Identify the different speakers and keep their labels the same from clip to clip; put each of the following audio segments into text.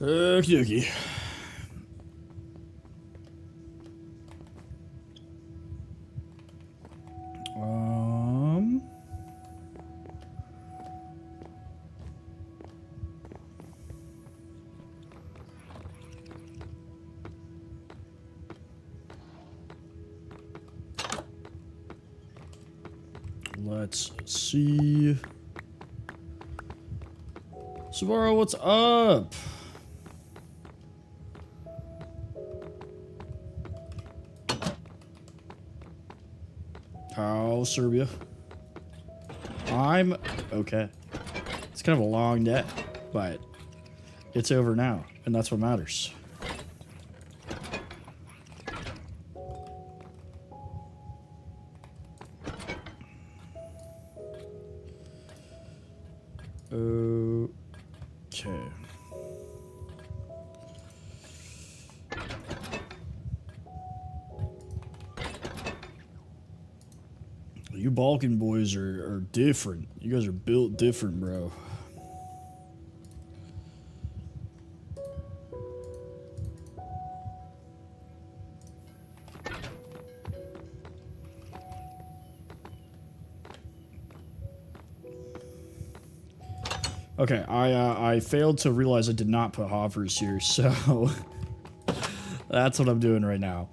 Speaker 1: Okie dokie. Let's see. Subaru, what's up? How's Serbia? I'm okay. It's kind of a long day, but it's over now, and that's what matters. Okay. You Balkan boys are different. You guys are built different, bro. Okay, I failed to realize I did not put hoppers here, so that's what I'm doing right now.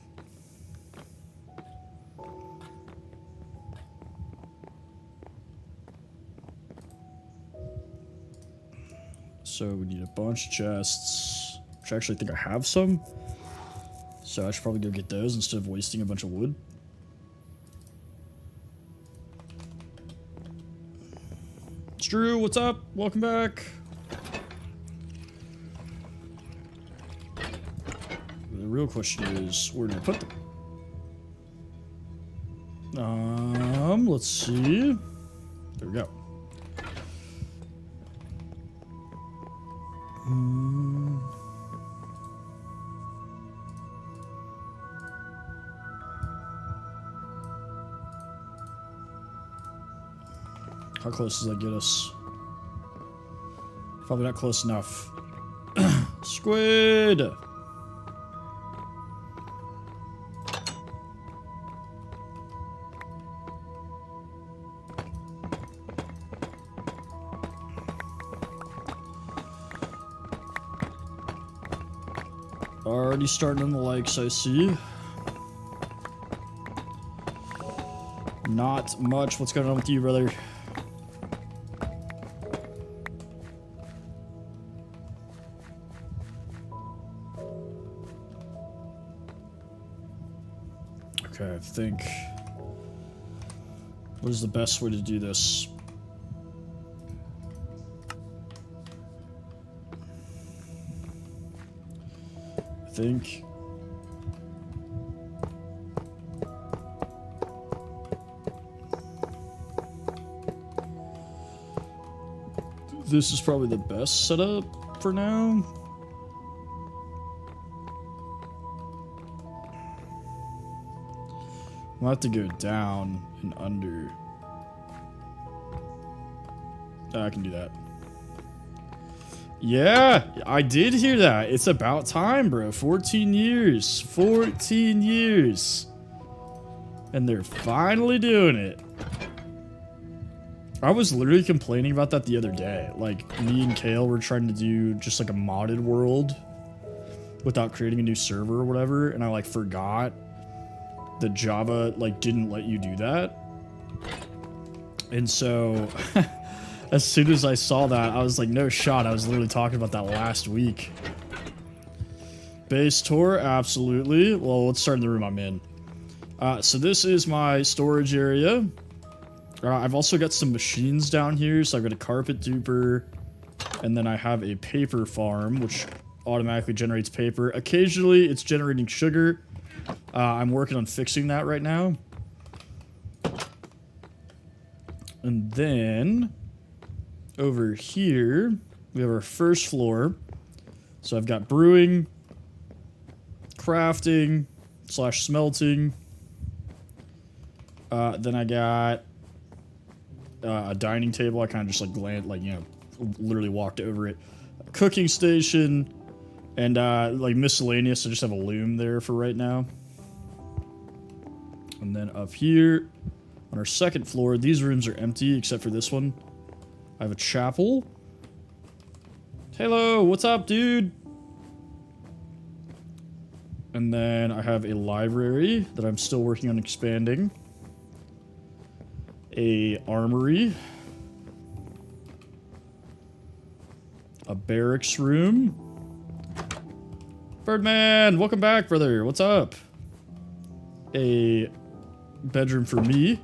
Speaker 1: So we need a bunch of chests, which I actually think I have some. So I should probably go get those instead of wasting a bunch of wood. It's Drew, what's up? Welcome back. The real question is, where do I put them? Let's see. There we go. How close does that get us? Probably not close enough. Squid! Already starting on the likes, I see. Not much. What's going on with you, brother? Okay, I think... What is the best way to do this? I think... This is probably the best setup for now. We'll have to go down and under. I can do that. Yeah, I did hear that. It's about time, bro. 14 years. 14 years. And they're finally doing it. I was literally complaining about that the other day. Like, me and Kale were trying to do just like a modded world without creating a new server or whatever, and I like forgot that Java like didn't let you do that. And so as soon as I saw that, I was like, no shot. I was literally talking about that last week. Base tour, absolutely. Well, let's start in the room I'm in. So this is my storage area. I've also got some machines down here. So I've got a carpet duper, and then I have a paper farm, which automatically generates paper. Occasionally, it's generating sugar. I'm working on fixing that right now. And then over here, we have our first floor. So I've got brewing, crafting, / smelting. Then I got a dining table. I kind of just like literally walked over it. A cooking station, And like miscellaneous, I just have a loom there for right now. And then up here on our second floor, these rooms are empty except for this one. I have a chapel. Hello, what's up, dude? And then I have a library that I'm still working on expanding. A armory. A barracks room. Birdman, welcome back, brother. What's up? A bedroom for me.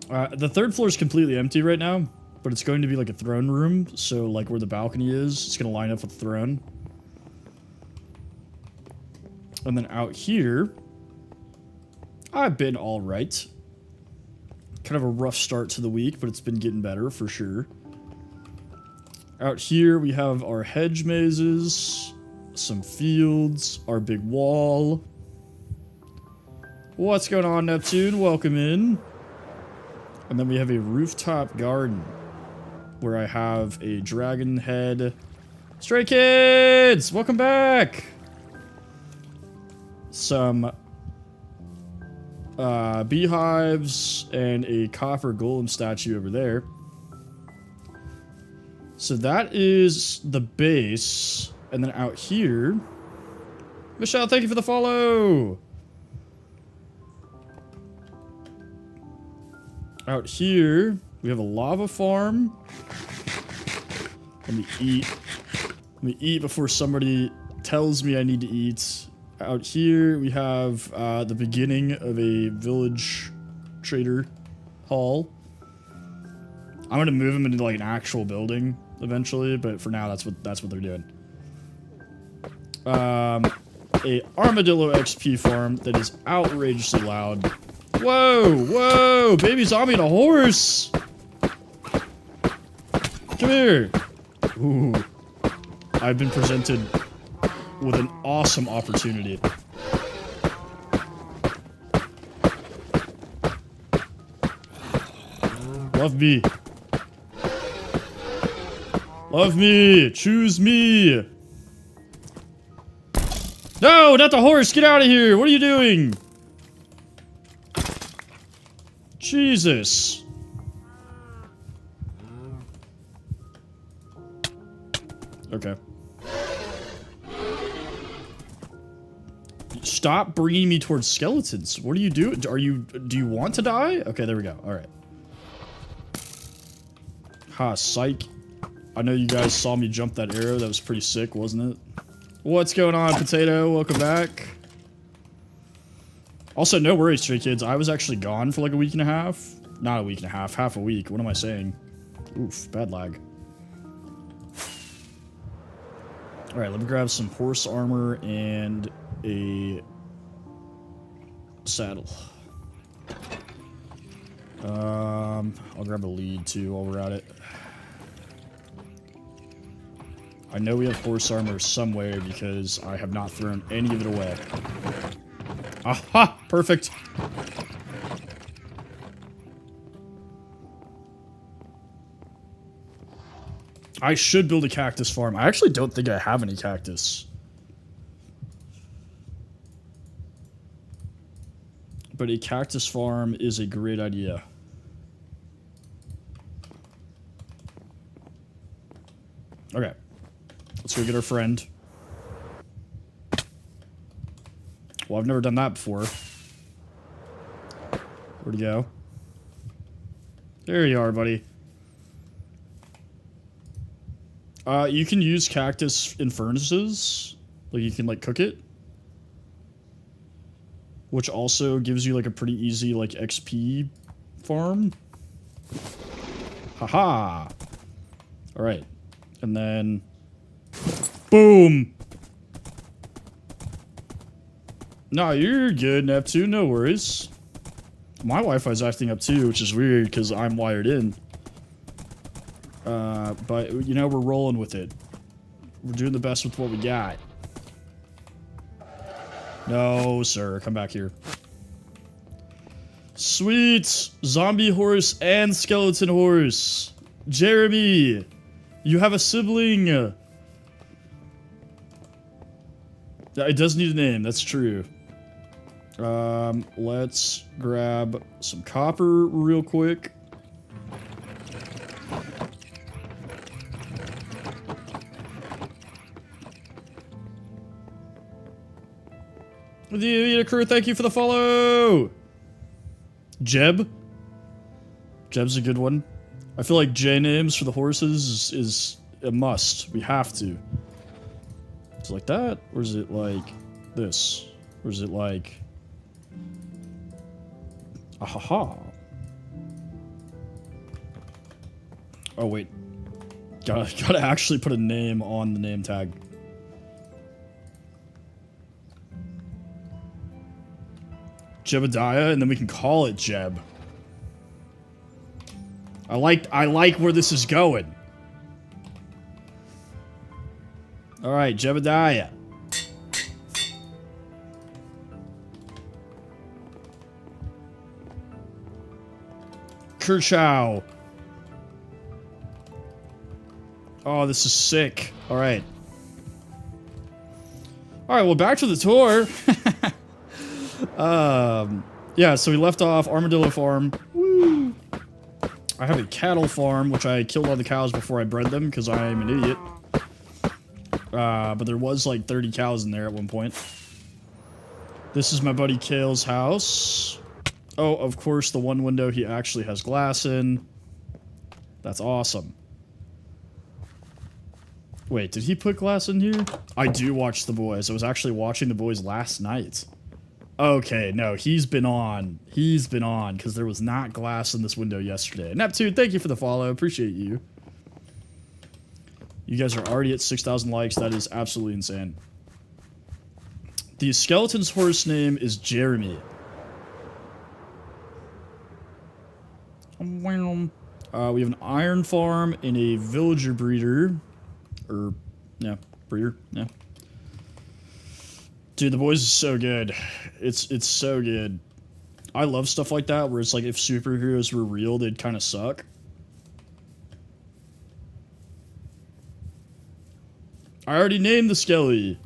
Speaker 1: The third floor is completely empty right now, but it's going to be like a throne room. So like where the balcony is, it's going to line up with the throne. And then out here, I've been all right. Kind of a rough start to the week, but it's been getting better for sure. Out here, we have our hedge mazes, some fields, our big wall. What's going on, Neptune? Welcome in. And then we have a rooftop garden where I have a dragon head. Stray Kids! Welcome back! Some beehives and a copper golem statue over there. So that is the base. And then out here... Michelle, thank you for the follow! Out here, we have a lava farm. Let me eat. Let me eat before somebody tells me I need to eat. Out here, we have the beginning of a village trader hall. I'm gonna move them into like an actual building eventually, but for now, that's what they're doing. A armadillo XP farm that is outrageously loud. Whoa, whoa, baby zombie and a horse. Come here. Ooh, I've been presented with an awesome opportunity. Love me. Love me. Choose me. No, not the horse. Get out of here. What are you doing? Jesus. Okay. Stop bringing me towards skeletons. What are you doing? Do you want to die? Okay, there we go. All right. Ha, psych. I know you guys saw me jump that arrow. That was pretty sick, wasn't it? What's going on, Potato? Welcome back. Also, no worries, Stray Kids. I was actually gone for like a week and a half. Not a week and a half. Half a week. What am I saying? Oof, bad lag. Alright, let me grab some horse armor and a saddle. I'll grab a lead too while we're at it. I know we have horse armor somewhere because I have not thrown any of it away. Aha! Perfect. I should build a cactus farm. I actually don't think I have any cactus. But a cactus farm is a great idea. Okay. Let's go get our friend. Well, I've never done that before. Where'd he go? There you are, buddy. You can use cactus in furnaces. Like, you can, like, cook it. Which also gives you, like, a pretty easy, like, XP farm. Haha! Alright. And then... Boom! Nah, you're good, Neptune. No worries. My Wi-Fi's acting up too, which is weird because I'm wired in. But, you know, we're rolling with it. We're doing the best with what we got. No, sir. Come back here. Sweet! Zombie horse and skeleton horse. Jeremy! You have a sibling! It does need a name, that's true. Let's grab some copper real quick. The crew, thank you for the follow! Jeb? Jeb's a good one. I feel like J names for the horses is a must. We have to. Is it like that? Or is it like this? Or is it like... Ahaha. Oh, wait. Gotta actually put a name on the name tag. Jebediah, and then we can call it Jeb. I like where this is going. Alright, Jebediah. Kershaw. Oh, this is sick. Alright. Alright, well, back to the tour. Yeah, so we left off Armadillo Farm. Woo! I have a cattle farm, which I killed all the cows before I bred them, because I'm an idiot. But there was like 30 cows in there at one point. This is my buddy Kale's house. Oh, of course, the one window he actually has glass in. That's awesome. Wait, did he put glass in here? I do watch The Boys. I was actually watching The Boys last night. Okay, no, he's been on. He's been on, because there was not glass in this window yesterday. Neptune, thank you for the follow. Appreciate you. You guys are already at 6,000 likes. That is absolutely insane. The skeleton's horse name is Jeremy. We have an iron farm and a villager breeder. Or, yeah, breeder, yeah. Dude, The Boys is so good. It's so good. I love stuff like that, where it's like if superheroes were real, they'd kind of suck. I already named the Skelly.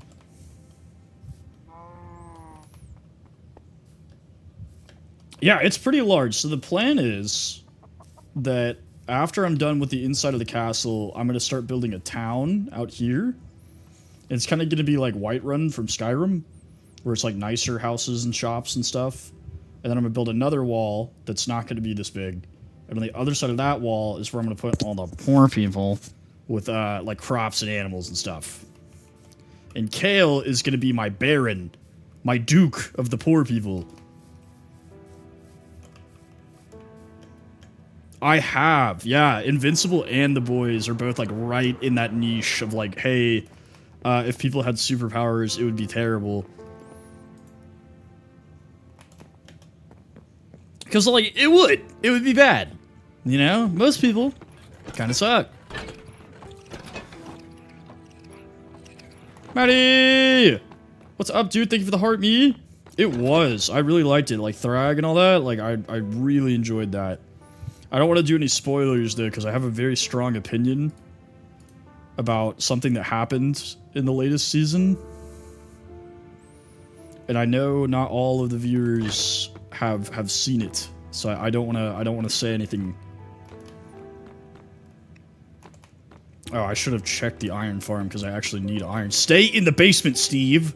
Speaker 1: Yeah, it's pretty large. So the plan is that after I'm done with the inside of the castle, I'm going to start building a town out here. It's kind of going to be like Whiterun from Skyrim, where it's like nicer houses and shops and stuff. And then I'm going to build another wall that's not going to be this big. And on the other side of that wall is where I'm going to put all the poor people with like crops and animals and stuff. And Kale is going to be my baron, my duke of the poor people. I have, yeah. Invincible and The Boys are both like right in that niche of like, hey, if people had superpowers, it would be terrible. Because, like, it would be bad. You know? Most people kind of suck. Maddie! What's up, dude? Thank you for the heart, me. It was. I really liked it. Like, Thrag and all that. Like, I really enjoyed that. I don't want to do any spoilers, though, because I have a very strong opinion about something that happened in the latest season. And I know not all of the viewers have seen it, so I don't want to say anything. Oh, I should have checked the iron farm because I actually need iron. Stay in the basement, Steve.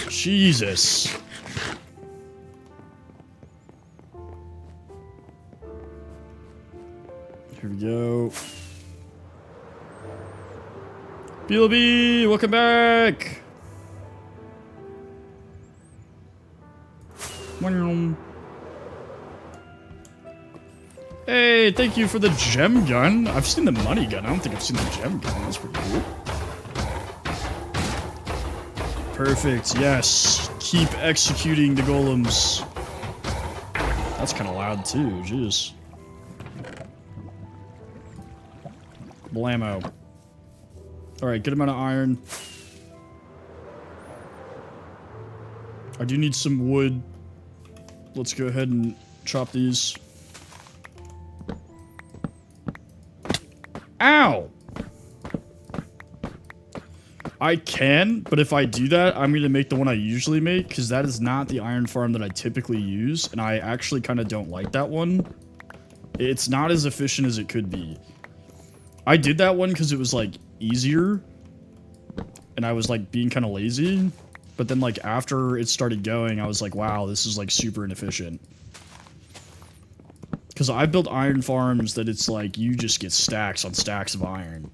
Speaker 1: Jesus. Here we go. BLB, welcome back. Hey, thank you for the gem gun. I've seen the money gun. I don't think I've seen the gem gun. That's pretty cool. Perfect. Yes. Keep executing the golems. That's kind of loud too. Jeez. Blammo. Alright, good amount of iron. I do need some wood. Let's go ahead and chop these. Ow! I can, but if I do that, I'm going to make the one I usually make, because that is not the iron farm that I typically use, and I actually kind of don't like that one. It's not as efficient as it could be. I did that one because it was, like, easier, and I was, like, being kind of lazy, but then, like, after it started going, I was like, wow, this is, like, super inefficient. Because I built iron farms that it's, like, you just get stacks on stacks of iron.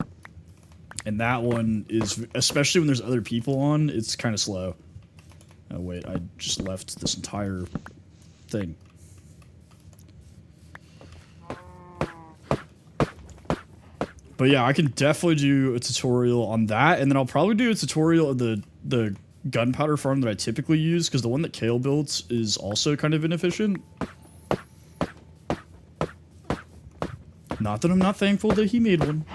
Speaker 1: And that one is, especially when there's other people on, it's kind of slow. Oh, wait, I just left this entire thing. But yeah, I can definitely do a tutorial on that, and then I'll probably do a tutorial of the gunpowder farm that I typically use, because the one that Kale built is also kind of inefficient. Not that I'm not thankful that he made one.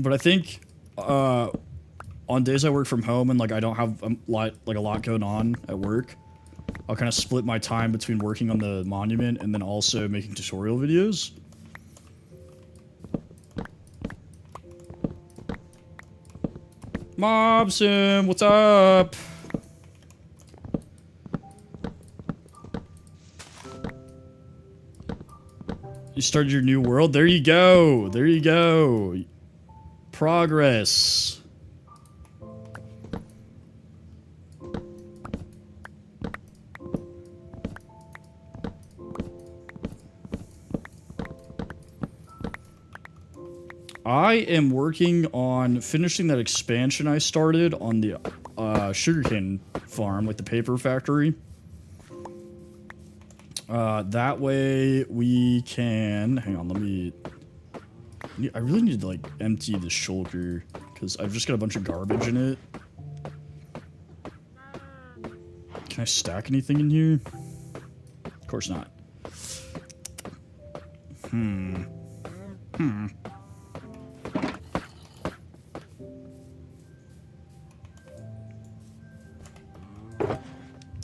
Speaker 1: But I think on days I work from home and like I don't have a lot going on at work, I'll kind of split my time between working on the monument and then also making tutorial videos. Mob Sim, what's up? You started your new world? There you go. There you go. Progress. I am working on finishing that expansion I started on the sugarcane farm, like the paper factory. That way we can... Hang on, let me... I really need to, like, empty the shulker, because I've just got a bunch of garbage in it. Can I stack anything in here? Of course not.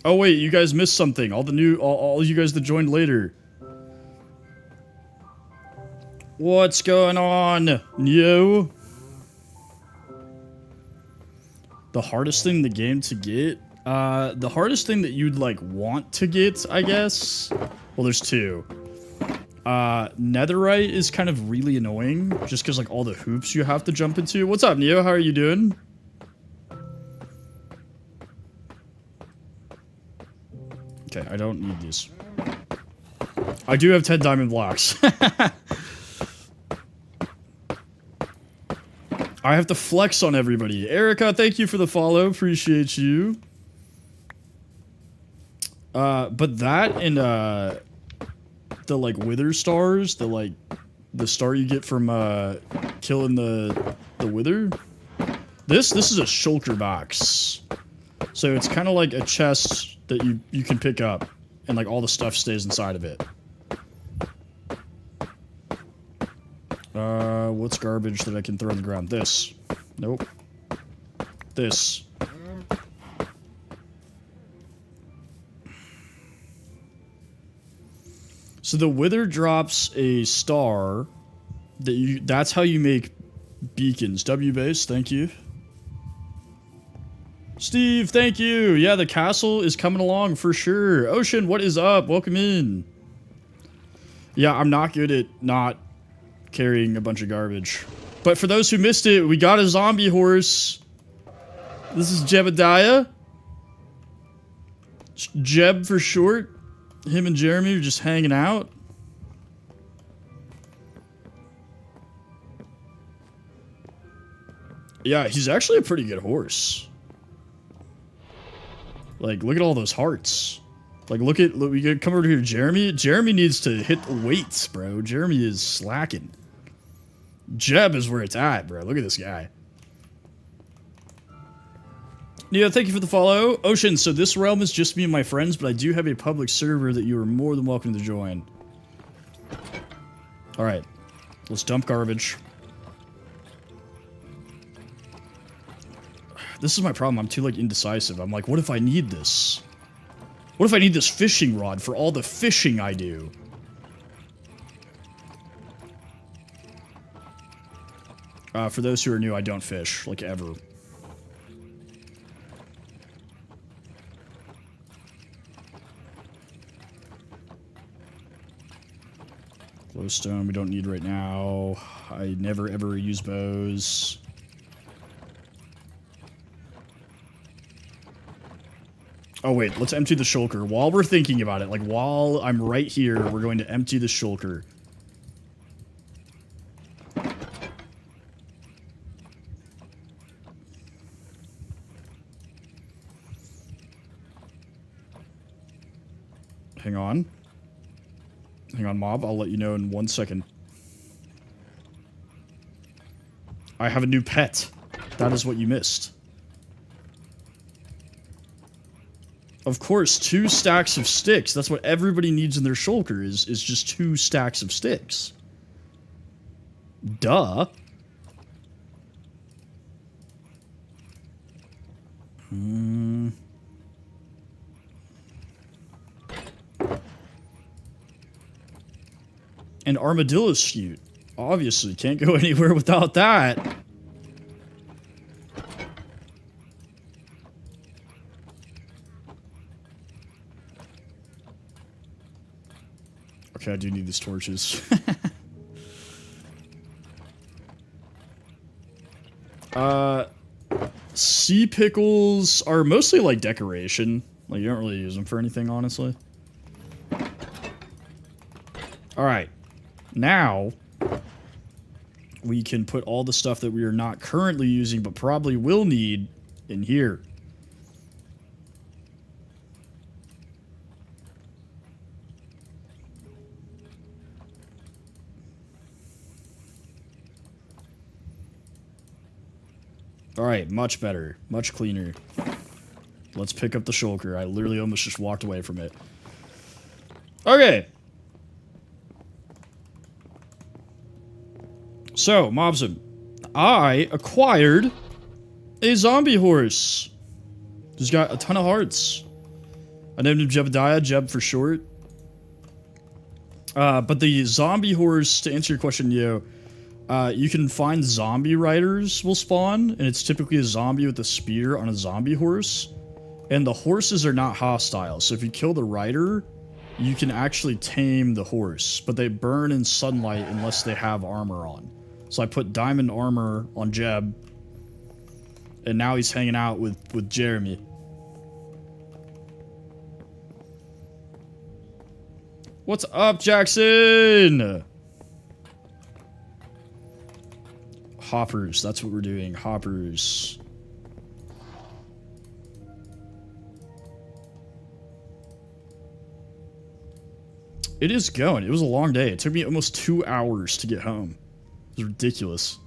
Speaker 1: Oh wait, you guys missed something. All you guys that joined later. What's going on, yo? The hardest thing in the game to get? The hardest thing that you'd, like, want to get, I guess? Well, there's two. Netherite is kind of really annoying, just because, like, all the hoops you have to jump into. What's up, Neo? How are you doing? Okay, I don't need these. I do have 10 diamond blocks. I have to flex on everybody. Erica, thank you for the follow. Appreciate you. But that and, the, like, wither stars, the star you get from, killing the wither. This is a shulker box. So it's kind of like a chest that you can pick up, and, like, all the stuff stays inside of it. What's garbage that I can throw on the ground? This. Nope. This. So the wither drops a star that's how you make beacons. W-base, thank you. Steve, thank you. Yeah, the castle is coming along for sure. Ocean, what is up? Welcome in. Yeah, I'm not good at not carrying a bunch of garbage. But for those who missed it, we got a zombie horse. This is Jebediah. Jeb for short. Him and Jeremy are just hanging out. Yeah, he's actually a pretty good horse. Like, look at all those hearts. Like, look, we can come over here to Jeremy. Jeremy needs to hit the weights, bro. Jeremy is slacking. Jeb is where it's at, bro. Look at this guy. Yeah, thank you for the follow. Ocean, so this realm is just me and my friends, but I do have a public server that you are more than welcome to join. Alright. Let's dump garbage. This is my problem. I'm too, like, indecisive. I'm like, what if I need this? What if I need this fishing rod for all the fishing I do? For those who are new, I don't fish, like, ever. Glowstone we don't need right now. I never ever use bows. Oh wait, let's empty the shulker. While we're thinking about it, like while I'm right here, we're going to empty the shulker. Hang on. Hang on, mob. I'll let you know in 1 second. I have a new pet. That is what you missed. Of course, 2 stacks of sticks. That's what everybody needs in their shulker is just 2 stacks of sticks. Duh. An armadillo scute. Obviously, can't go anywhere without that. Okay, I do need these torches. Sea pickles are mostly like decoration. Like, you don't really use them for anything, honestly. Alright. Now, we can put all the stuff that we are not currently using, but probably will need, in here. Alright, much better. Much cleaner. Let's pick up the shulker. I literally almost just walked away from it. Okay. So, Mobsum, I acquired a zombie horse. He's got a ton of hearts. I named him Jebediah, Jeb for short. But the zombie horse, to answer your question, Yo, you can find zombie riders will spawn, and it's typically a zombie with a spear on a zombie horse. And the horses are not hostile, so if you kill the rider, you can actually tame the horse, but they burn in sunlight unless they have armor on. So I put diamond armor on Jeb, and now he's hanging out with Jeremy. What's up, Jackson? Hoppers, that's what we're doing. Hoppers. It is going. It was a long day. It took me almost 2 hours to get home. It was ridiculous.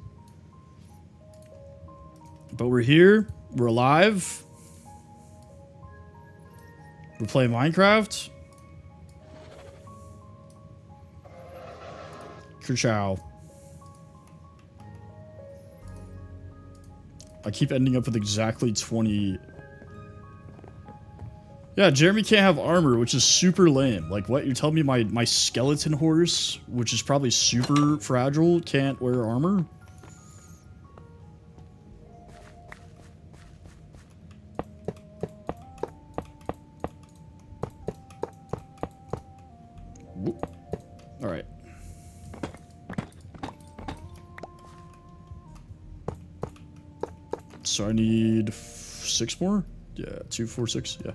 Speaker 1: But we're here. We're alive. We're playing Minecraft. Kerchow. I keep ending up with exactly 20. Yeah, Jeremy can't have armor, which is super lame. Like, what? You're telling me my skeleton horse, which is probably super fragile, can't wear armor? Alright. So I need 6 more? Yeah, 2, 4, 6, yeah.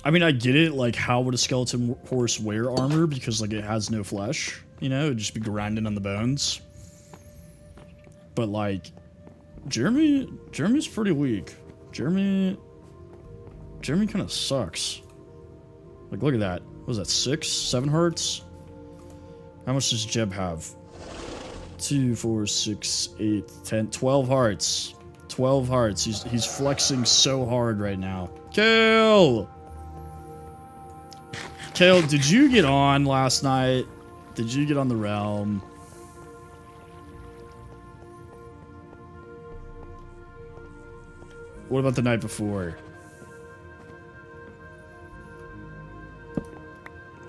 Speaker 1: I mean, I get it, like, how would a skeleton horse wear armor? Because, like, it has no flesh, you know? It'd just be grinding on the bones. But, like, Jeremy's pretty weak. Jeremy kind of sucks. Like, look at that. What was that, 6? 7 hearts? How much does Jeb have? 2, 4, 6, 8, 10, 12 hearts. 12 hearts. He's flexing so hard right now. Kale! Kale, did you get on last night? Did you get on the realm? What about the night before?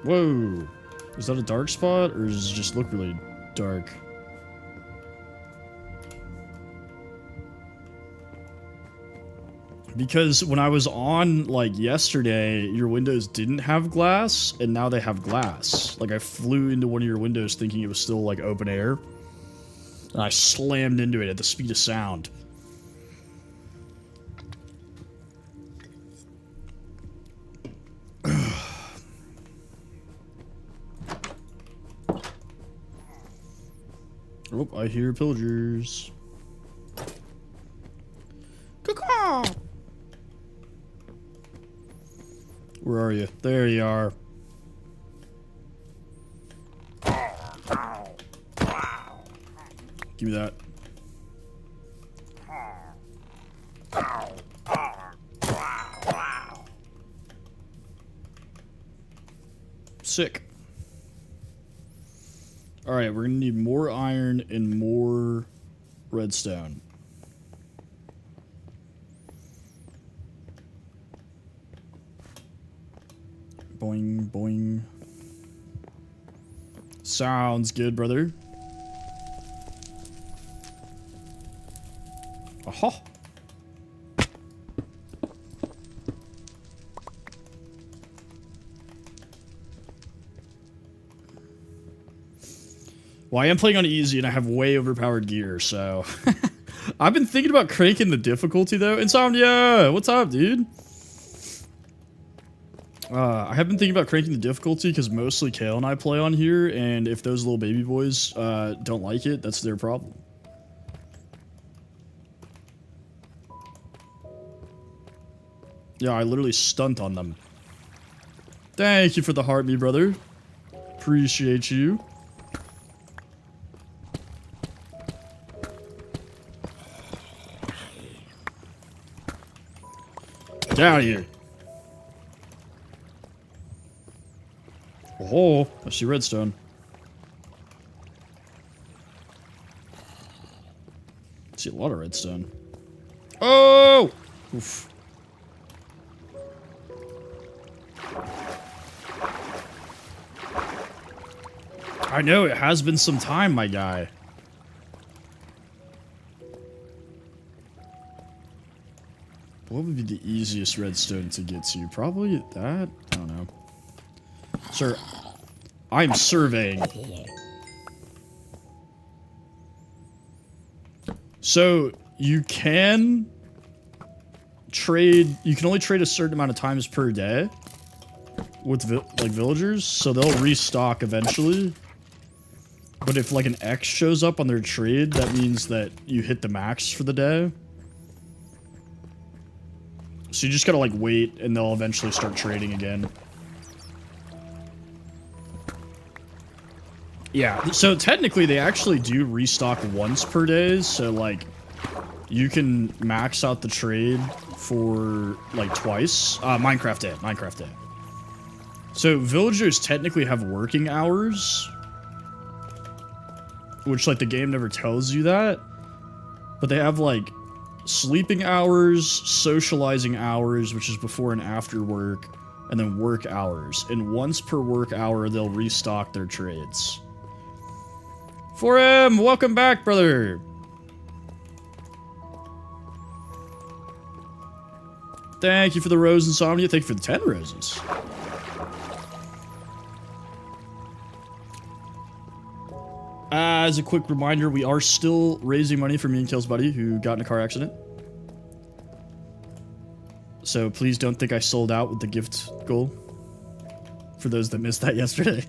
Speaker 1: Whoa. Is that a dark spot, or does it just look really dark. Because when I was on, like, yesterday, your windows didn't have glass, and now they have glass. Like, I flew into one of your windows thinking it was still, like, open air. And I slammed into it at the speed of sound. Oh, I hear pillagers. Caw-caw! Where are you? There you are. Give me that. Sick. Alright, we're gonna need more iron and more redstone. Boing, boing. Sounds good, brother. Aha! Well, I am playing on easy and I have way overpowered gear, so... I've been thinking about cranking the difficulty, though. Insomnia! What's up, dude? I have been thinking about cranking the difficulty because mostly Kale and I play on here, and if those little baby boys don't like it, that's their problem. Yeah, I literally stunt on them. Thank you for the heart, me brother. Appreciate you. Get out of here. Oh, I see redstone. I see a lot of redstone. Oh! Oof. I know, it has been some time, my guy. What would be the easiest redstone to get to? Probably that? I don't know. Sir, I'm surveying. So, you can trade... You can only trade a certain amount of times per day with, like, villagers, so they'll restock eventually. But if, like, an X shows up on their trade, that means that you hit the max for the day. So you just gotta, like, wait, and they'll eventually start trading again. Yeah, so technically they actually do restock once per day, so, like, you can max out the trade for, like, twice. Minecraft Day. So villagers technically have working hours, which, like, the game never tells you that, but they have, like, sleeping hours, socializing hours, which is before and after work, and then work hours. And once per work hour, they'll restock their trades. 4M, welcome back, brother. Thank you for the rose, Insomnia. Thank you for the 10 roses. As a quick reminder, we are still raising money for me and Kale's buddy who got in a car accident. So please don't think I sold out with the gift goal. For those that missed that yesterday.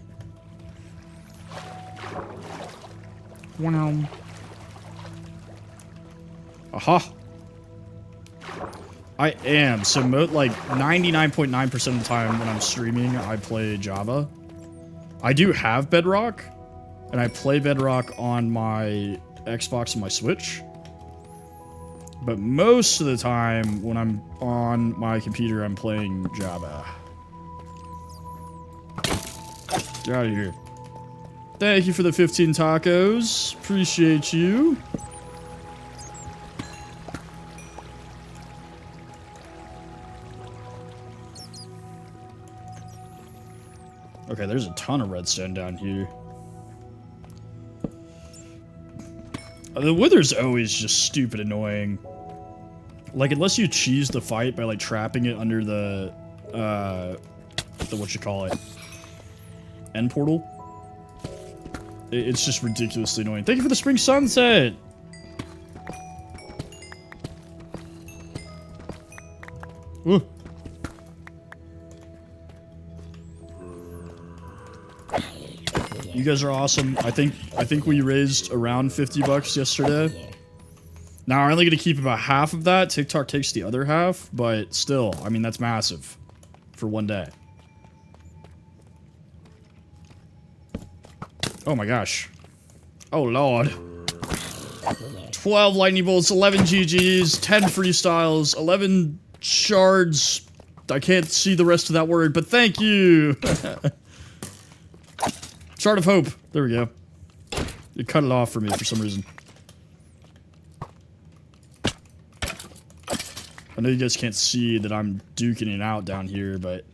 Speaker 1: Wow. Aha. I am. So, like, 99.9% of the time when I'm streaming, I play Java. I do have Bedrock. And I play Bedrock on my Xbox and my Switch. But most of the time, when I'm on my computer, I'm playing Java. Get out of here. Thank you for the 15 tacos. Appreciate you. Okay, there's a ton of redstone down here. The Wither's always just stupid annoying. Like, unless you cheese the fight by, like, trapping it under the whatchamacallit, end portal. It's just ridiculously annoying. Thank you for the spring sunset! Ooh. You guys are awesome. I think we raised around 50 bucks yesterday. Now, we're only going to keep about half of that. TikTok takes the other half, but still, I mean, that's massive for one day. Oh my gosh. Oh lord. 12 lightning bolts, 11 GGs, 10 freestyles, 11 shards. I can't see the rest of that word, but thank you. Shard of hope. There we go. You cut it off for me for some reason. I know you guys can't see that I'm duking it out down here, but...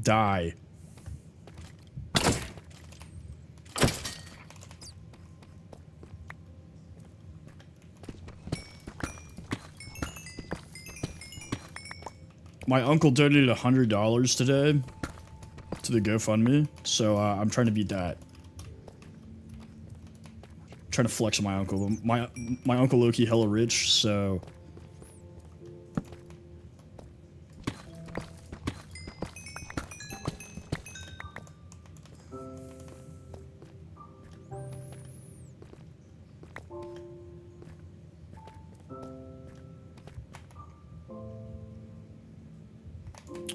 Speaker 1: Die. My uncle donated $100 today to the GoFundMe, so I'm trying to beat that. Trying to flex on my uncle. My uncle Loki hella rich, so...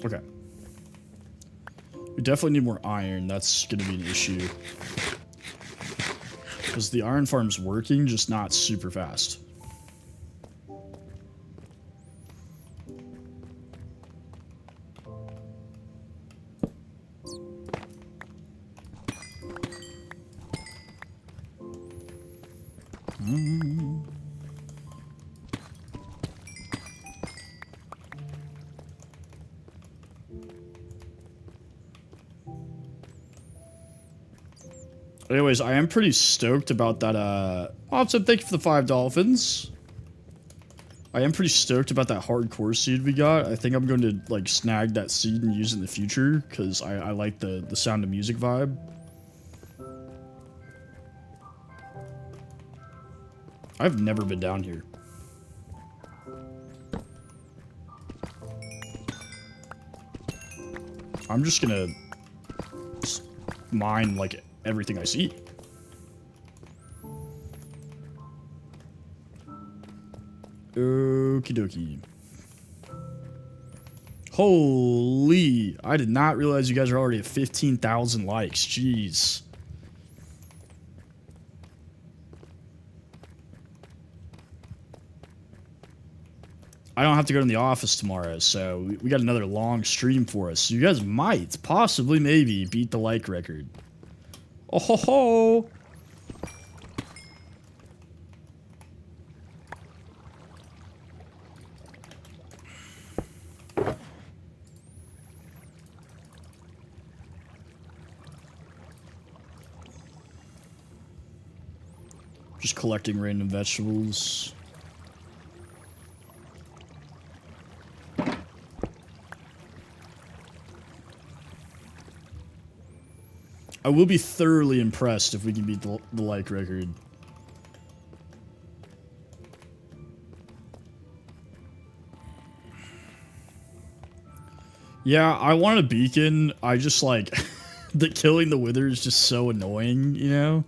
Speaker 1: Okay. We definitely need more iron. That's going to be an issue. Because the iron farm's working, just not super fast. Anyways, I am pretty stoked about that, Awesome, thank you for the 5 dolphins. I am pretty stoked about that hardcore seed we got. I think I'm going to, like, snag that seed and use it in the future, because I like the Sound of Music vibe. I've never been down here. I'm just gonna mine, like, everything I see. Okie dokie. Holy, I did not realize you guys are already at 15,000 likes. Jeez. I don't have to go to the office tomorrow, so we got another long stream for us. So you guys might, possibly, maybe, beat the like record. Oh ho ho! Just collecting random vegetables. I will be thoroughly impressed if we can beat the like record. Yeah, I want a beacon. I just like that killing the Wither is just so annoying, you know?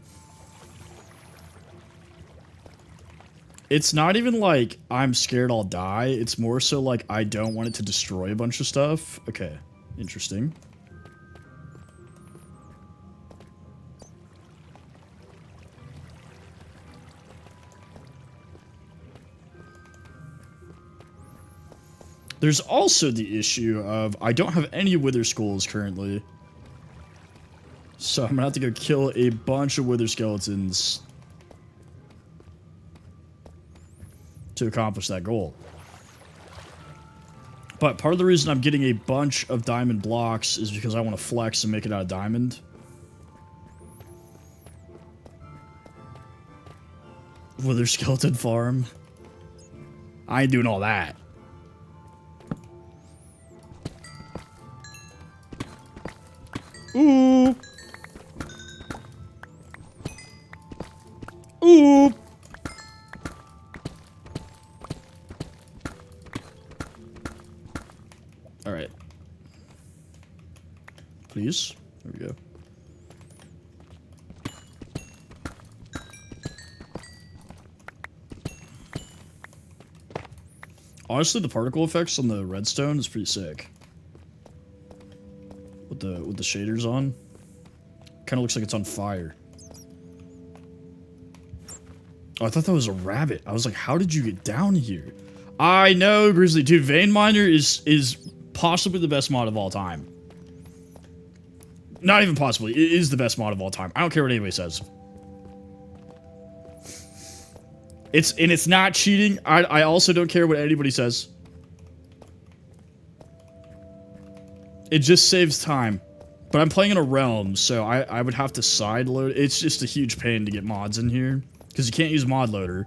Speaker 1: It's not even like I'm scared I'll die. It's more so like I don't want it to destroy a bunch of stuff. Okay, interesting. There's also the issue of I don't have any Wither Skulls currently. So I'm gonna have to go kill a bunch of Wither Skeletons to accomplish that goal. But part of the reason I'm getting a bunch of diamond blocks is because I want to flex and make it out of diamond. Wither skeleton farm. I ain't doing all that. Ooh. Ooh. All right. Please. There we go. Honestly, the particle effects on the redstone is pretty sick. With the shaders on. Kind of looks like it's on fire. Oh, I thought that was a rabbit. I was like, how did you get down here? I know, Grizzly. Dude, Vein Miner is possibly the best mod of all time. Not even possibly. It is the best mod of all time. I don't care what anybody says. It's not cheating. I also don't care what anybody says. It just saves time. But I'm playing in a realm, so I would have to side load. It's just a huge pain to get mods in here. Because you can't use mod loader.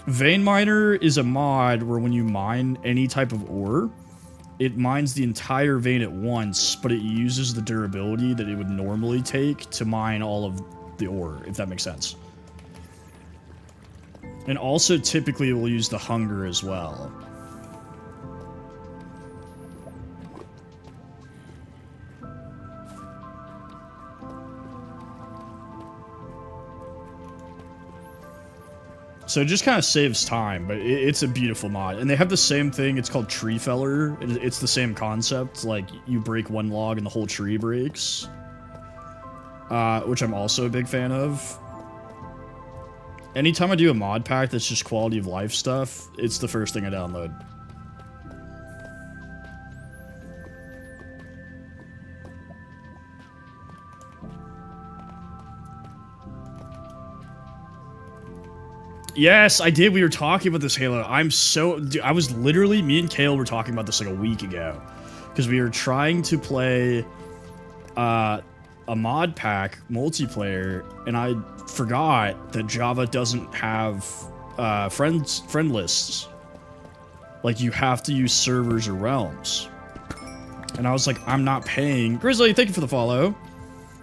Speaker 1: Vein Miner is a mod where when you mine any type of ore, it mines the entire vein at once, but it uses the durability that it would normally take to mine all of the ore, if that makes sense. And also, typically, it will use the hunger as well. So it just kind of saves time, but it's a beautiful mod. And they have the same thing, it's called Tree Feller. It's the same concept, like you break one log and the whole tree breaks. Which I'm also a big fan of. Anytime I do a mod pack that's just quality of life stuff, it's the first thing I download. Yes, I did. We were talking about this, Halo. Dude, I was literally, me and Kale were talking about this like a week ago. Because we were trying to play a mod pack multiplayer, and I forgot that Java doesn't have friend lists. Like, you have to use servers or realms. And I was like, I'm not paying. Grizzly, thank you for the follow.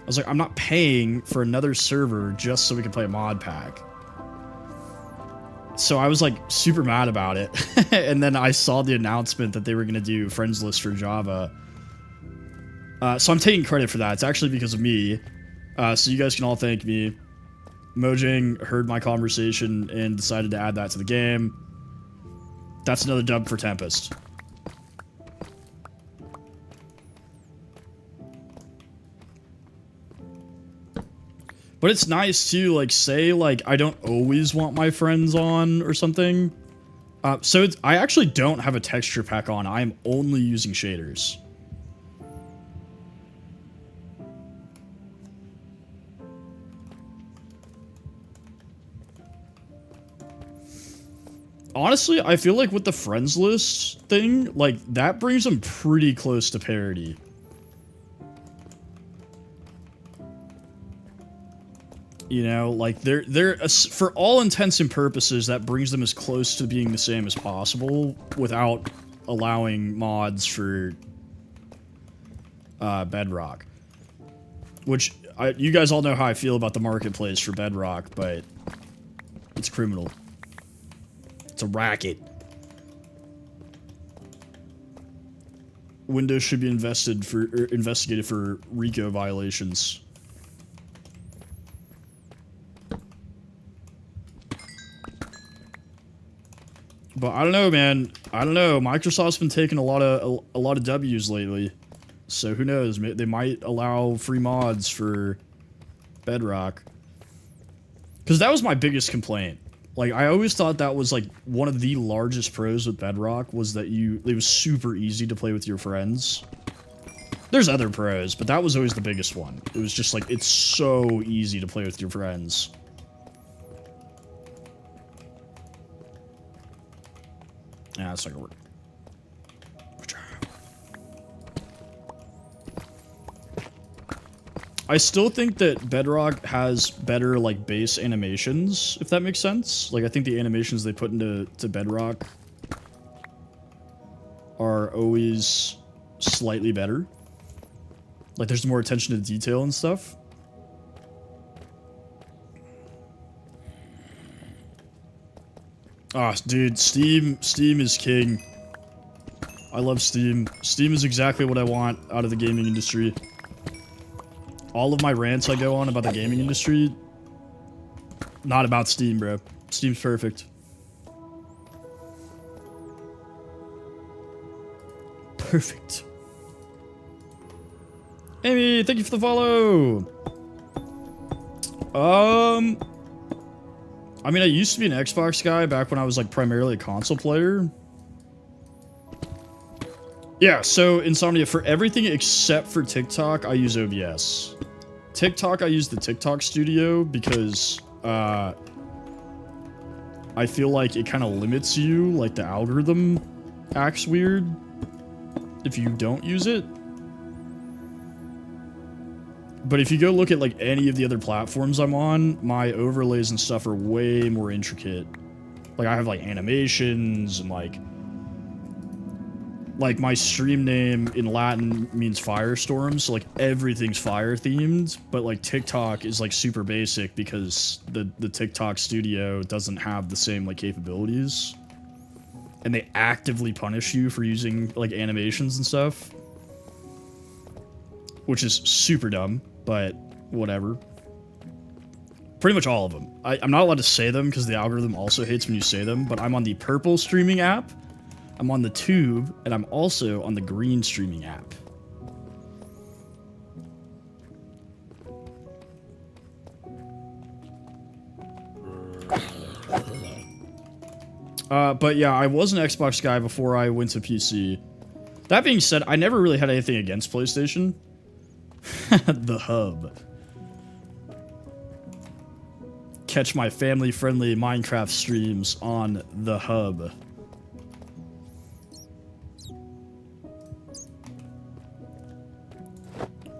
Speaker 1: I was like, I'm not paying for another server just so we can play a mod pack. So I was like super mad about it. And then I saw the announcement that they were going to do friends list for Java. So I'm taking credit for that. It's actually because of me. So you guys can all thank me. Mojang heard my conversation and decided to add that to the game. That's another dub for Tempest. But it's nice too, like, say, like, I don't always want my friends on or something. I actually don't have a texture pack on. I'm only using shaders. Honestly, I feel like with the friends list thing, like, that brings them pretty close to parity. You know, like, they're for all intents and purposes, that brings them as close to being the same as possible without allowing mods for Bedrock. Which, you guys all know how I feel about the marketplace for Bedrock, but it's criminal. It's a racket. Windows should be investigated for RICO violations. But I don't know, man. I don't know. Microsoft's been taking a lot of W's lately, so who knows? They might allow free mods for Bedrock. Because that was my biggest complaint. Like, I always thought that was like one of the largest pros with Bedrock was that it was super easy to play with your friends. There's other pros, but that was always the biggest one. It was just like, it's so easy to play with your friends. Yeah, it's not gonna work. I still think that Bedrock has better like base animations, if that makes sense. Like I think the animations they put into Bedrock are always slightly better. Like there's more attention to detail and stuff. Ah, dude, Steam is king. I love Steam. Steam is exactly what I want out of the gaming industry. All of my rants I go on about the gaming industry, not about Steam, bro. Steam's perfect. Perfect. Amy, thank you for the follow. I mean, I used to be an Xbox guy back when I was like primarily a console player. Yeah, so Insomnia, for everything except for TikTok, I use OBS. TikTok, I use the TikTok Studio because I feel like it kind of limits you, like the algorithm acts weird if you don't use it. But if you go look at like any of the other platforms I'm on, my overlays and stuff are way more intricate. Like I have like animations and like my stream name in Latin means firestorm, so like everything's fire themed, but like TikTok is like super basic because the TikTok Studio doesn't have the same like capabilities. And they actively punish you for using like animations and stuff. Which is super dumb, but whatever. Pretty much all of them. I'm not allowed to say them because the algorithm also hates when you say them, but I'm on the purple streaming app. I'm on the Tube, and I'm also on the green streaming app. But yeah, I was an Xbox guy before I went to PC. That being said, I never really had anything against PlayStation. The hub. Catch my family-friendly Minecraft streams on the hub.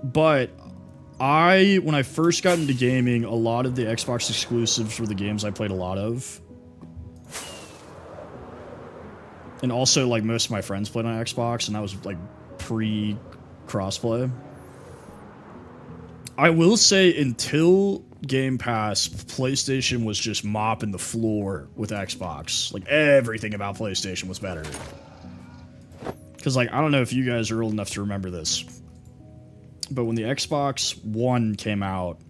Speaker 1: But when I first got into gaming, a lot of the Xbox exclusives were the games I played a lot of. And also, like, most of my friends played on Xbox, and that was, like, pre-crossplay. I will say, until Game Pass, PlayStation was just mopping the floor with Xbox. Like, everything about PlayStation was better. Because, like, I don't know if you guys are old enough to remember this, but when the Xbox One came out,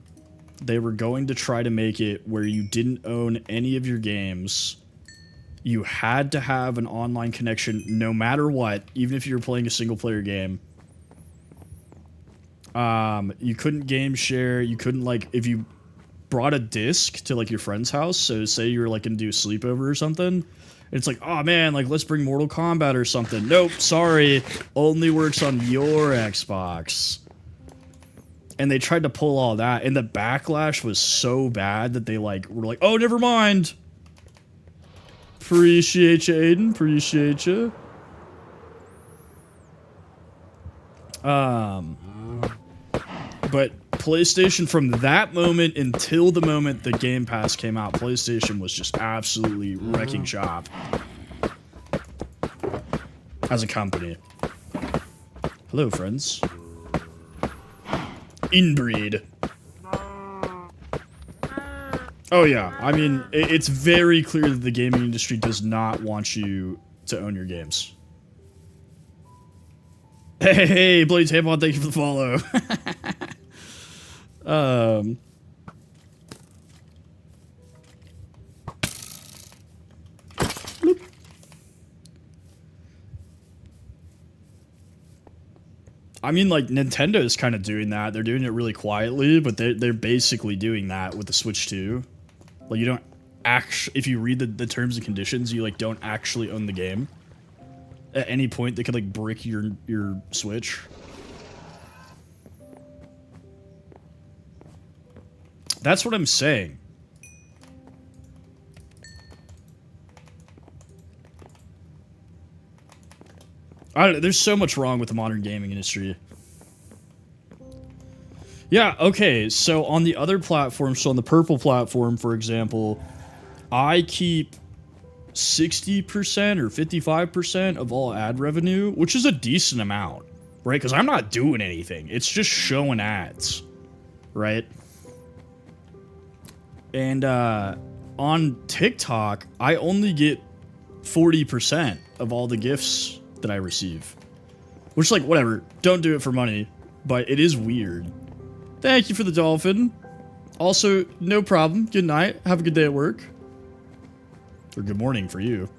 Speaker 1: they were going to try to make it where you didn't own any of your games. You had to have an online connection no matter what, even if you were playing a single-player game. You couldn't game share. You couldn't, like, if you brought a disc to, like, your friend's house, so say you were, like, gonna do a sleepover or something, it's like, oh, man, like, let's bring Mortal Kombat or something. Nope, sorry. Only works on your Xbox. And they tried to pull all that, and the backlash was so bad that they, like, were like, oh, never mind. Appreciate you, Aiden. Appreciate you. But PlayStation, from that moment until the moment the Game Pass came out, PlayStation was just absolutely wrecking shop. As a company. Hello, friends. Inbreed. Oh yeah, I mean, it's very clear that the gaming industry does not want you to own your games. Hey, Bloody Tampon, thank you for the follow. Bloop. I mean, like, Nintendo is kind of doing that. They're doing it really quietly, but they're basically doing that with the Switch 2. Like, you don't actually, if you read the terms and conditions, you, like, don't actually own the game. At any point, they could, like, brick your Switch. That's what I'm saying. I don't know, there's so much wrong with the modern gaming industry. Yeah, okay, so on the other platforms, so on the Purple platform, for example, I keep 60% or 55% of all ad revenue, which is a decent amount, right? Because I'm not doing anything. It's just showing ads, right? And on TikTok, I only get 40% of all the gifts that I receive. Which, like, whatever. Don't do it for money, but it is weird. Thank you for the dolphin. Also, no problem. Good night. Have a good day at work. Or good morning for you.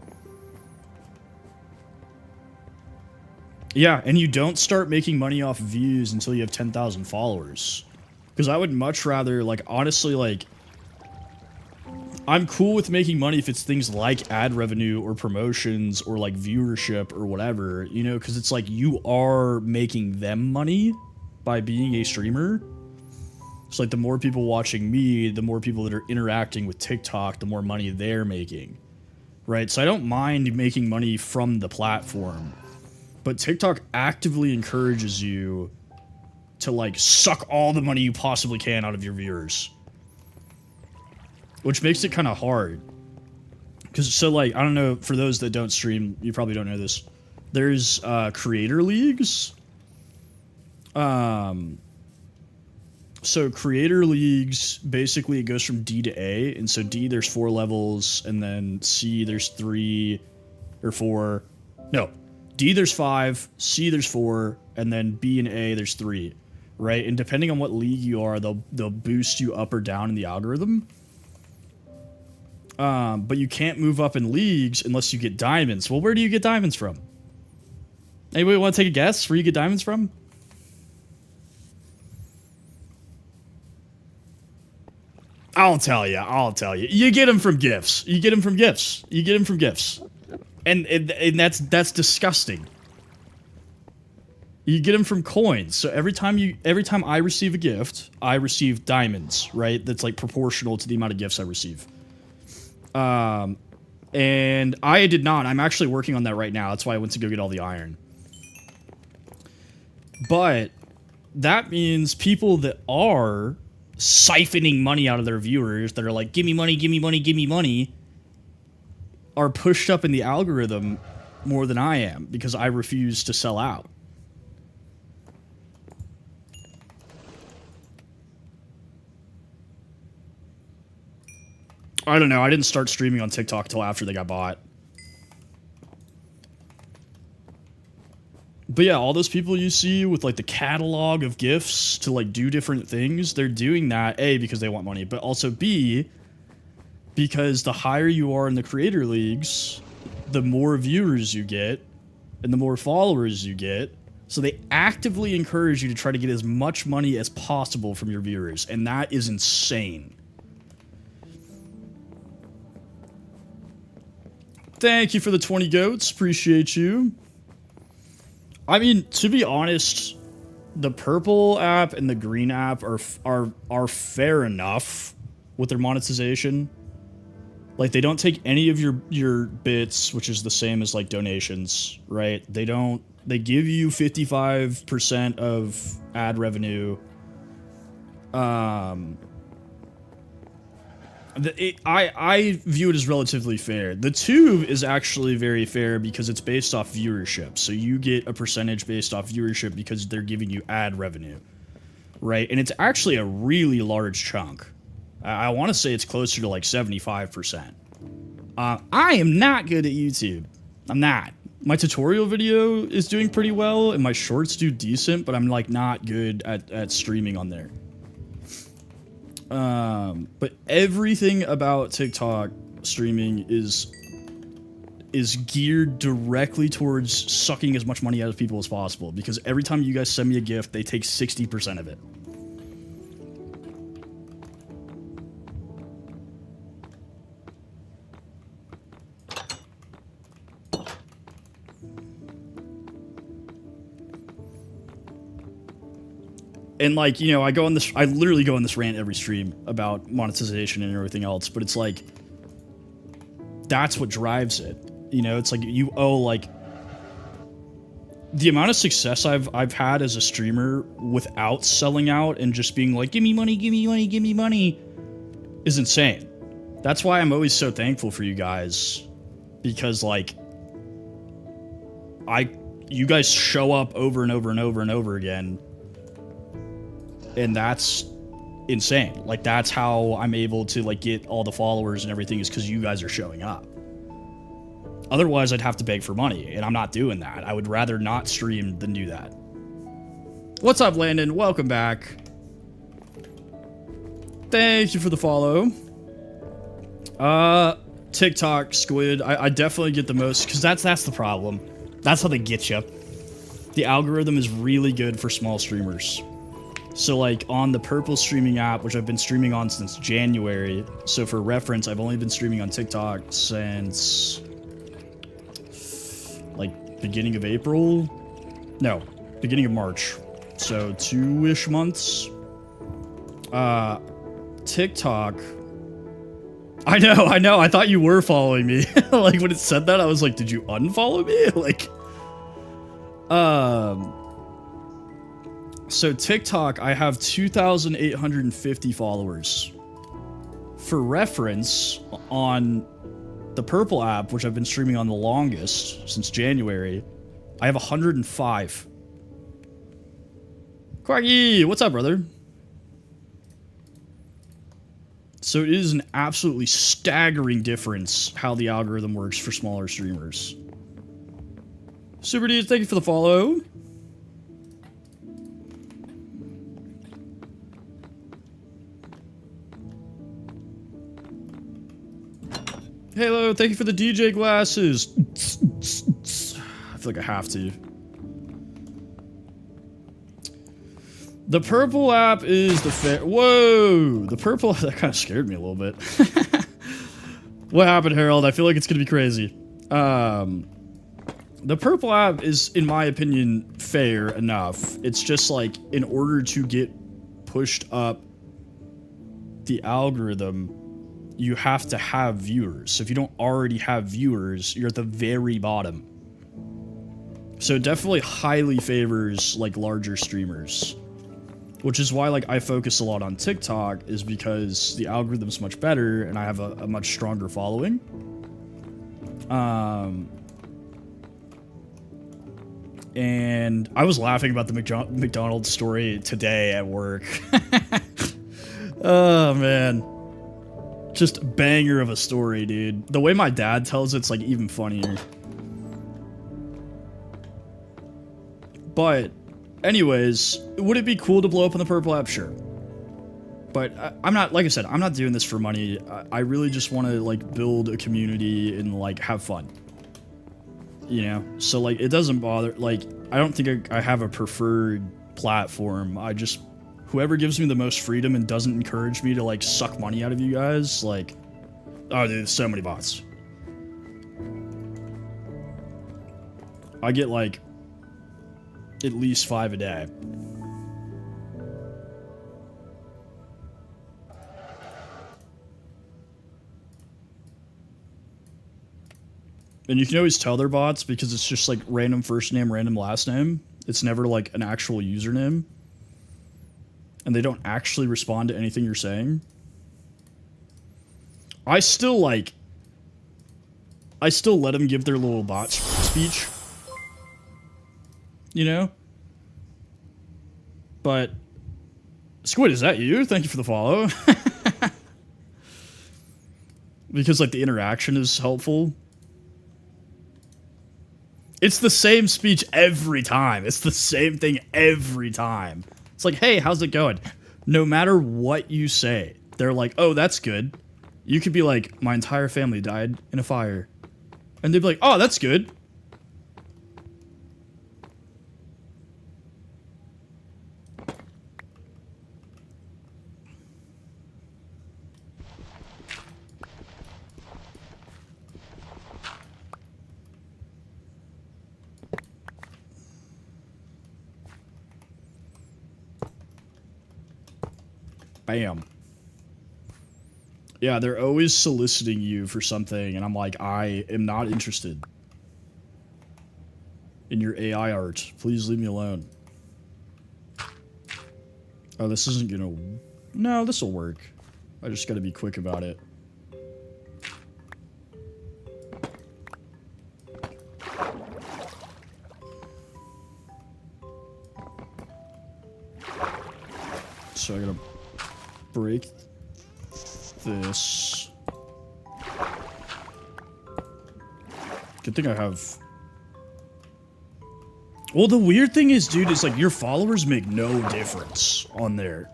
Speaker 1: Yeah, and you don't start making money off views until you have 10,000 followers. Because I would much rather, like, honestly, like, I'm cool with making money if it's things like ad revenue or promotions or, like, viewership or whatever, you know, because it's like you are making them money by being a streamer. So, like, the more people watching me, the more people that are interacting with TikTok, the more money they're making, right? So I don't mind making money from the platform, but TikTok actively encourages you to, like, suck all the money you possibly can out of your viewers, which makes it kind of hard. Because, so, like, I don't know, for those that don't stream, you probably don't know this. There's creator leagues. So creator leagues, basically it goes from D to A, and so D there's 4 levels, and then C there's 3 or 4. No, D there's 5, C there's 4, and then B and A there's 3, right? And depending on what league you are, they'll boost you up or down in the algorithm. But you can't move up in leagues unless you get diamonds. Well, where do you get diamonds from? Anybody want to take a guess where you get diamonds from? I'll tell you. You get them from gifts. You get them from gifts. And that's disgusting. You get them from coins. So every time I receive a gift, I receive diamonds, right? That's like proportional to the amount of gifts I receive. And I did not. I'm actually working on that right now. That's why I went to go get all the iron. But that means people that are siphoning money out of their viewers, that are like, give me money, are pushed up in the algorithm more than I am because I refuse to sell out. I don't know. I didn't start streaming on TikTok until after they got bought. But yeah, all those people you see with, like, the catalog of gifts to, like, do different things, they're doing that, A, because they want money, but also B, because the higher you are in the creator leagues, the more viewers you get, and the more followers you get. So they actively encourage you to try to get as much money as possible from your viewers, and that is insane. Thank you for the 20 goats. Appreciate you. I mean, to be honest, the purple app and the green app are fair enough with their monetization. Like, they don't take any of your bits, which is the same as, like, donations, right? They give you 55% of ad revenue. I view it as relatively fair. The tube is actually very fair because it's based off viewership. So you get a percentage based off viewership because they're giving you ad revenue, right? And it's actually a really large chunk. I want to say it's closer to like 75%. I am not good at YouTube. I'm not. My tutorial video is doing pretty well, and my shorts do decent, but I'm like not good at streaming on there. But everything about TikTok streaming is geared directly towards sucking as much money out of people as possible, because every time you guys send me a gift, they take 60% of it. And, like, you know, I literally go on this rant every stream about monetization and everything else, but it's like, that's what drives it. You know, it's like you owe, like, the amount of success I've had as a streamer without selling out and just being like, give me money, give me money, give me money, is insane. That's why I'm always so thankful for you guys, because like you guys show up over and over and over and over again, and that's insane. Like, that's how I'm able to like get all the followers and everything, is because you guys are showing up. Otherwise, I'd have to beg for money, and I'm not doing that. I would rather not stream than do that. What's up, Landon? Welcome back. Thank you for the follow. TikTok, Squid. I definitely get the most, because that's the problem. That's how they get you. The algorithm is really good for small streamers. So, like, on the Purple streaming app, which I've been streaming on since January. So, for reference, I've only been streaming on TikTok since like beginning of April? No, beginning of March. So 2-ish months. TikTok. I know. I thought you were following me. Like when it said that, I was like, did you unfollow me? Like, so TikTok, I have 2,850 followers. For reference, on the Purple app, which I've been streaming on the longest, since January, I have 105. Quaggy, what's up, brother? So it is an absolutely staggering difference how the algorithm works for smaller streamers. Super Dudes, thank you for the follow. Halo, thank you for the DJ glasses. I feel like I have to. The Purple app is the fair. Whoa! The Purple, that kind of scared me a little bit. What happened, Harold? I feel like it's gonna be crazy. The Purple app is, in my opinion, fair enough. It's just like, in order to get pushed up the algorithm, you have to have viewers. So if you don't already have viewers, you're at the very bottom. So it definitely highly favors like larger streamers, which is why like I focus a lot on TikTok, is because the algorithm's much better and I have a much stronger following. And I was laughing about the McDonald's story today at work. Oh man. Just banger of a story, dude. The way my dad tells it's like even funnier. But anyways, would it be cool to blow up on the Purple app? Sure. But I'm not, like I said, I'm not doing this for money. I really just want to like build a community and like have fun. You know? So like it doesn't bother, like I don't think I have a preferred platform. I just, whoever gives me the most freedom and doesn't encourage me to like suck money out of you guys, like, oh dude, there's so many bots. I get like at least 5 a day. And you can always tell they're bots because it's just like random first name, random last name. It's never like an actual username. And they don't actually respond to anything you're saying. I still let them give their little bot speech. You know? But Squid, is that you? Thank you for the follow. Because like the interaction is helpful. It's the same speech every time. It's the same thing every time. It's like, hey, how's it going? No matter what you say, they're like, oh, that's good. You could be like, my entire family died in a fire. And they'd be like, oh, that's good. Bam. Yeah, they're always soliciting you for something, and I'm like, I am not interested. in your AI art. Please leave me alone. Oh, this isn't gonna... No, this will work. I just gotta be quick about it. So I gotta break this. Good thing I have... Well, the weird thing is, dude, is like your followers make no difference on there.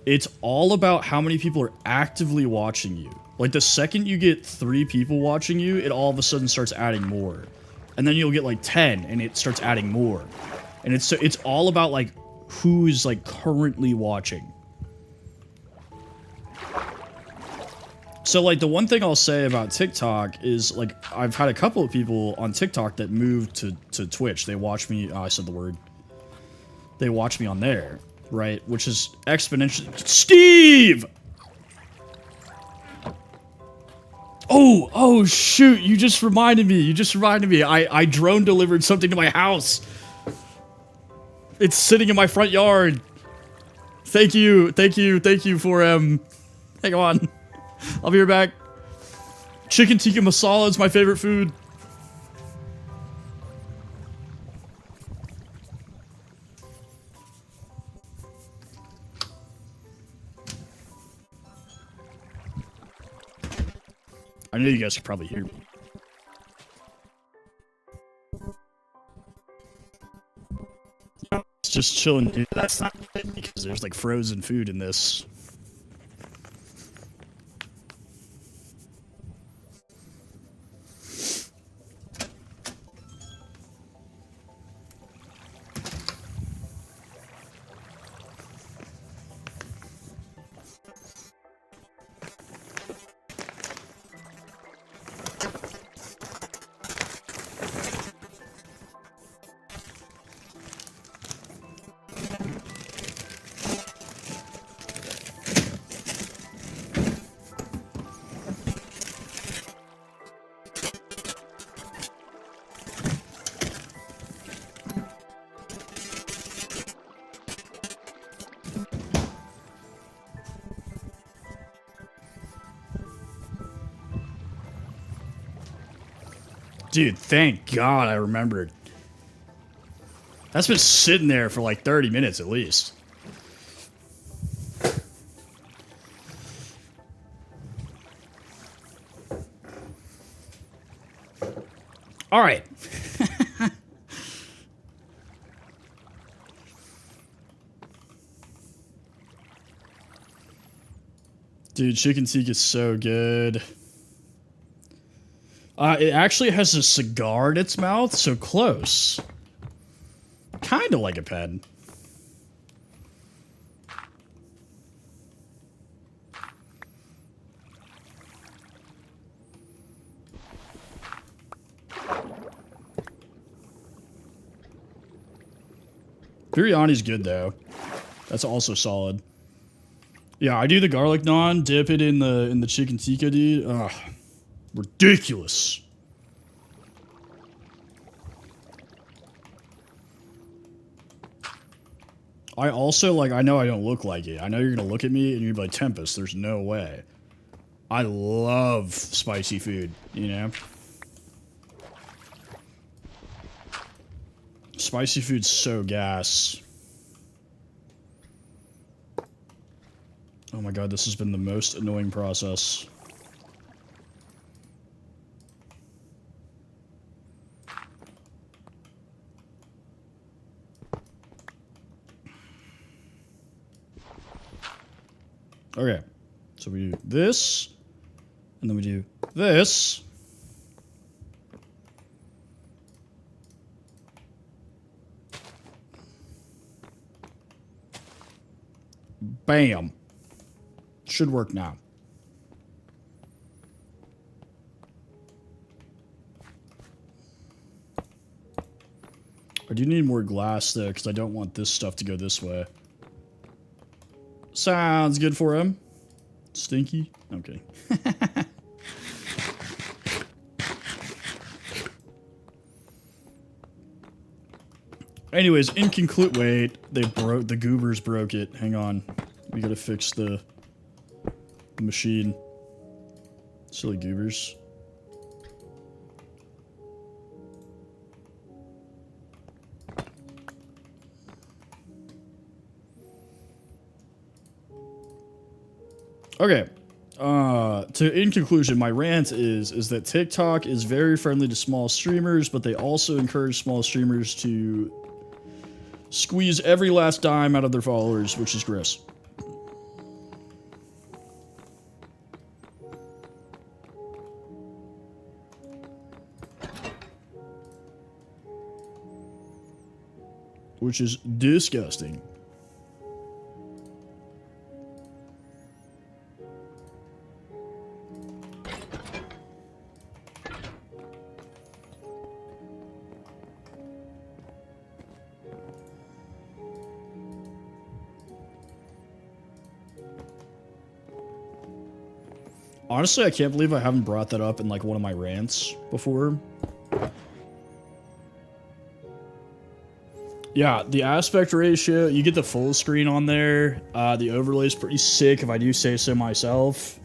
Speaker 1: It's all about how many people are actively watching you. Like the second you get 3 people watching you, it all of a sudden starts adding more. And then you'll get like 10 and it starts adding more. And it's all about like who's like currently watching. So, like, the one thing I'll say about TikTok is, like, I've had a couple of people on TikTok that moved to Twitch. They watch me... Oh, I said the word. They watch me on there, right? Which is exponentially... Steve! Oh, shoot. You just reminded me. I drone delivered something to my house. It's sitting in my front yard. Thank you for, hang on. I'll be right back. Chicken tikka masala is my favorite food. I know you guys can probably hear me. It's just chilling, dude. That's not good because there's like frozen food in this. Dude, thank God I remembered. That's been sitting there for like 30 minutes at least. All right. Dude, chicken tikka is so good. It actually has a cigar in its mouth, so close. Kind of like a pen. Biryani's good, though. That's also solid. Yeah, I do the garlic naan, dip it in the chicken tikka, dude. Ugh. Ridiculous. I also, like, I know I don't look like it. I know you're gonna look at me and you're gonna be like, Tempest, there's no way. I love spicy food, you know? Spicy food's so gas. Oh my god, this has been the most annoying process. Okay, so we do this, and then we do this. Bam. Should work now. I do need more glass, though, because I don't want this stuff to go this way. Sounds good for him. Stinky? Okay. Anyways, in conclude, wait, the goobers broke it. Hang on. We gotta fix the machine. Silly goobers. Okay. In conclusion, my rant is that TikTok is very friendly to small streamers, but they also encourage small streamers to squeeze every last dime out of their followers, which is gross. Which is disgusting. Honestly, I can't believe I haven't brought that up in like one of my rants before. Yeah, the aspect ratio, you get the full screen on there. The overlay is pretty sick if I do say so myself.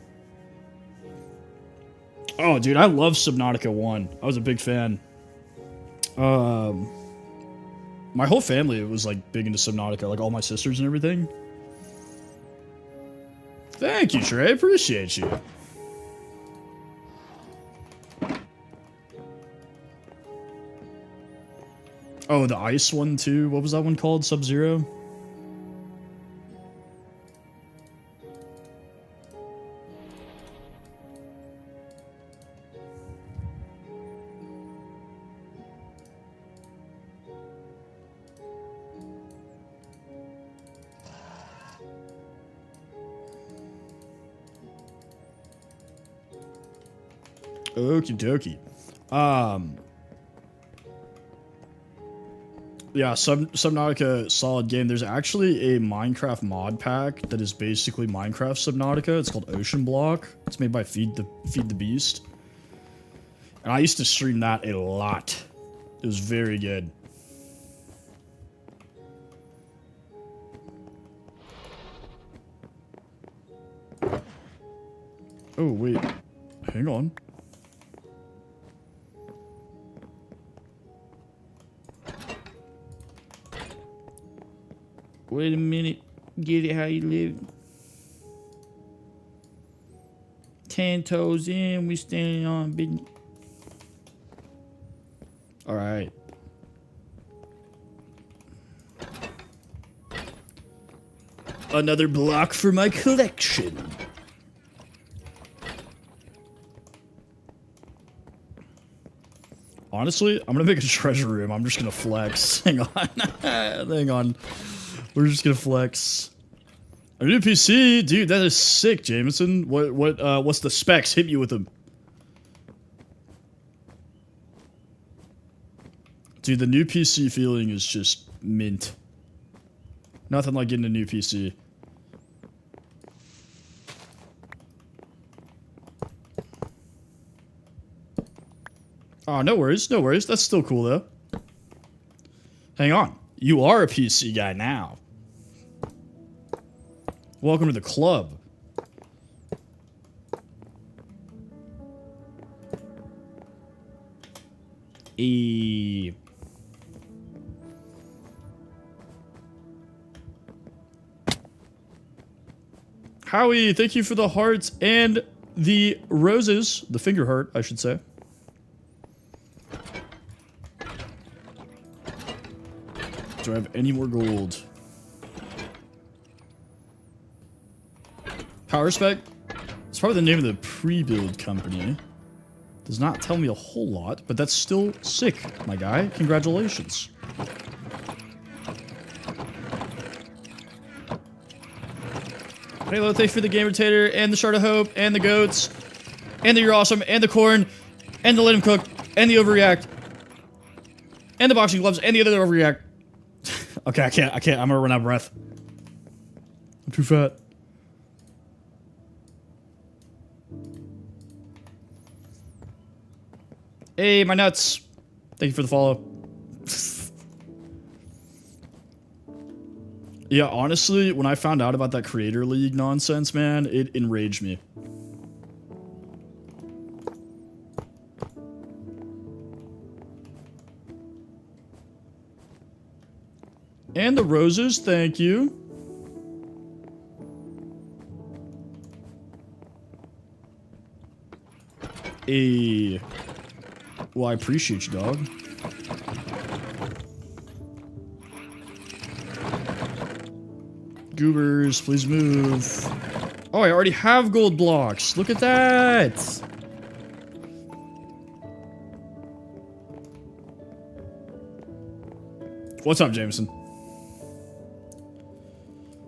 Speaker 1: Oh, dude, I love Subnautica 1. I was a big fan. My whole family was like big into Subnautica, like all my sisters and everything. Thank you, Trey. Appreciate you. Oh, the ice one too. What was that one called? Sub-Zero? Okie dokie. Yeah, Subnautica, solid game. There's actually a Minecraft mod pack that is basically Minecraft Subnautica. It's called Ocean Block. It's made by Feed the Beast. And I used to stream that a lot. It was very good. Oh, wait. Hang on. Wait a minute. Get it how you live. 10 toes in, we standing on business. Alright. Another block for my collection. Honestly, I'm gonna make a treasure room. I'm just gonna flex. Hang on. Hang on. We're just gonna flex. A new PC? Dude, that is sick, Jameson. What's the specs? Hit me with them. Dude, the new PC feeling is just mint. Nothing like getting a new PC. Oh, no worries, no worries. That's still cool, though. Hang on. You are a PC guy now. Welcome to the club. Howie, thank you for the hearts and the roses. The finger heart, I should say. Do I have any more gold? Power Spec? It's probably the name of the pre-build company. Does not tell me a whole lot, but that's still sick, my guy. Congratulations. Halo, thanks for the Gamertator, and the Shard of Hope, and the goats, and the You're Awesome, and the corn, and the Let Him Cook, and the Overreact, and the boxing gloves, and the other Overreact. Okay, I can't. I'm gonna run out of breath. I'm too fat. Hey, my nuts. Thank you for the follow. Yeah, honestly, when I found out about that Creator League nonsense, man, it enraged me. And the roses, thank you. Well, I appreciate you, dog. Goobers, please move. Oh, I already have gold blocks. Look at that. What's up, Jameson?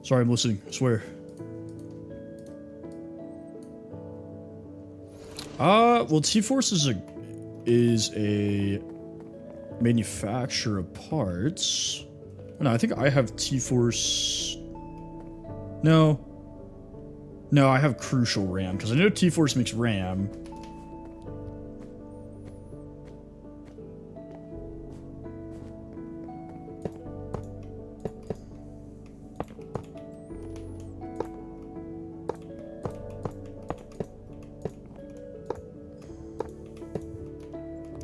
Speaker 1: Sorry, I'm listening. I swear. Well, T-Force is a manufacturer of parts. No, I think I have T-Force. No, I have Crucial RAM because I know T-Force makes RAM.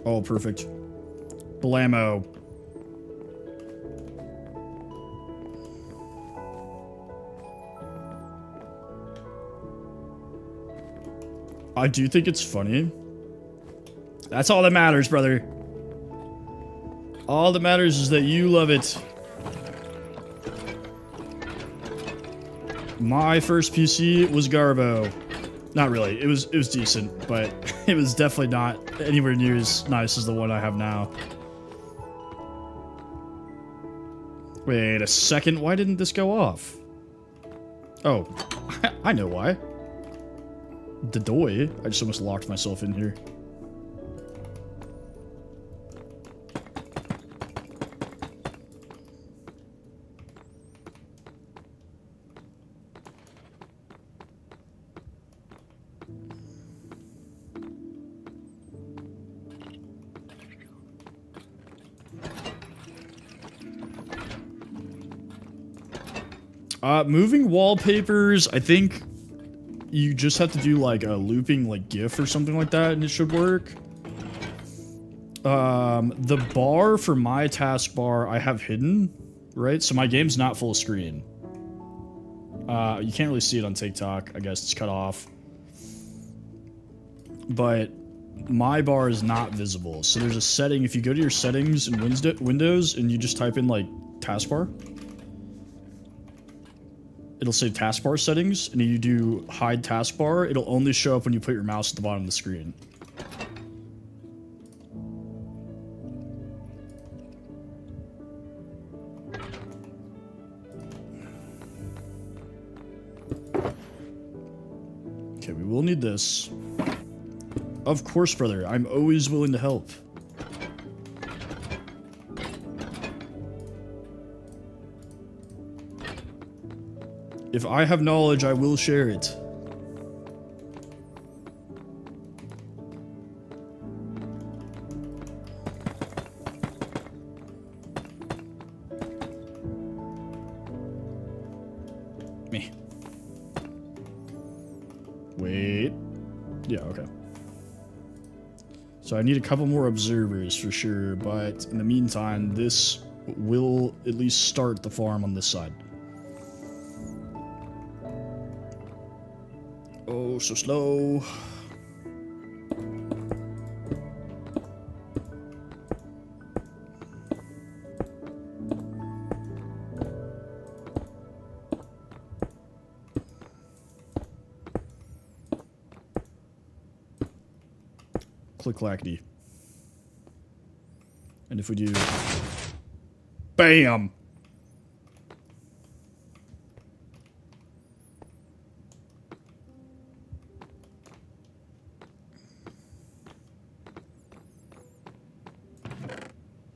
Speaker 1: Oh, perfect. Blammo. I do think it's funny. That's all that matters, brother. All that matters is that you love it. My first PC was Garbo. Not really. It was decent, but it was definitely not anywhere near as nice as the one I have now. Wait a second. Why didn't this go off? Oh, I know why. Dedoy. I just almost locked myself in here. Moving wallpapers, I think you just have to do like a looping like GIF or something like that and it should work. The bar for my taskbar I have hidden, right? So my game's not full screen. You can't really see it on TikTok. I guess it's cut off. But my bar is not visible. So there's a setting, if you go to your settings in Windows and you just type in like taskbar, it'll say taskbar settings, and you do hide taskbar, it'll only show up when you put your mouse at the bottom of the screen. Okay, we will need this. Of course, brother. I'm always willing to help. If I have knowledge, I will share it. Me. Wait. Yeah, okay. So I need a couple more observers for sure, but in the meantime, this will at least start the farm on this side. Oh, so slow. Click clackety. And if we do BAM!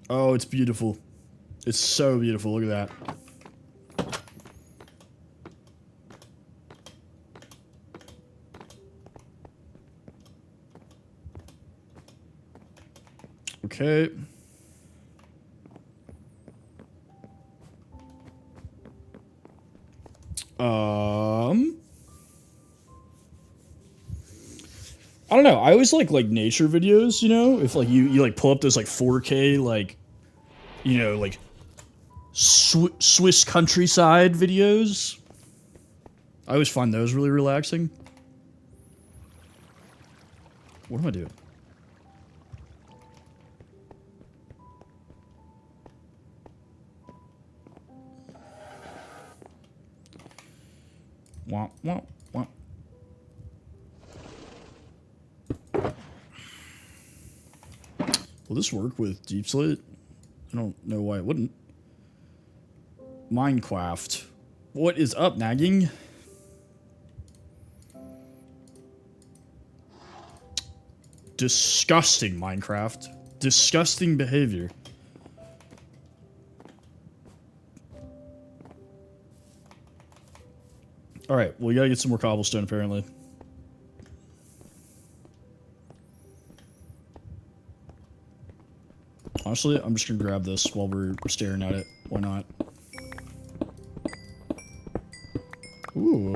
Speaker 1: Oh, it's beautiful. It's so beautiful. Look at that. Okay. I don't know. I always like nature videos, you know? If like you like pull up those like 4K like you know, like Swiss countryside videos. I always find those really relaxing. What am I doing? Womp, womp, womp. Will this work with Deep Slate? I don't know why it wouldn't. Minecraft. What is up, nagging? Disgusting, Minecraft. Disgusting behavior. Alright, well, we gotta get some more cobblestone, apparently. Honestly, I'm just gonna grab this while we're staring at it. Why not? Ooh.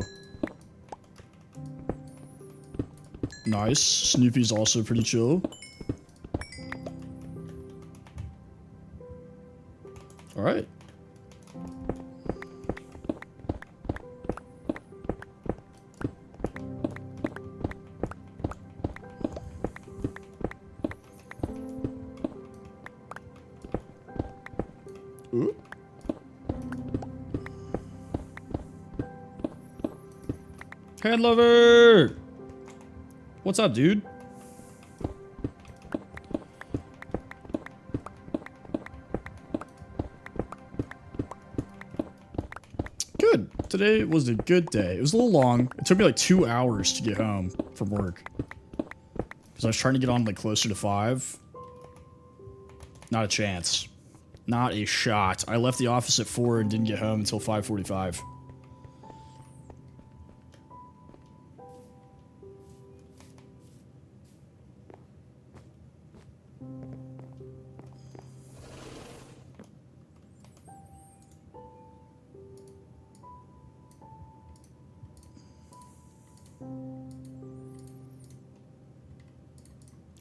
Speaker 1: Nice. Snoopy's also pretty chill. Alright. Ooh. Hand lover! What's up, dude? Good. Today was a good day. It was a little long. It took me like 2 hours to get home from work. Because I was trying to get on like closer to 5. Not a chance. Not a shot. I left the office at 4 and didn't get home until 5:45.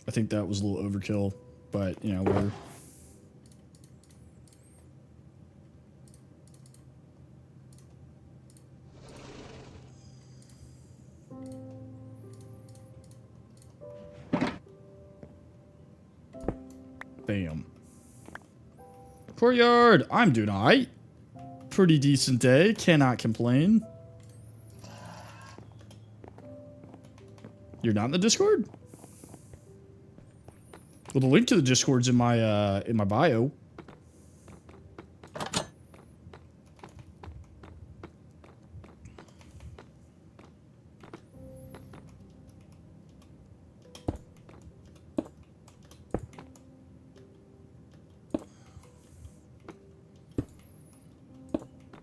Speaker 1: I think that was a little overkill, but, you know, whatever. Bam. Courtyard! I'm doing alright. Pretty decent day. Cannot complain. You're not in the Discord? Well, the link to the Discord's in my bio.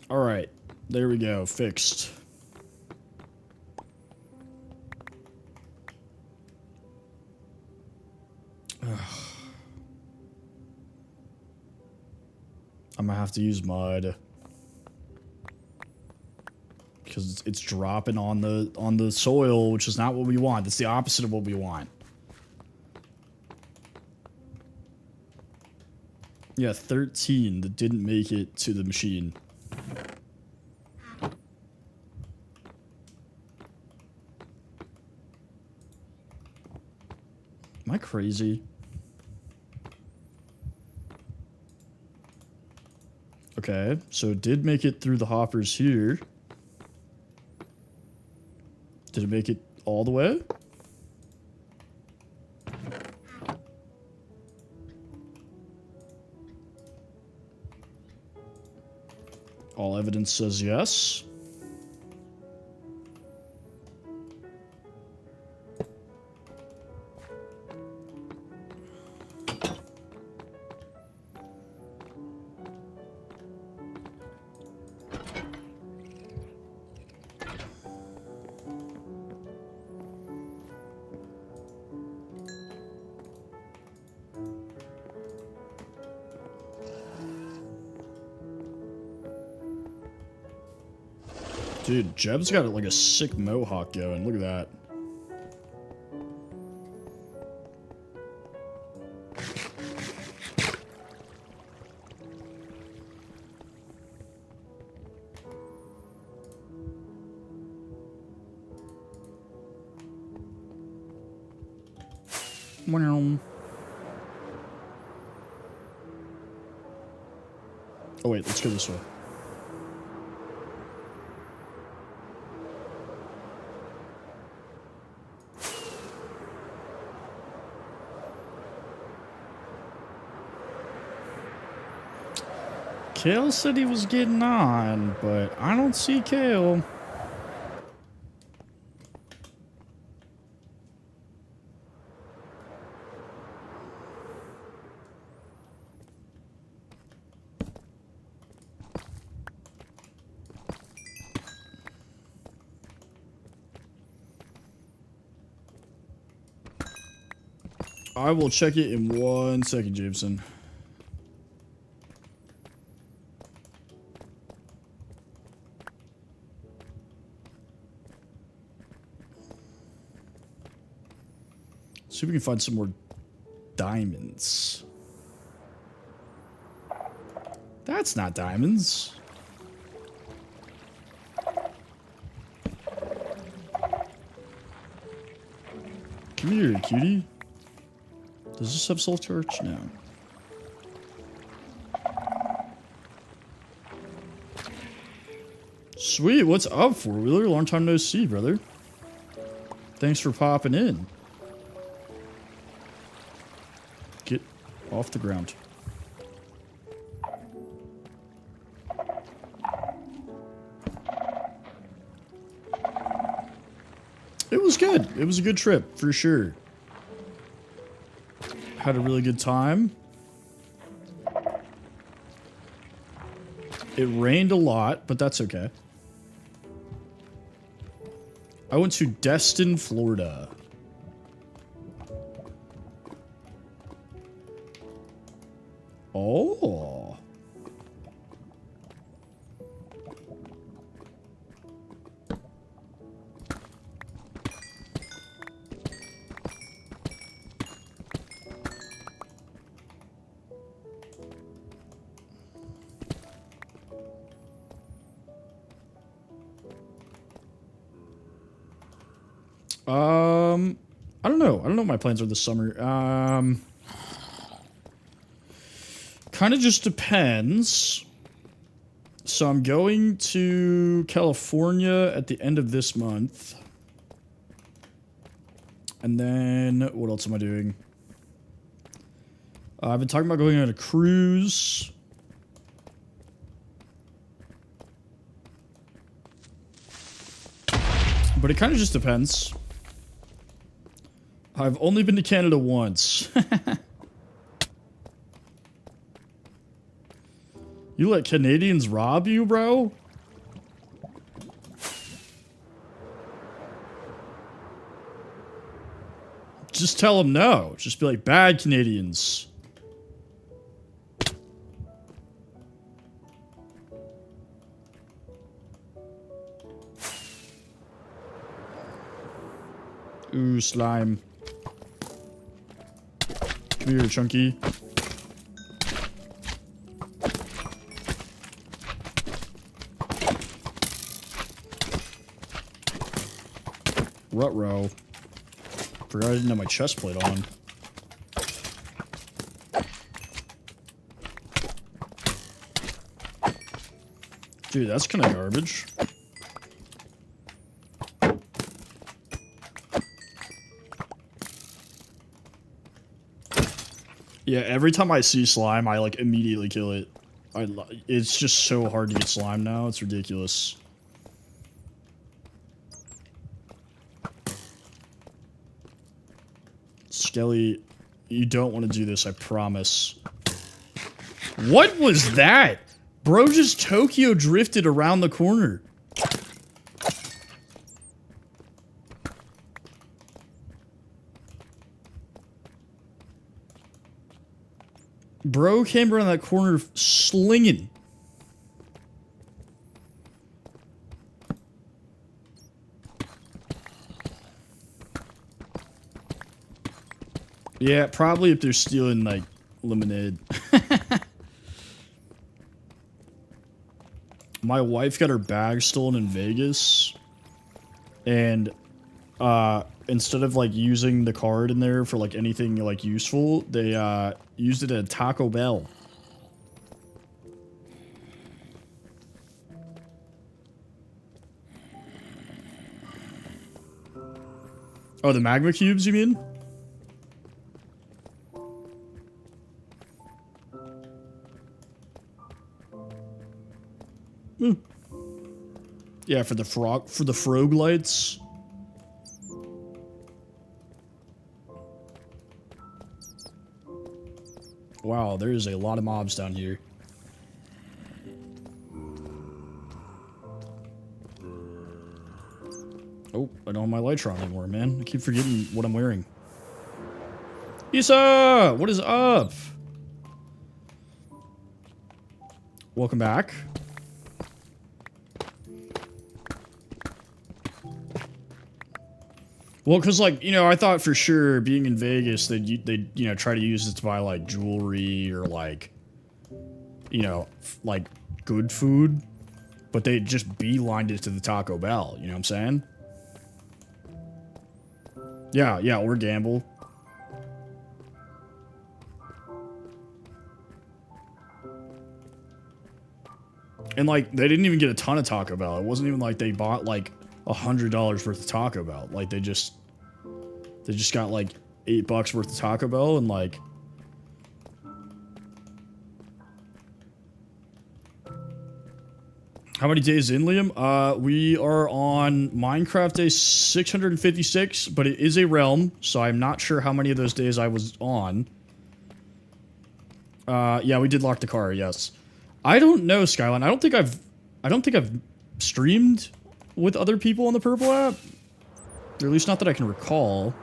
Speaker 1: All right, there we go. Fixed. I'm gonna have to use mud because it's dropping on the soil, which is not what we want. It's the opposite of what we want. Yeah, 13 that didn't make it to the machine. Am I crazy? Okay, so it did make it through the hoppers here. Did it make it all the way? All evidence says yes. Dude, Jeb's got like a sick mohawk going. Look at that. Oh wait, let's go this way. Kale said he was getting on, but I don't see Kale. I will check it in 1 second, Jameson. See if we can find some more diamonds. That's not diamonds. Come here, cutie. Does this have soul torch? No. Sweet, what's up, four-wheeler? Long time no see, brother. Thanks for popping in. Get off the ground. It was good. It was a good trip, for sure. Had a really good time. It rained a lot, but that's okay. I went to Destin, Florida. Oh. I don't know. I don't know what my plans are this summer. Kind of just depends. So I'm going to California at the end of this month. And then, what else am I doing? I've been talking about going on a cruise. But it kind of just depends. I've only been to Canada once. You let Canadians rob you, bro? Just tell them no. Just be like, bad Canadians. Ooh, slime. Come here, Chunky. Ruh-roh. Forgot I didn't have my chest plate on. Dude, that's kind of garbage. Yeah, every time I see slime, I like immediately kill it. It's just so hard to get slime now. It's ridiculous. Skelly, you don't want to do this, I promise. What was that? Bro just Tokyo drifted around the corner. Bro came around that corner slinging. Yeah, probably if they're stealing, like, lemonade. My wife got her bag stolen in Vegas. And, instead of, like, using the card in there for, like, anything, like, useful, they, used it at Taco Bell. Oh, the magma cubes, you mean? Yeah, for the frog lights. Wow, there's a lot of mobs down here. Oh, I don't have my lights on anymore, man. I keep forgetting what I'm wearing. Issa! What is up? Welcome back. Well, because, like, you know, I thought for sure being in Vegas, they'd you know, try to use it to buy, like, jewelry or, like, you know, like, good food. But they just beelined it to the Taco Bell, you know what I'm saying? Yeah, or gamble. And, like, they didn't even get a ton of Taco Bell. It wasn't even like they bought, like, $100 worth of Taco Bell. Like, they just got, like, $8 worth of Taco Bell and, like... How many days in, Liam? We are on Minecraft day 656, but it is a realm, so I'm not sure how many of those days I was on. Yeah, we did lock the car, yes. I don't know, Skyline. I don't think I've streamed with other people on the Purple app. Or at least not that I can recall.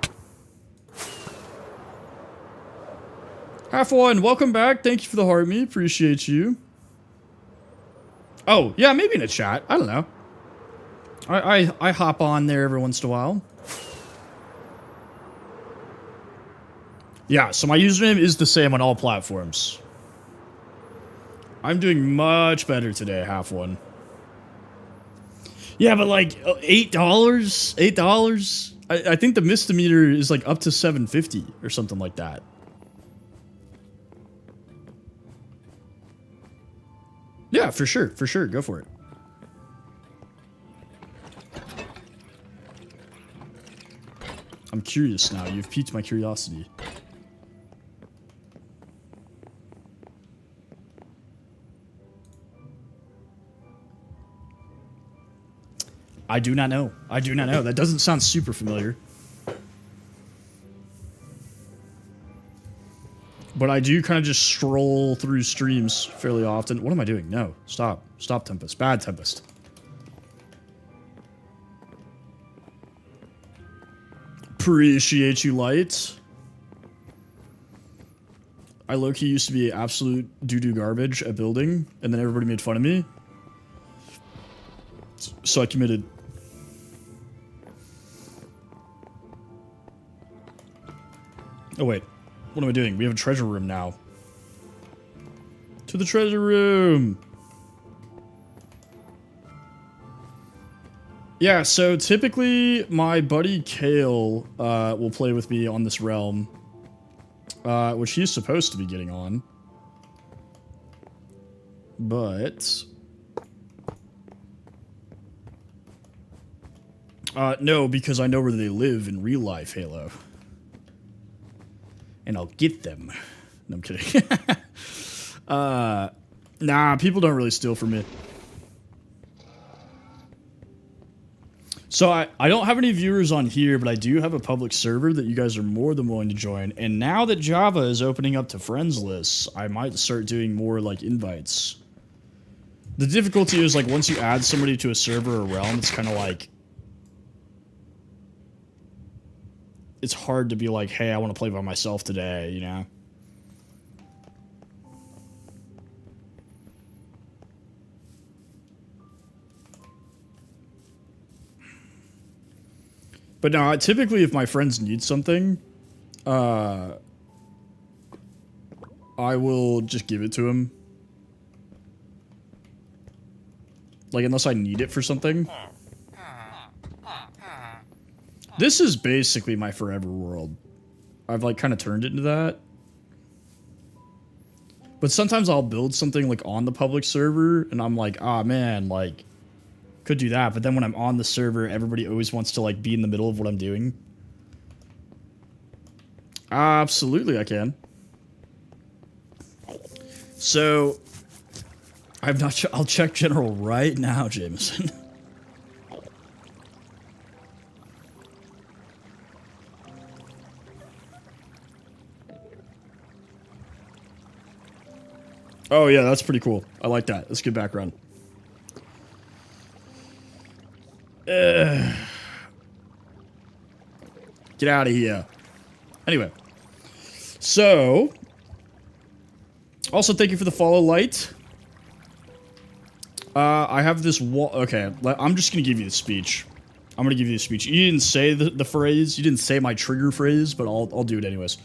Speaker 1: Half one, welcome back. Thank you for the heart me. Appreciate you. Oh, yeah, maybe in a chat. I don't know. I hop on there every once in a while. Yeah, so my username is the same on all platforms. I'm doing much better today, half one. Yeah, but like $8? $8? I think the misdemeanor is like up to $7.50 or something like that. Yeah, for sure, go for it. I'm curious now. You've piqued my curiosity. I do not know. I do not know. That doesn't sound super familiar. But I do kind of just stroll through streams fairly often. What am I doing? No. Stop. Stop, Tempest. Bad Tempest. Appreciate you, Light. I low-key used to be absolute doo-doo garbage at building, and then everybody made fun of me. So I committed. Oh, wait. What am I doing? We have a treasure room now. To the treasure room! Yeah, so typically my buddy Kale will play with me on this realm. Which he's supposed to be getting on. But... no, because I know where they live in real life, Halo. And I'll get them. No, I'm kidding. Nah, people don't really steal from me. So I don't have any viewers on here, but I do have a public server that you guys are more than willing to join. And now that Java is opening up to friends lists, I might start doing more, like, invites. The difficulty is, like, once you add somebody to a server or realm, it's kind of like... It's hard to be like, hey, I want to play by myself today, you know? But no, typically if my friends need something, I will just give it to him. Like, unless I need it for something. This is basically my forever world. I've, like, kind of turned it into that. But sometimes I'll build something, like, on the public server, and I'm like, ah, man, like, could do that. But then when I'm on the server, everybody always wants to, like, be in the middle of what I'm doing. Absolutely, I can. So, I've not. I'll check general right now, Jameson. Oh yeah, that's pretty cool. I like that. That's good background. Get out of here. Anyway, so also thank you for the follow, Light. I have this wall. Okay, I'm just gonna give you the speech. I'm gonna give you the speech. You didn't say the phrase. You didn't say my trigger phrase, but I'll do it anyways.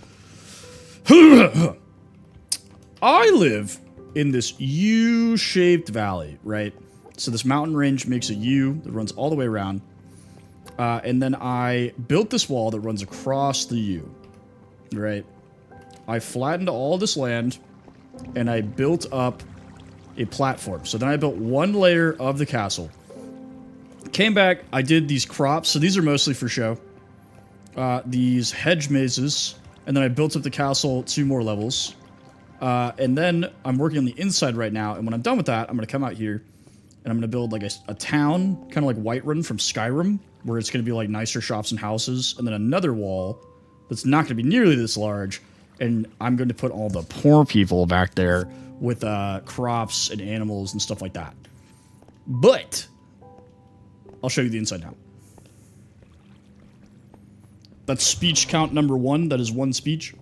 Speaker 1: I live in this U-shaped valley, right? So this mountain range makes a U that runs all the way around. And then I built this wall that runs across the U, right? I flattened all this land, and I built up a platform. So then I built one layer of the castle. Came back, I did these crops, so these are mostly for show. These hedge mazes, and then I built up the castle 2 more levels. And then I'm working on the inside right now, and when I'm done with that, I'm going to come out here, and I'm going to build like a town, kind of like Whiterun from Skyrim, where it's going to be like nicer shops and houses, and then another wall that's not going to be nearly this large, and I'm going to put all the poor people back there with crops and animals and stuff like that. But I'll show you the inside now. That's speech count number 1. That is 1 speech.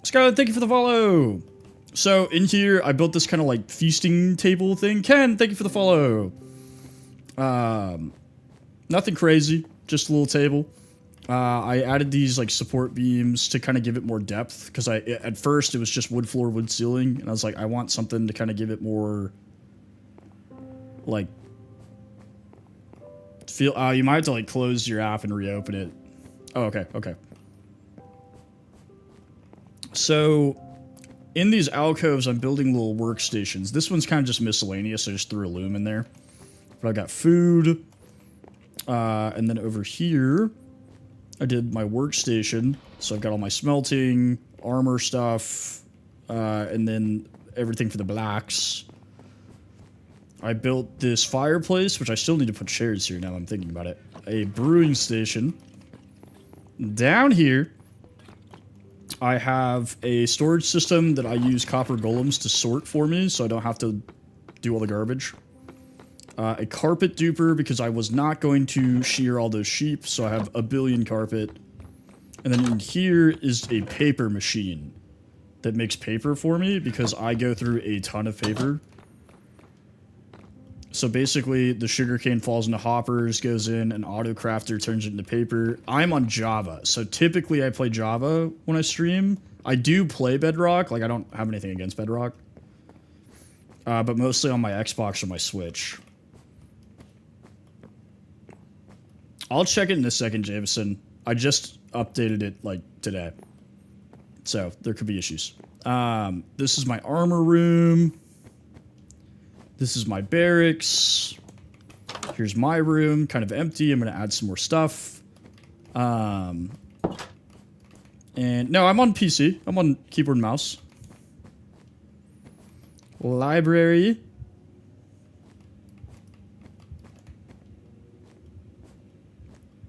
Speaker 1: Scarlett, thank you for the follow. So in here, I built this kind of like feasting table thing. Ken, thank you for the follow. Nothing crazy, just a little table. I added these like support beams to kind of give it more depth, because at first it was just wood floor, wood ceiling, and I was like, I want something to kind of give it more like feel. You might have to like close your app and reopen it. Oh, okay. So in these alcoves, I'm building little workstations. This one's kind of just miscellaneous, so I just threw a loom in there. But I got food, and then over here, I did my workstation. So I've got all my smelting, armor stuff, and then everything for the blacks. I built this fireplace, which I still need to put chairs here now I'm thinking about it. A brewing station. Down here, I have a storage system that I use copper golems to sort for me, so I don't have to do all the garbage. A carpet duper, because I was not going to shear all those sheep, so I have a billion carpet. And then in here is a paper machine that makes paper for me, because I go through a ton of paper. So basically, the sugarcane falls into hoppers, goes in, an auto crafter turns it into paper. I'm on Java, so typically I play Java when I stream. I do play Bedrock, like I don't have anything against Bedrock. But mostly on my Xbox or my Switch. I'll check it in a second, Jameson. I just updated it, like, today. So, there could be issues. This is my armor room. This is my barracks. Here's my room, kind of empty. I'm going to add some more stuff. And, no, I'm on PC. I'm on keyboard and mouse. Library.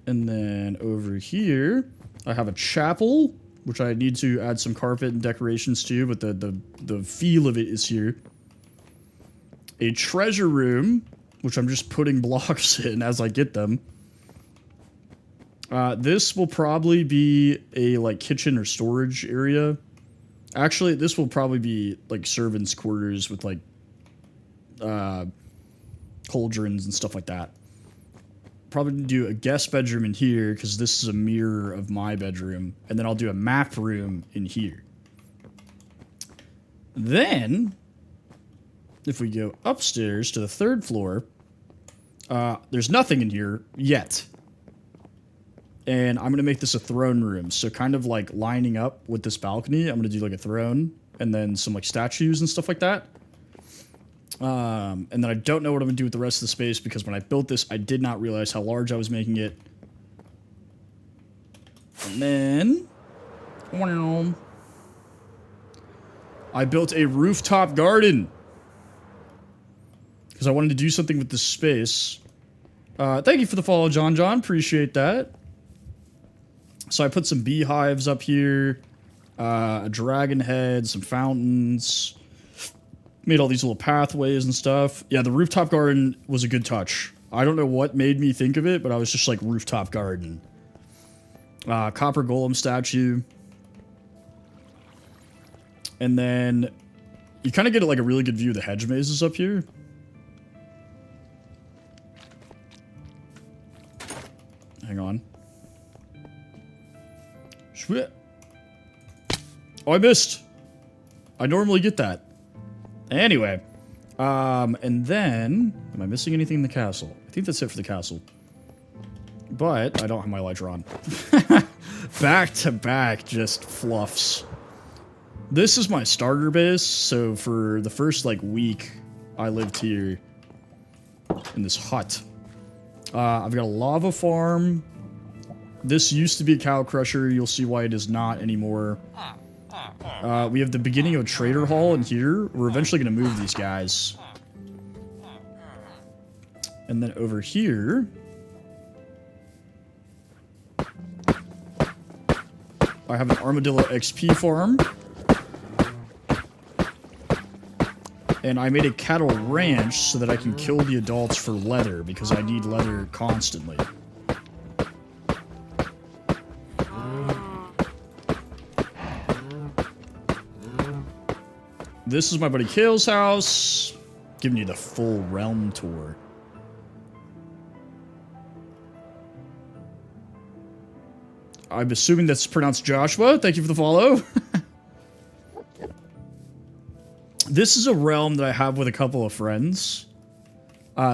Speaker 1: And then over here, I have a chapel, which I need to add some carpet and decorations to, but the feel of it is here. A treasure room, which I'm just putting blocks in as I get them. This will probably be a like kitchen or storage area. Actually, this will probably be like servants' quarters with like cauldrons and stuff like that. probably do a guest bedroom in here because this is a mirror of my bedroom. And then I'll do a map room in here. Then, if we go upstairs to the 3rd floor, there's nothing in here yet. And I'm going to make this a throne room. So kind of like lining up with this balcony, I'm going to do like a throne and then some like statues and stuff like that. And then I don't know what I'm going to do with the rest of the space because when I built this, I did not realize how large I was making it. And then, I built a rooftop garden because I wanted to do something with this space. Thank you for the follow, John. Appreciate that. So I put some beehives up here, a dragon head, some fountains, made all these little pathways and stuff. Yeah, the rooftop garden was a good touch. I don't know what made me think of it, but I was just like, rooftop garden. Copper golem statue. And then you kind of get like a really good view of the hedge mazes up here. Hang on. Oh, I missed. I normally get that. Anyway. And then... Am I missing anything in the castle? I think that's it for the castle. But I don't have my elytra on. Back to back just fluffs. This is my starter base, so for the first, like, week I lived here in this hut. I've got a lava farm. This used to be a cow crusher. You'll see why it is not anymore. We have the beginning of a trader hall in here. We're eventually going to move these guys. And then over here... I have an armadillo XP farm. And I made a cattle ranch so that I can kill the adults for leather, because I need leather constantly. This is my buddy Kale's house. Giving you the full realm tour. I'm assuming that's pronounced Joshua. Thank you for the follow. This is a realm that I have with a couple of friends.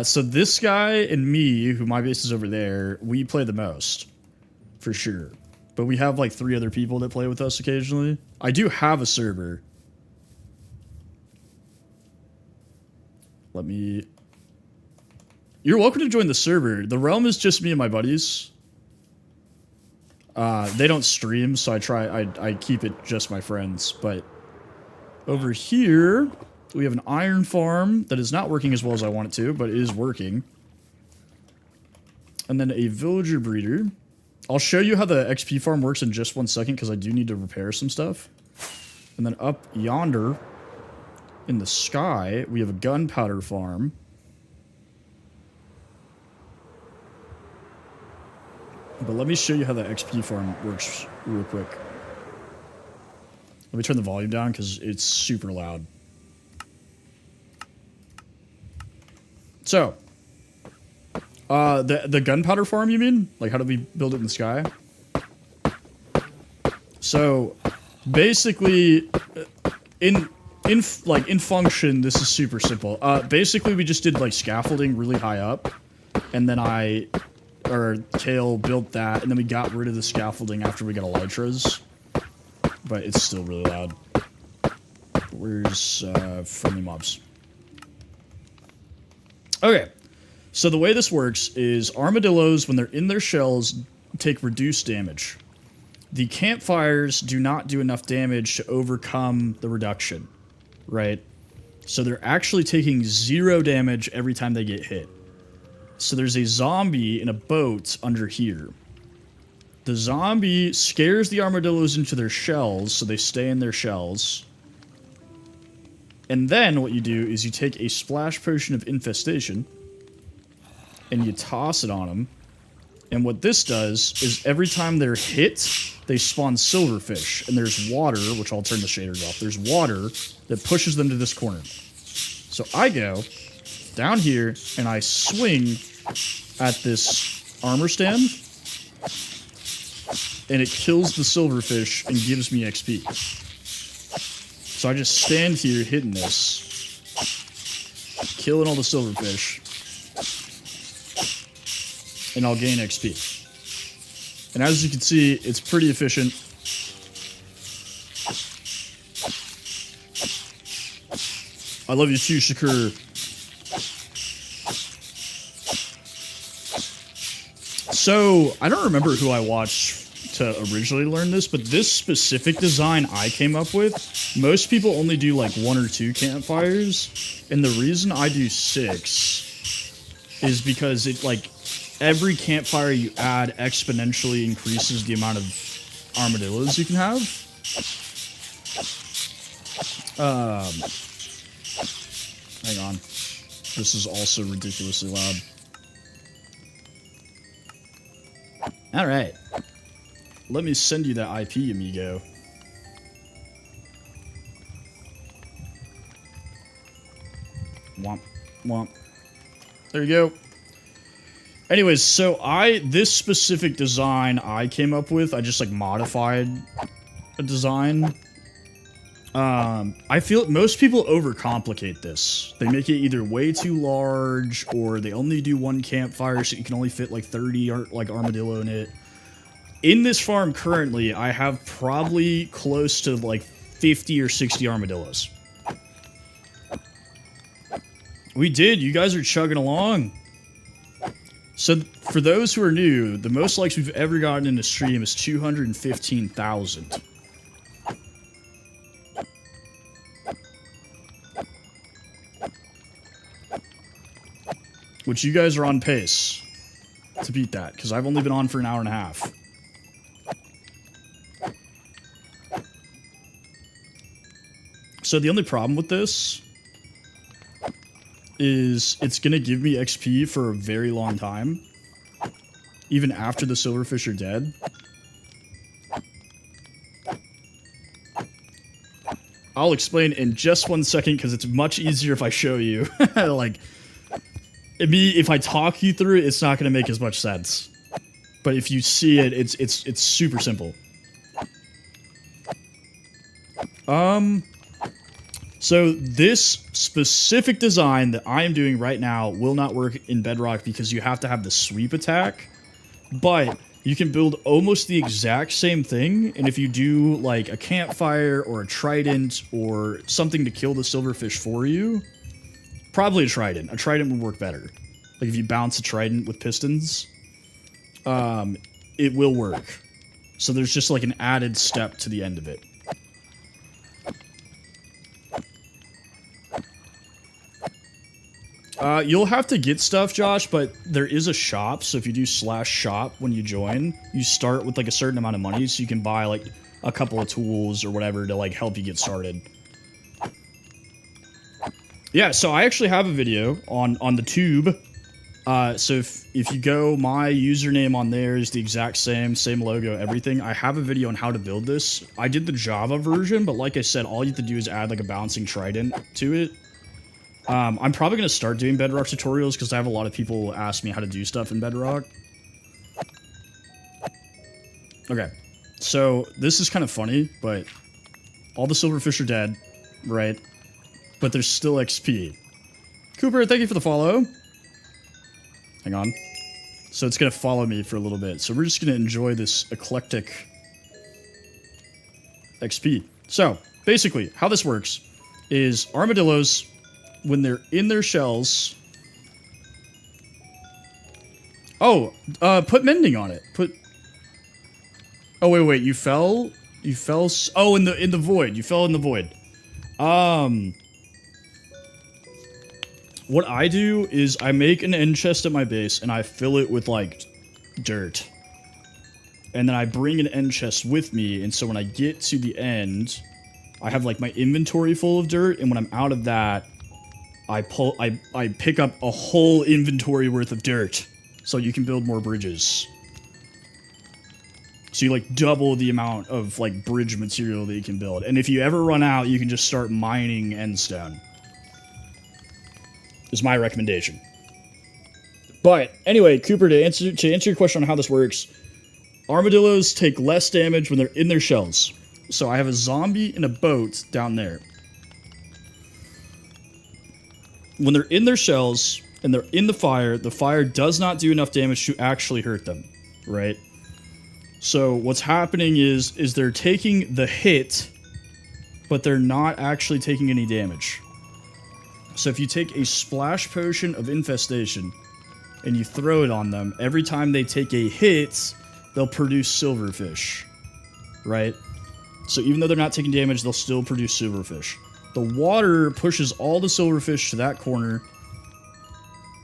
Speaker 1: So this guy and me, who my base is over there, we play the most. For sure. But we have like 3 other people that play with us occasionally. I do have a server. Let me... You're welcome to join the server. The realm is just me and my buddies. They don't stream, so I keep it just my friends, but... Over here, we have an iron farm that is not working as well as I want it to, but it is working. And then a villager breeder. I'll show you how the XP farm works in just 1 second, because I do need to repair some stuff. And then up yonder, in the sky, we have a gunpowder farm. But let me show you how the XP farm works real quick. Let me turn the volume down because it's super loud. So, the gunpowder farm, you mean? Like, how do we build it in the sky? So, basically, in function, this is super simple. Basically, we just did like scaffolding really high up, and then Kale built that, and then we got rid of the scaffolding after we got elytras. But it's still really loud. Where's friendly mobs? Okay. So the way this works is armadillos, when they're in their shells, take reduced damage. The campfires do not do enough damage to overcome the reduction. Right? So they're actually taking 0 damage every time they get hit. So there's a zombie in a boat under here. The zombie scares the armadillos into their shells, so they stay in their shells. And then what you do is you take a splash potion of infestation, and you toss it on them. And what this does is every time they're hit, they spawn silverfish. And there's water, which I'll turn the shaders off. There's water that pushes them to this corner. So I go down here, and I swing at this armor stand, and it kills the silverfish and gives me XP. So I just stand here hitting this, killing all the silverfish, and I'll gain XP. And as you can see, it's pretty efficient. I love you too, Shakur. So, I don't remember who I watched to originally learn this, but this specific design I came up with, most people only do like 1 or 2 campfires, and the reason I do 6 is because it, like, every campfire you add exponentially increases the amount of armadillos you can have. Hang on. This is also ridiculously loud. Alright. Let me send you that IP, amigo. Womp. Womp. There you go. Anyways, so this specific design I came up with, I just like modified a design. I feel most people overcomplicate this. They make it either way too large, or they only do 1 campfire, so you can only fit like 30 like armadillo in it. In this farm currently, I have probably close to like 50 or 60 armadillos. We did. You guys are chugging along. So for those who are new, the most likes we've ever gotten in a stream is 215,000. Which you guys are on pace to beat that, because I've only been on for an hour and a half. So the only problem with this is it's going to give me XP for a very long time, even after the silverfish are dead. I'll explain in just 1 second, because it's much easier if I show you. Like, if I talk you through it, it's not going to make as much sense. But if you see it, it's super simple. So this specific design that I am doing right now will not work in Bedrock because you have to have the sweep attack. But you can build almost the exact same thing, and if you do like a campfire or a trident or something to kill the silverfish for you, probably a trident. A trident would work better. Like if you bounce a trident with pistons, it will work. So there's just like an added step to the end of it. You'll have to get stuff, Josh, but there is a shop, so if you do /shop when you join, you start with like a certain amount of money, so you can buy like a couple of tools or whatever to like help you get started. Yeah, so I actually have a video on the tube. So if you go, my username on there is the exact same logo, everything. I have a video on how to build this. I did the Java version, but like I said, all you have to do is add like a bouncing trident to it. I'm probably going to start doing Bedrock tutorials because I have a lot of people ask me how to do stuff in Bedrock. Okay, so this is kind of funny, but all the silverfish are dead, right? But there's still XP. Cooper, thank you for the follow. Hang on. So it's going to follow me for a little bit. So we're just going to enjoy this eclectic XP. So basically, how this works is armadillos, when they're in their shells... Oh, put mending on it. Oh, wait, you fell? You fell... Oh, in the void. You fell in the void. What I do is I make an end chest at my base, and I fill it with, like, dirt. And then I bring an end chest with me, and so when I get to the end, I have, like, my inventory full of dirt, and when I'm out of that, I pick up a whole inventory worth of dirt, so you can build more bridges. So you like double the amount of like bridge material that you can build. And if you ever run out, you can just start mining endstone. Is my recommendation. But anyway, Cooper, to answer your question on how this works, armadillos take less damage when they're in their shells. So I have a zombie in a boat down there. When they're in their shells and they're in the fire does not do enough damage to actually hurt them, right? So what's happening is they're taking the hit, but they're not actually taking any damage. So if you take a splash potion of infestation and you throw it on them, every time they take a hit, they'll produce silverfish, right? So even though they're not taking damage, they'll still produce silverfish. The water pushes all the silverfish to that corner,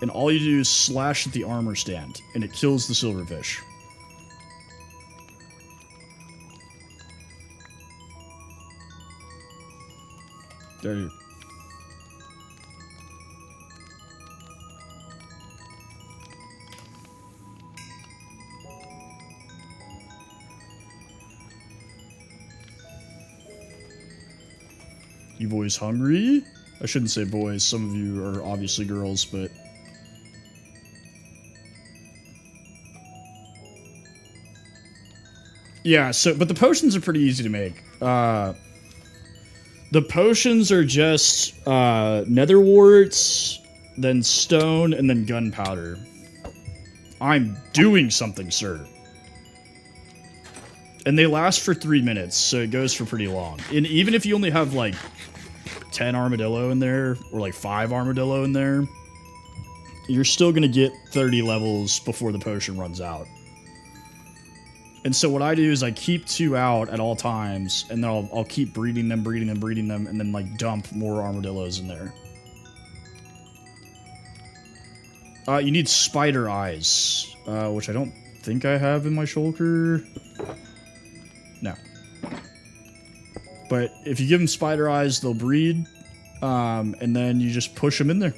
Speaker 1: and all you do is slash at the armor stand, and it kills the silverfish. There you go. You boys hungry? I shouldn't say boys. Some of you are obviously girls, but... Yeah, so, but the potions are pretty easy to make. The potions are just, nether warts, then stone, and then gunpowder. I'm doing something, sir. And they last for 3 minutes, so it goes for pretty long. And even if you only have, like, 10 armadillo in there, or like 5 armadillo in there, you're still gonna get 30 levels before the potion runs out. And so what I do is I keep 2 out at all times, and then I'll keep breeding them, and then like dump more armadillos in there. You need spider eyes, which I don't think I have in my shulker. No. But if you give them spider eyes, they'll breed, and then you just push them in there.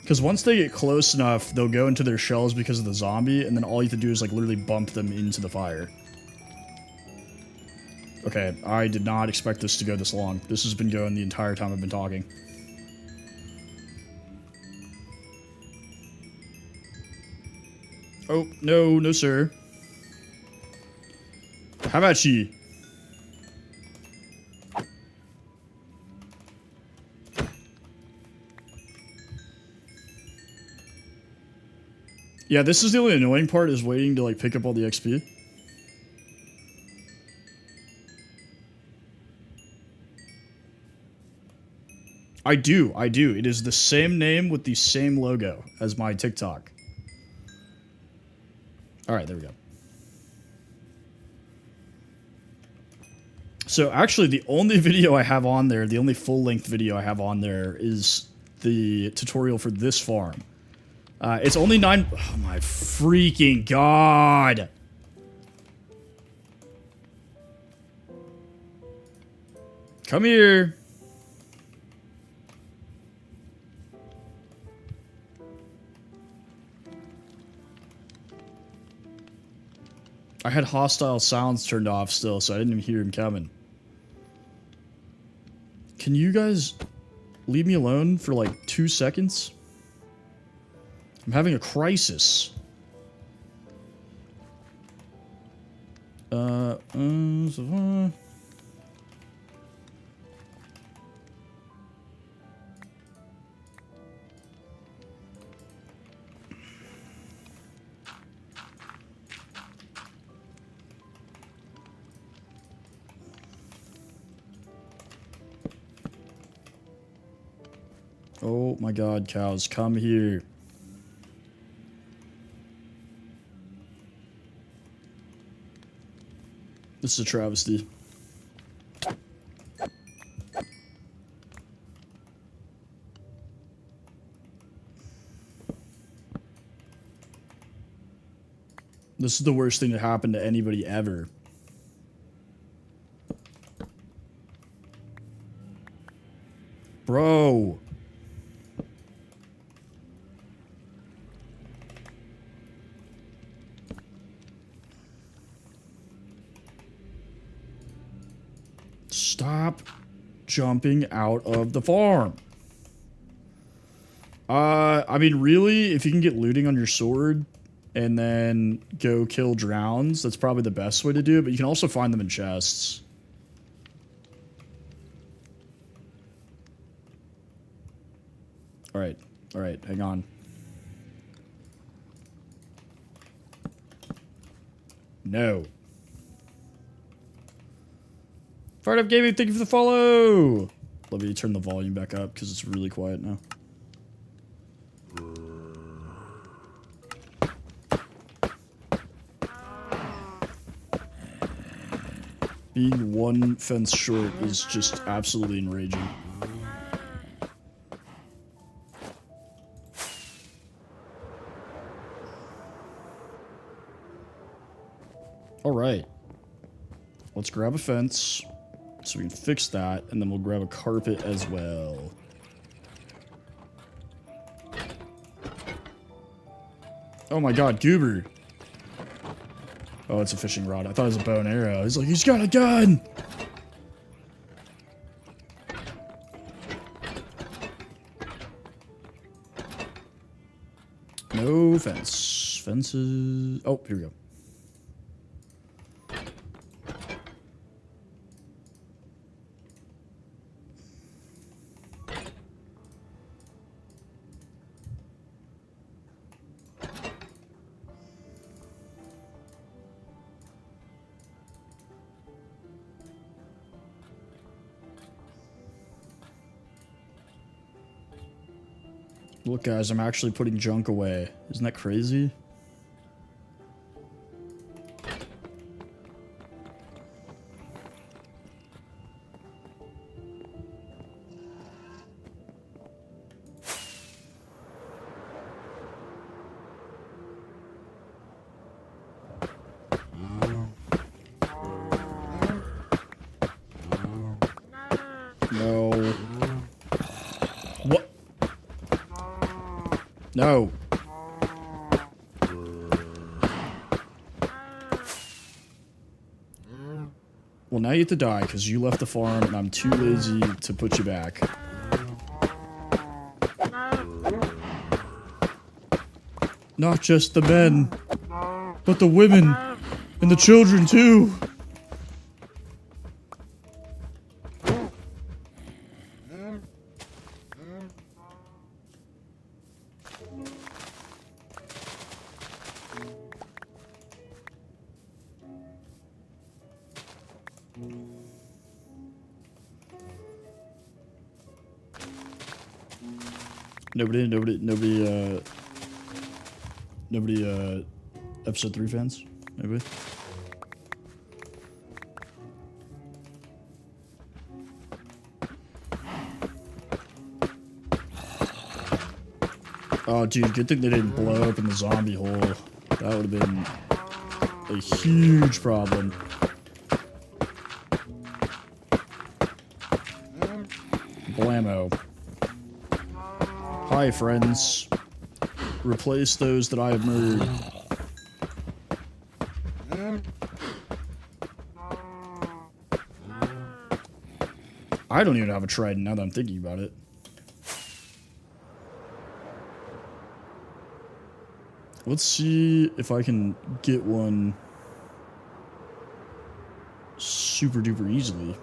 Speaker 1: Because once they get close enough, they'll go into their shells because of the zombie, and then all you have to do is like literally bump them into the fire. Okay, I did not expect this to go this long. This has been going the entire time I've been talking. Oh, no, no sir. How about you? Yeah, this is the only annoying part, is waiting to like pick up all the XP. I do. It is the same name with the same logo as my TikTok. Alright, there we go. So actually the only video I have on there, the only full-length video I have on there is the tutorial for this farm. It's only 9... Oh my freaking god! Come here! I had hostile sounds turned off still, so I didn't even hear him coming. Can you guys leave me alone for like 2 seconds? I'm having a crisis. Oh my god, cows, come here. This is a travesty. This is the worst thing that happened to anybody ever. Bro. Stop jumping out of the farm. I mean, really, if you can get looting on your sword and then go kill drowns, that's probably the best way to do it, but you can also find them in chests. Alright, alright, hang on. No. Fired Up Gaming, thank you for the follow! Let me turn the volume back up because it's really quiet now. Being one fence short is just absolutely enraging. Alright. Let's grab a fence so we can fix that, and then we'll grab a carpet as well. Oh my god, Goober! Oh, it's a fishing rod. I thought it was a bow and arrow. He's like, he's got a gun! No fence. Fences... Oh, here we go. Look, guys, I'm actually putting junk away. Isn't that crazy? No. What? No. Well, now you have to die because you left the farm and I'm too lazy to put you back. Not just the men, but the women and the children too. Nobody, episode 3 fans? Maybe? Oh, dude, good thing they didn't blow open the zombie hole. That would have been a huge problem. Blammo. Hi, friends. Replace those that I have murdered. I don't even have a trident now that I'm thinking about it. Let's see if I can get one super duper easily.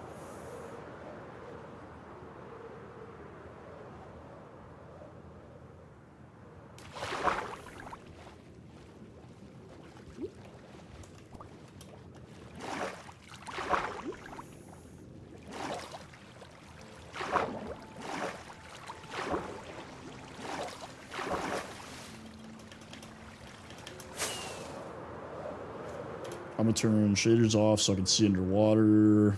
Speaker 1: I'm gonna turn shaders off so I can see underwater.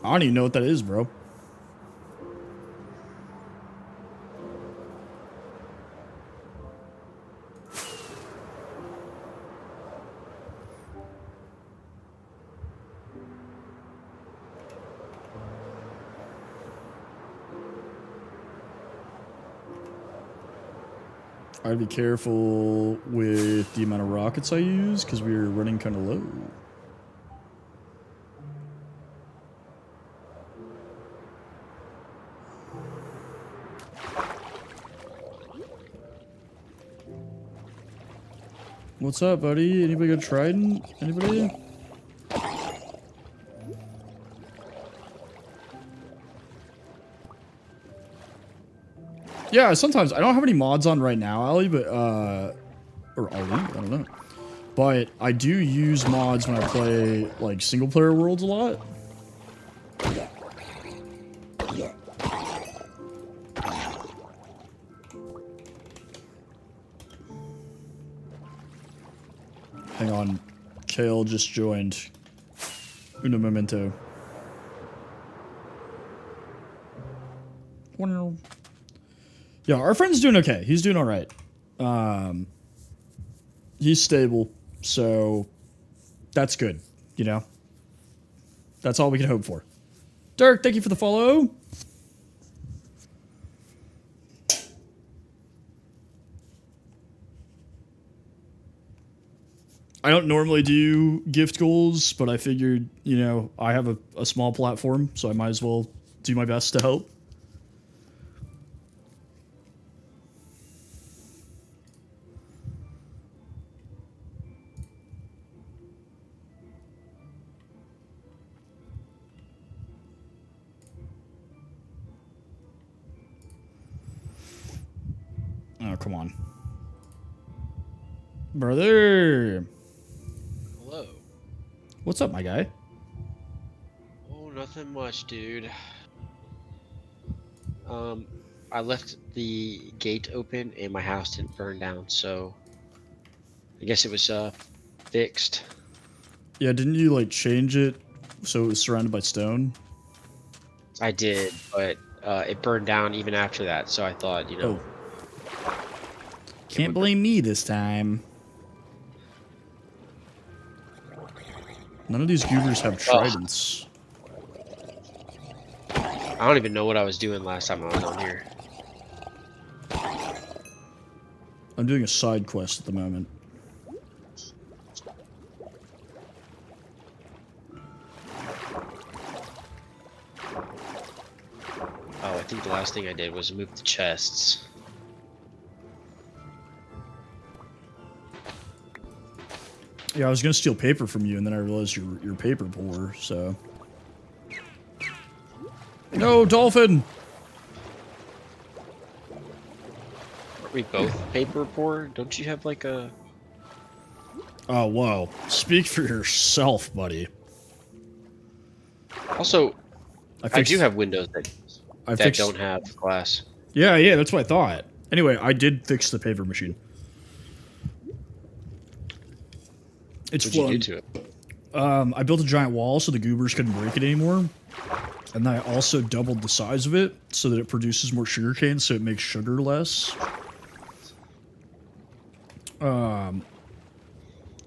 Speaker 1: I don't even know what that is, bro. I'd be careful with the amount of rockets I use because we're running kind of low. What's up, buddy? Anybody got Trident? Anybody? Yeah, sometimes. I don't have any mods on right now, Ali, but, or Ali, I don't know. But I do use mods when I play, like, single-player worlds a lot. Hang on. Kale just joined. Uno momento. Yeah, our friend's doing okay. He's doing all right. He's stable, so that's good, you know? That's all we can hope for. Dirk, thank you for the follow. I don't normally do gift goals, but I figured, you know, I have a small platform, so I might as well do my best to help. Oh, come on. Brother!
Speaker 2: Hello.
Speaker 1: What's up, my guy?
Speaker 2: Oh, nothing much, dude. I left the gate open and my house didn't burn down, so I guess it was fixed.
Speaker 1: Yeah, didn't you, like, change it so it was surrounded by stone?
Speaker 2: I did, but it burned down even after that, so I thought, you know...
Speaker 1: Oh. Can't blame me this time. None of these goobers have tridents.
Speaker 2: I don't even know what I was doing last time I was on here.
Speaker 1: I'm doing a side quest at the moment.
Speaker 2: Oh, I think the last thing I did was move the chests.
Speaker 1: Yeah, I was gonna steal paper from you, and then I realized you're paper poor, so... No, dolphin!
Speaker 2: Aren't we both paper poor? Don't you have like a...
Speaker 1: Oh, whoa. Speak for yourself, buddy.
Speaker 2: Also, I do have windows that don't have glass.
Speaker 1: Yeah, that's what I thought. Anyway, I did fix the paper machine. It's
Speaker 2: What'd
Speaker 1: fun.
Speaker 2: you do to it?
Speaker 1: I built a giant wall so the goobers couldn't break it anymore. And then I also doubled the size of it so that it produces more sugarcane, so it makes sugar less. And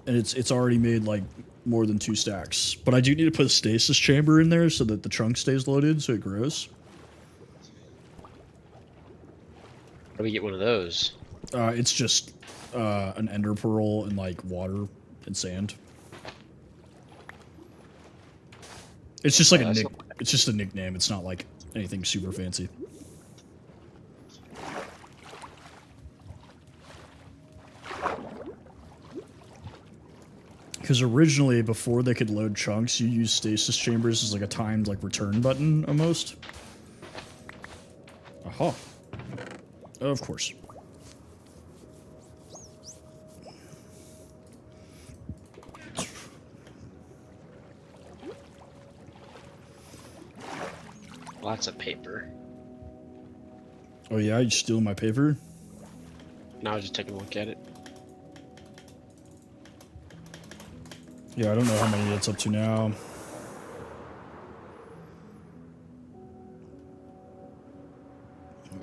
Speaker 1: it's already made like more than 2 stacks. But I do need to put a stasis chamber in there so that the chunk stays loaded so it grows.
Speaker 2: How do we get one of those?
Speaker 1: It's just an ender pearl and like water and sand. It's just like it's just a nickname. It's not like anything super fancy. Because originally, before they could load chunks, you used stasis chambers as like a timed like return button almost. Aha. Of course.
Speaker 2: Lots of paper.
Speaker 1: Oh yeah, you stealing my paper?
Speaker 2: Now I was just taking a look at it.
Speaker 1: Yeah, I don't know how many it's up to now.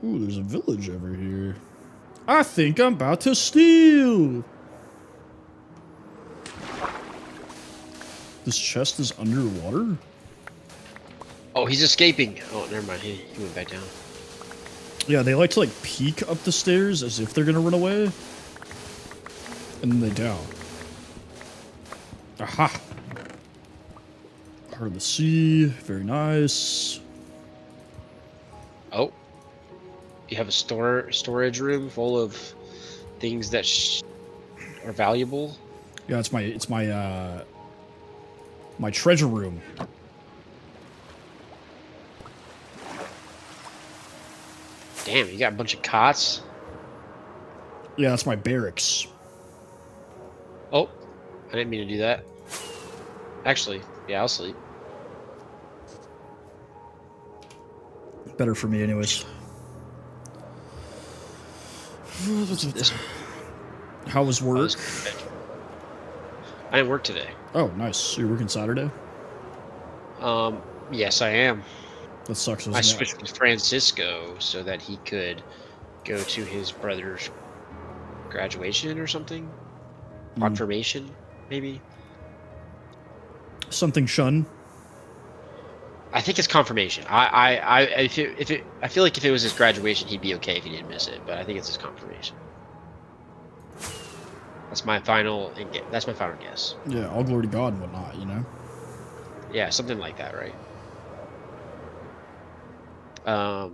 Speaker 1: Ooh, there's a village over here. I think I'm about to steal! This chest is underwater?
Speaker 2: Oh, he's escaping. Oh, never mind. He went back down.
Speaker 1: Yeah, they like to like peek up the stairs as if they're gonna run away. And then they don't. Aha! Heart of the sea. Very nice.
Speaker 2: Oh, you have a storage room full of things that are valuable.
Speaker 1: Yeah, it's my treasure room.
Speaker 2: Damn, you got a bunch of cots.
Speaker 1: Yeah, that's my barracks.
Speaker 2: Oh, I didn't mean to do that. Actually, yeah, I'll sleep.
Speaker 1: Better for me, anyways.
Speaker 2: This
Speaker 1: How was work?
Speaker 2: I didn't work today.
Speaker 1: Oh, nice. So you're working Saturday?
Speaker 2: Yes, I am.
Speaker 1: That sucks.
Speaker 2: I switched with Francisco so that he could go to his brother's graduation or something. Confirmation, maybe.
Speaker 1: Something shun.
Speaker 2: I think it's confirmation. I feel like if it was his graduation, he'd be okay if he didn't miss it. But I think it's his confirmation. That's my final. That's my final guess.
Speaker 1: Yeah, all glory to God and whatnot, you know?
Speaker 2: Yeah, something like that, right? No,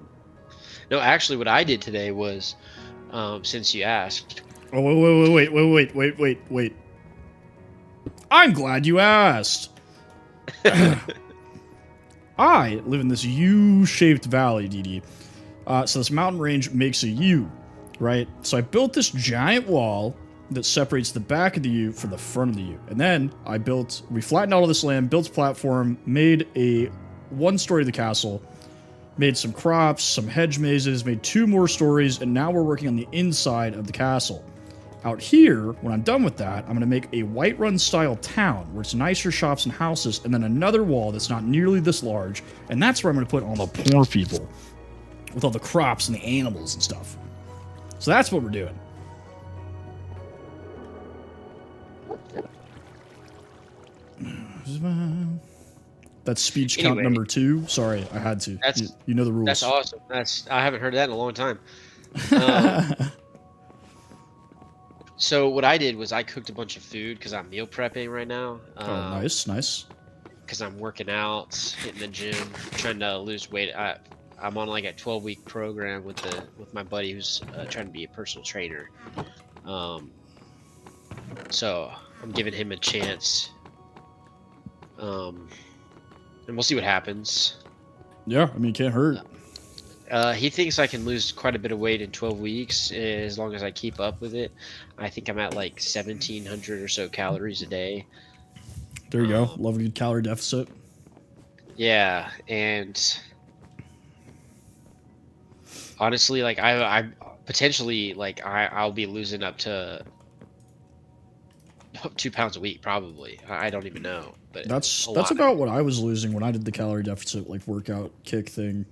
Speaker 2: actually, what I did today was, since you asked.
Speaker 1: Oh, wait. I'm glad you asked. I live in this U-shaped valley, DD. So this mountain range makes a U, right? So I built this giant wall that separates the back of the U from the front of the U. And then we flattened out all this land, built a platform, made a one-story of the castle, made some crops, some hedge mazes, made 2 more stories, and now we're working on the inside of the castle. Out here, when I'm done with that, I'm going to make a Whiterun style town where it's nicer shops and houses, and then another wall that's not nearly this large, and that's where I'm going to put all the poor people with all the crops and the animals and stuff. So that's what we're doing. That's speech count number 2. Sorry, I had to. You know the rules.
Speaker 2: That's awesome. I haven't heard that in a long time. So what I did was I cooked a bunch of food because I'm meal prepping right now.
Speaker 1: Oh, nice.
Speaker 2: Because I'm working out, hitting the gym, trying to lose weight. I'm on like a 12-week program with my buddy who's trying to be a personal trainer. So I'm giving him a chance. And we'll see what happens.
Speaker 1: Yeah, I mean, it can't hurt.
Speaker 2: He thinks I can lose quite a bit of weight in 12 weeks as long as I keep up with it. I think I'm at like 1,700 or so calories a day.
Speaker 1: There you go. Love a good calorie deficit.
Speaker 2: Yeah, and honestly, like I potentially like I'll be losing up to 2 pounds a week probably. I don't even know, but
Speaker 1: that's about what I was losing when I did the calorie deficit like workout kick thing.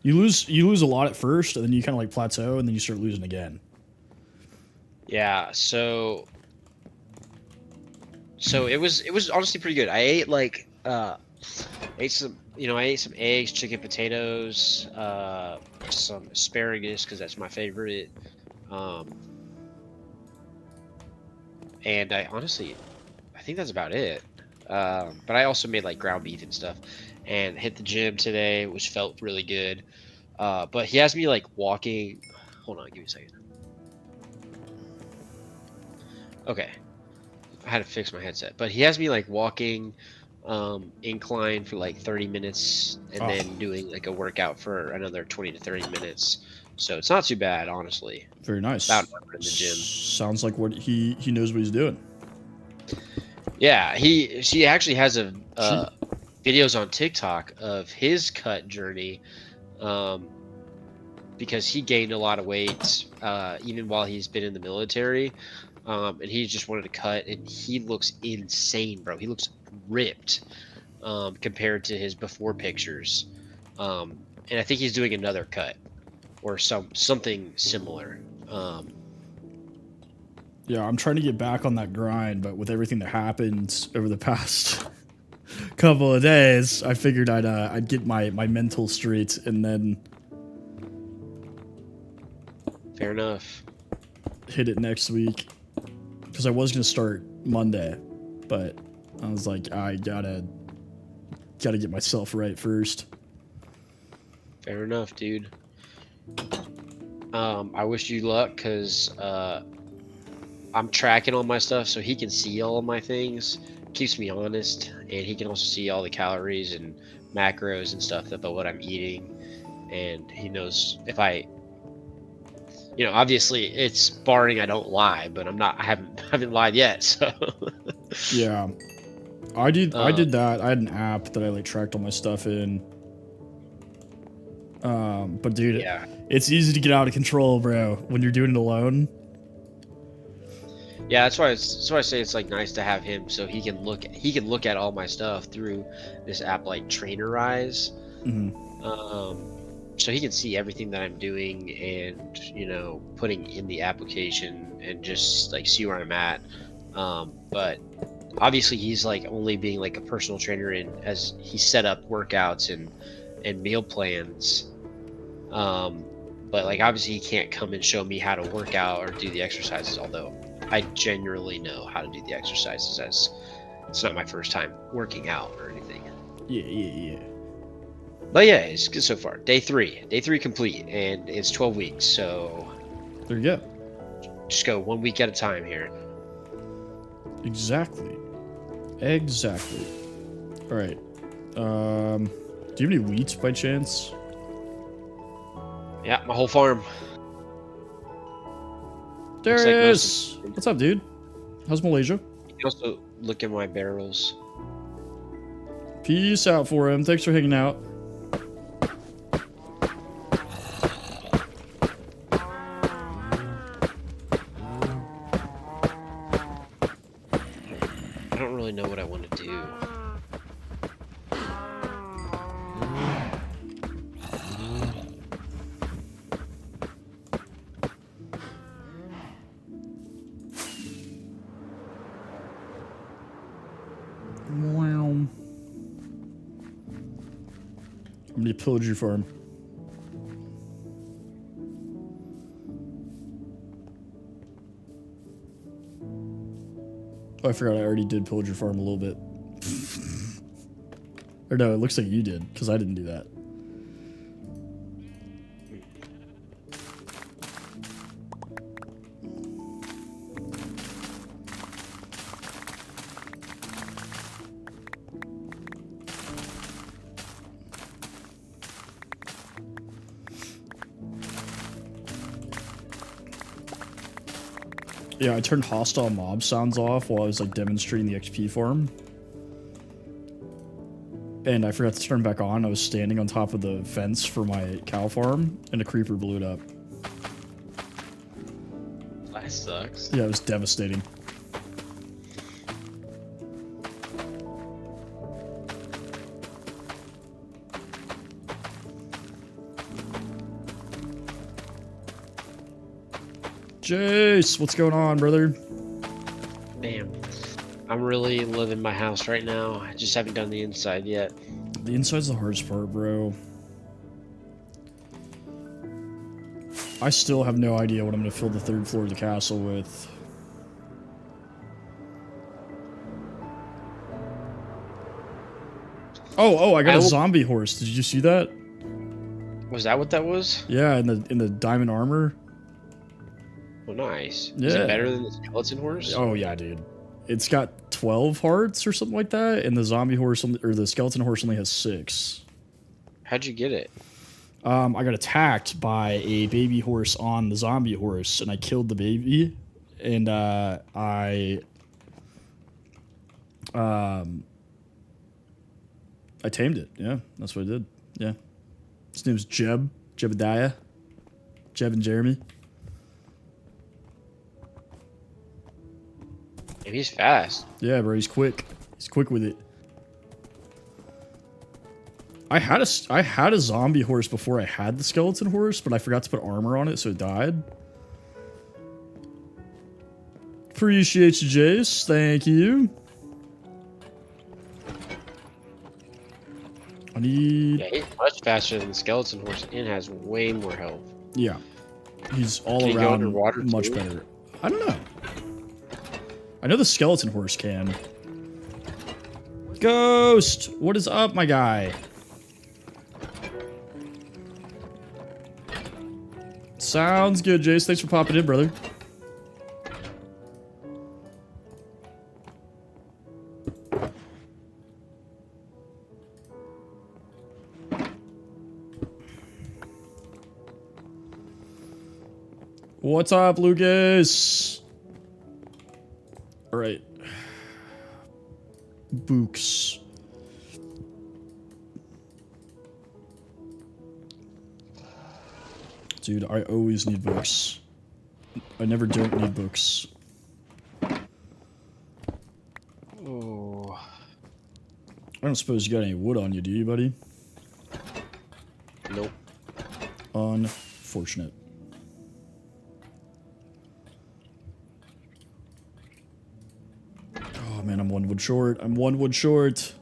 Speaker 1: You lose a lot at first, and then you kind of like plateau, and then you start losing again.
Speaker 2: Yeah, so it was honestly pretty good. I ate like ate some eggs, chicken, potatoes, some asparagus because that's my favorite. And I think that's about it. But I also made like ground beef and stuff, and hit the gym today, which felt really good. But he has me like walking. Hold on, give me a second. Okay, I had to fix my headset, but he has me like walking incline for like 30 minutes and then doing like a workout for another 20 to 30 minutes. So it's not too bad, honestly.
Speaker 1: Very nice.
Speaker 2: About an hour in the gym.
Speaker 1: Sounds like what he knows what he's doing.
Speaker 2: Yeah, she actually has a videos on TikTok of his cut journey, because he gained a lot of weight even while he's been in the military, and he just wanted to cut, and he looks insane, bro. He looks ripped compared to his before pictures, and I think he's doing another cut or something similar.
Speaker 1: Yeah, I'm trying to get back on that grind, but with everything that happened over the past couple of days, I figured I'd get my mental straight and then
Speaker 2: Fair enough.
Speaker 1: Hit it next week. Because I was going to start Monday, but I was like, I gotta get myself right first.
Speaker 2: Fair enough, dude. I wish you luck because I'm tracking all my stuff so he can see all of my things. Keeps me honest, and he can also see all the calories and macros and stuff about what I'm eating. And he knows if I, obviously it's barring I don't lie, but I haven't lied yet. So
Speaker 1: Yeah. I did that. I had an app that I like tracked all my stuff in. But dude,
Speaker 2: yeah.
Speaker 1: it's easy to get out of control, bro, when you're doing it alone.
Speaker 2: Yeah, that's why I say it's like nice to have him so he can look at all my stuff through this app like Trainerize. So he can see everything that I'm doing and putting in the application and just like see where I'm at. But obviously he's like only being like a personal trainer and as he set up workouts and meal plans. But like obviously he can't come and show me how to work out or do the exercises, although I genuinely know how to do the exercises as it's not my first time working out or anything.
Speaker 1: Yeah.
Speaker 2: But yeah, it's good so far. Day three complete, and it's 12 weeks, so
Speaker 1: There you go.
Speaker 2: just go 1 week at a time here.
Speaker 1: Exactly. All right. Do you have any wheat by chance?
Speaker 2: Yeah, my whole farm.
Speaker 1: Darius! What's up, dude? How's Malaysia?
Speaker 2: You can also look at my barrels.
Speaker 1: Peace out for him. Thanks for hanging out.
Speaker 2: I don't really know what I want to do.
Speaker 1: Wow. How many pillage your farm? Oh, I forgot I already did pillage your farm a little bit. Or no, it looks like you did, because I didn't do that. Yeah, I turned hostile mob sounds off while I was like demonstrating the XP farm. And I forgot to turn back on. I was standing on top of the fence for my cow farm, and a creeper blew it up.
Speaker 2: That sucks.
Speaker 1: Yeah, it was devastating. Jace, what's going on, brother?
Speaker 2: Damn. I'm really living my house right now. I just haven't done the inside yet.
Speaker 1: The inside's the hardest part, bro. I still have no idea what I'm going to fill the third floor of the castle with. Oh, I got a zombie horse. Did you see that?
Speaker 2: Was that what that was?
Speaker 1: Yeah, in the diamond armor.
Speaker 2: Oh, nice.
Speaker 1: Yeah.
Speaker 2: Is it better than the skeleton horse?
Speaker 1: Oh yeah, dude. It's got 12 hearts or something like that, and the zombie horse or the skeleton horse only has 6.
Speaker 2: How'd you get it?
Speaker 1: I got attacked by a baby horse on the zombie horse, and I killed the baby, and I tamed it. Yeah, that's what I did. Yeah, his name's Jebediah, Jeb and Jeremy.
Speaker 2: Maybe he's fast.
Speaker 1: Yeah, bro, he's quick. He's quick with it. I had a zombie horse before I had the skeleton horse, but I forgot to put armor on it, so it died. Appreciate you, Jace. Thank you. I need...
Speaker 2: Yeah, he's much faster than the skeleton horse and has way more health.
Speaker 1: Yeah. He's all
Speaker 2: Can he go
Speaker 1: around
Speaker 2: underwater
Speaker 1: much
Speaker 2: too?
Speaker 1: better. I don't know. I know the skeleton horse can. Ghost! What is up, my guy? Sounds good, Jace. Thanks for popping in, brother. What's up, Lucas? All right. Books. Dude, I always need books. I never don't need books.
Speaker 2: Oh.
Speaker 1: I don't suppose you got any wood on you, do you, buddy?
Speaker 2: Nope.
Speaker 1: Unfortunate. Oh man, I'm 1 wood short. I'm 1 wood short.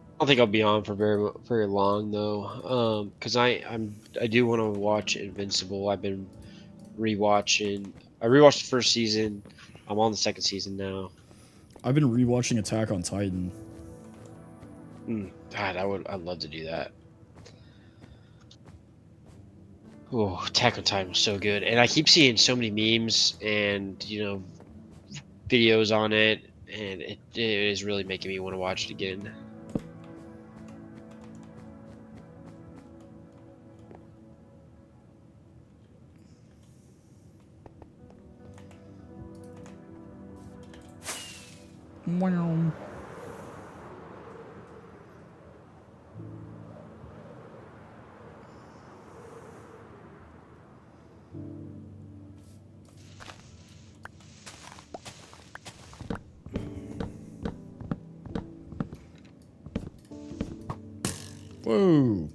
Speaker 2: I don't think I'll be on for very long though, because I do want to watch Invincible. I've been rewatching. I rewatched the first season. I'm on the second season now.
Speaker 1: I've been rewatching Attack on Titan.
Speaker 2: God, I'd love to do that. Oh, Attack on Titan was so good, and I keep seeing so many memes and videos on it, and it is really making me want to watch it again.
Speaker 1: Wow. Whoa.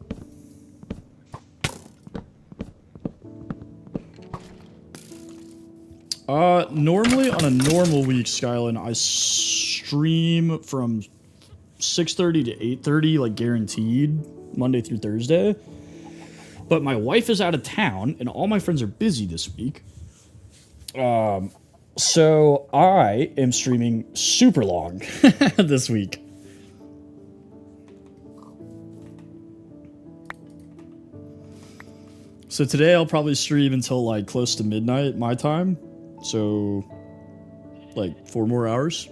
Speaker 1: Normally on a normal week, Skyline, I stream from 6:30 to 8:30, like guaranteed, Monday through Thursday. But my wife is out of town, and all my friends are busy this week. So I am streaming super long this week. So today I'll probably stream until like close to midnight my time. So like 4 more hours.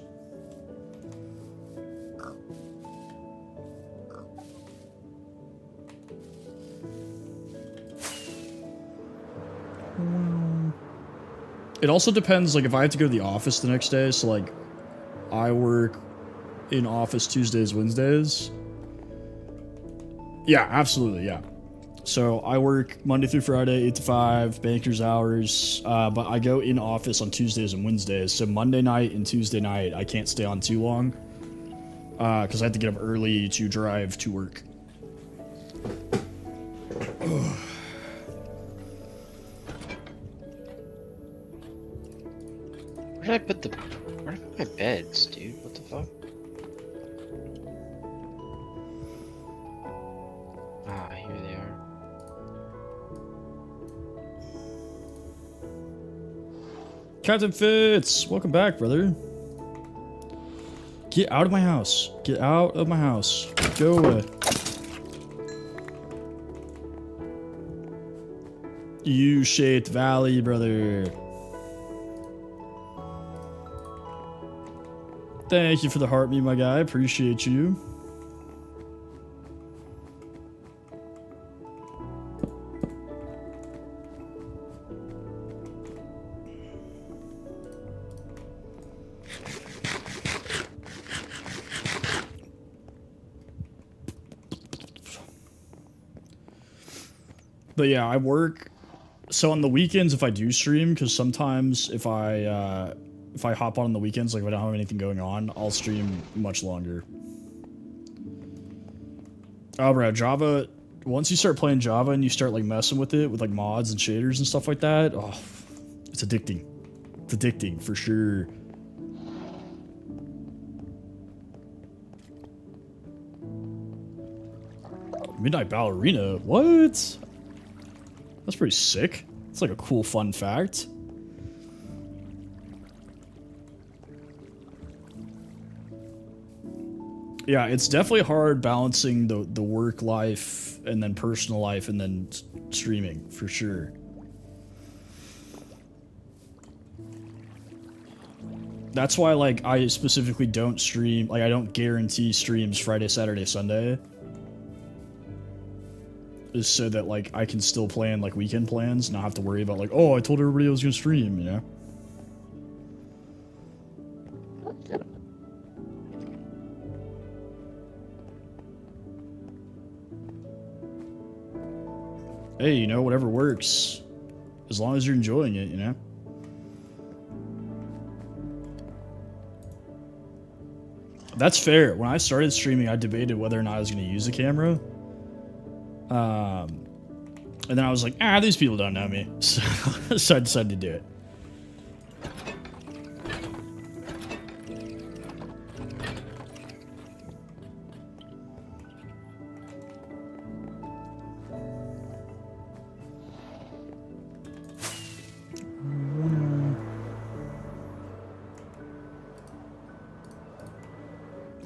Speaker 1: It also depends, like if I have to go to the office the next day, so like I work in office Tuesdays, Wednesdays. Yeah, absolutely, yeah. So I work Monday through Friday, 8 to 5, banker's hours, but I go in office on Tuesdays and Wednesdays. So Monday night and Tuesday night, I can't stay on too long because I have to get up early to drive to work.
Speaker 2: Where did I put my beds, dude? What the fuck? Ah, here they are.
Speaker 1: Captain Fitz, welcome back, brother. Get out of my house. Get out of my house. Go away. U-shaped valley, brother. Thank you for the heart me, my guy. Appreciate you. But yeah, I work. So on the weekends, if I do stream, because sometimes if I hop on the weekends, like if I don't have anything going on, I'll stream much longer. Oh, bro, Java. Once you start playing Java and you start like messing with it with like mods and shaders and stuff like that, oh, it's addicting. It's addicting for sure. Midnight Ballerina? What? That's pretty sick. It's like a cool fun fact. Yeah, it's definitely hard balancing the work life and then personal life and then streaming, for sure. That's why, like, I specifically don't stream, like, I don't guarantee streams Friday, Saturday, Sunday. Is so that, like, I can still plan, like, weekend plans and not have to worry about, like, oh, I told everybody I was gonna stream, you know? Hey, you know, whatever works. As long as you're enjoying it, you know? That's fair. When I started streaming, I debated whether or not I was going to use a camera. And then I was like, these people don't know me. So I decided to do it.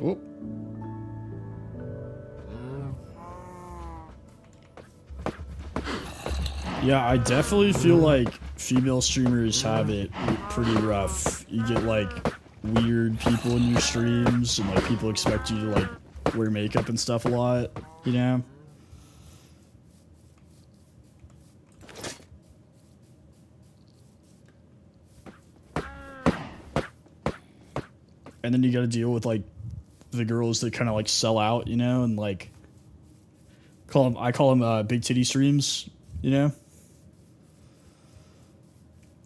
Speaker 1: Oh. Yeah, I definitely feel like female streamers have it pretty rough. You get like weird people in your streams and like people expect you to like wear makeup and stuff a lot, you know? And then you gotta deal with like the girls that kind of like sell out, you know, and like I call them big titty streams, you know,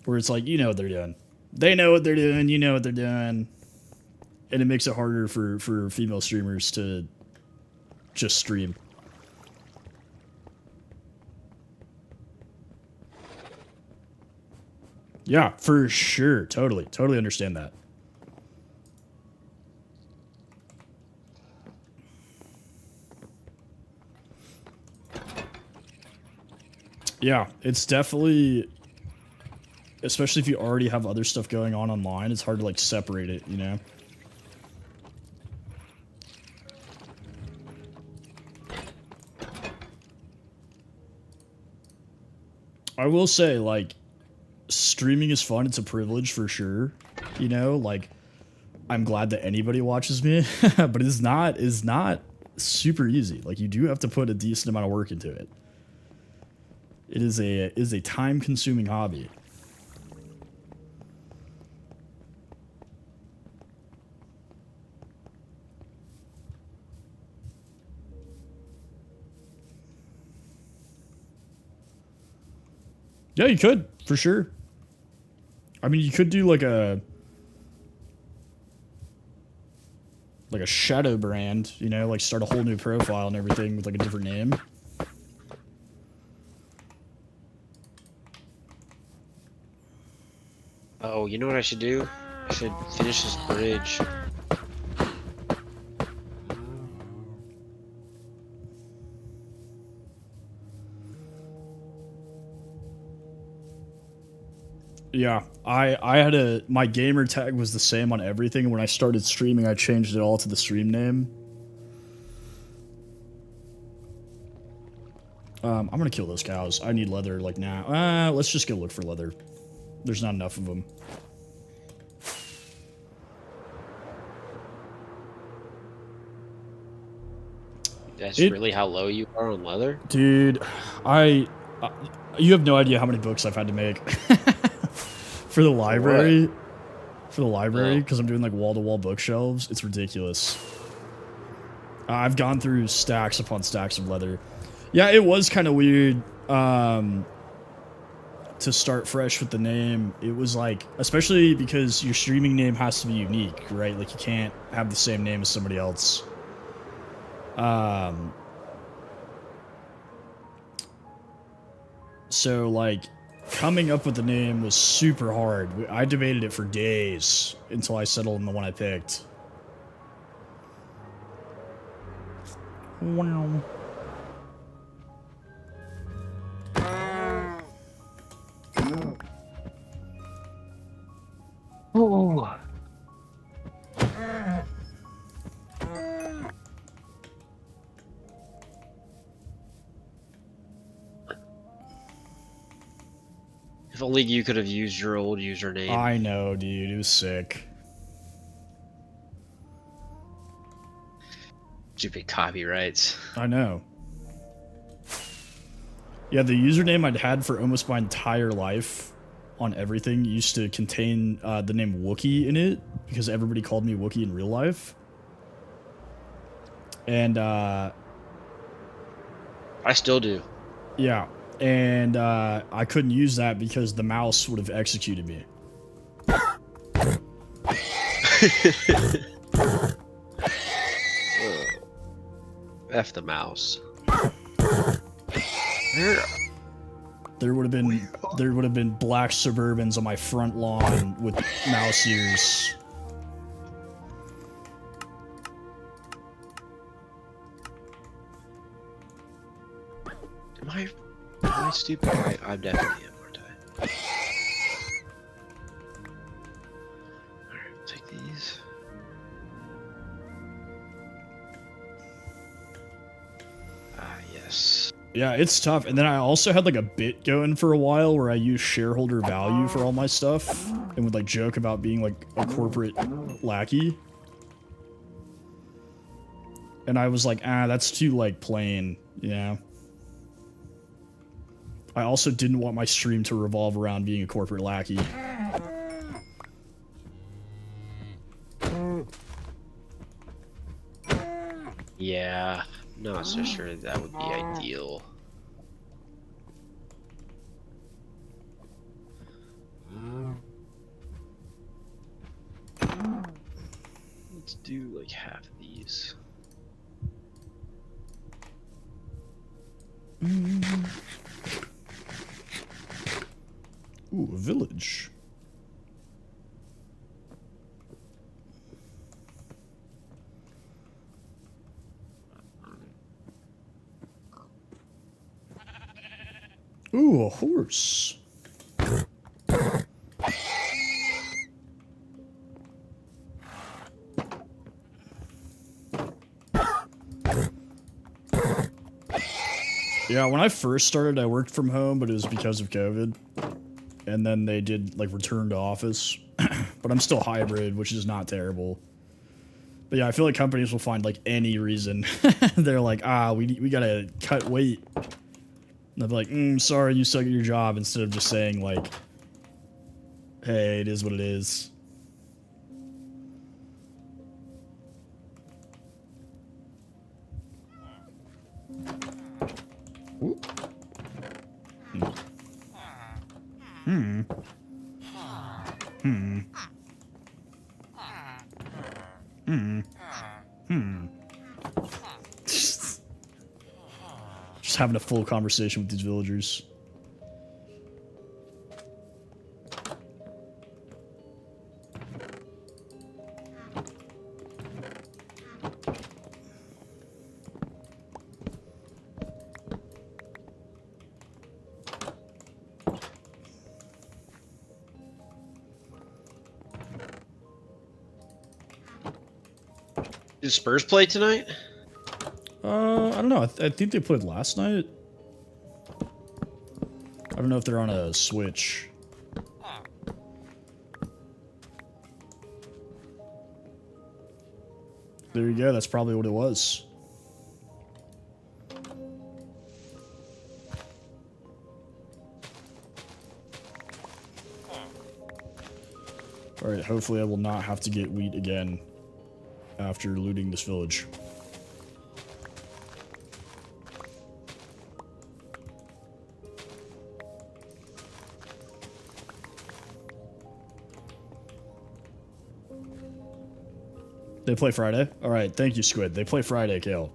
Speaker 1: where it's like, you know what they're doing, they know what they're doing, you know what they're doing, and it makes it harder for female streamers to just stream. Yeah, for sure, totally understand that. Yeah, it's definitely, especially if you already have other stuff going on online, it's hard to like separate it, you know? I will say, like, streaming is fun. It's a privilege for sure. You know, like, I'm glad that anybody watches me, but it's not super easy. Like, you do have to put a decent amount of work into it. It is a time-consuming hobby. Yeah, you could, for sure. I mean, you could do like a shadow brand, you know, like start a whole new profile and everything with like a different name.
Speaker 2: Oh, you know what I should do? I should finish this bridge.
Speaker 1: Yeah, I had my gamer tag was the same on everything, and when I started streaming, I changed it all to the stream name. I'm gonna kill those cows. I need leather, like, now. Let's just go look for leather. There's not enough of them.
Speaker 2: That's really how low you are on leather?
Speaker 1: Dude, you have no idea how many books I've had to make. For the library.
Speaker 2: What?
Speaker 1: For the library, because I'm doing like wall-to-wall bookshelves. It's ridiculous. I've gone through stacks upon stacks of leather. Yeah, it was kind of weird to start fresh with the name. It was like, especially because your streaming name has to be unique, right? Like, you can't have the same name as somebody else. So, like, coming up with the name was super hard. I debated it for days until I settled on the one I picked. Wow.
Speaker 2: If only you could have used your old username.
Speaker 1: I know, dude. It was sick.
Speaker 2: Stupid copyrights.
Speaker 1: I know. Yeah, the username I'd had for almost my entire life on everything used to contain the name Wookiee in it because everybody called me Wookiee in real life. And
Speaker 2: I still do.
Speaker 1: yeah, and I couldn't use that because the mouse would have executed me.
Speaker 2: F the mouse.
Speaker 1: There would have been black Suburbans on my front lawn with mouse ears.
Speaker 2: Am I stupid? I'm definitely am, aren't I? Alright, we'll take these. Yes.
Speaker 1: Yeah, it's tough. And then I also had like a bit going for a while where I used shareholder value for all my stuff and would like joke about being like a corporate lackey. And I was like, that's too like plain, you know? I also didn't want my stream to revolve around being a corporate lackey.
Speaker 2: Yeah, not so sure that would be ideal. Let's do like half of these.
Speaker 1: Ooh, a village. Ooh, a horse. Yeah, when I first started, I worked from home, but it was because of COVID. And then they did, like, return to office. But I'm still hybrid, which is not terrible. But yeah, I feel like companies will find, like, any reason. They're like, we gotta cut weight. And they'll be like, sorry, you suck at your job, instead of just saying, like, hey, it is what it is. Ooh. Hmm. Hmm. Hmm. Hmm. Just having a full conversation with these villagers.
Speaker 2: Did Spurs play tonight?
Speaker 1: I don't know. I think they played last night. I don't know if they're on a Switch. There you go. That's probably what it was. Alright, hopefully I will not have to get wheat again after looting this village. They play Friday? Alright, thank you, Squid. They play Friday, Kale.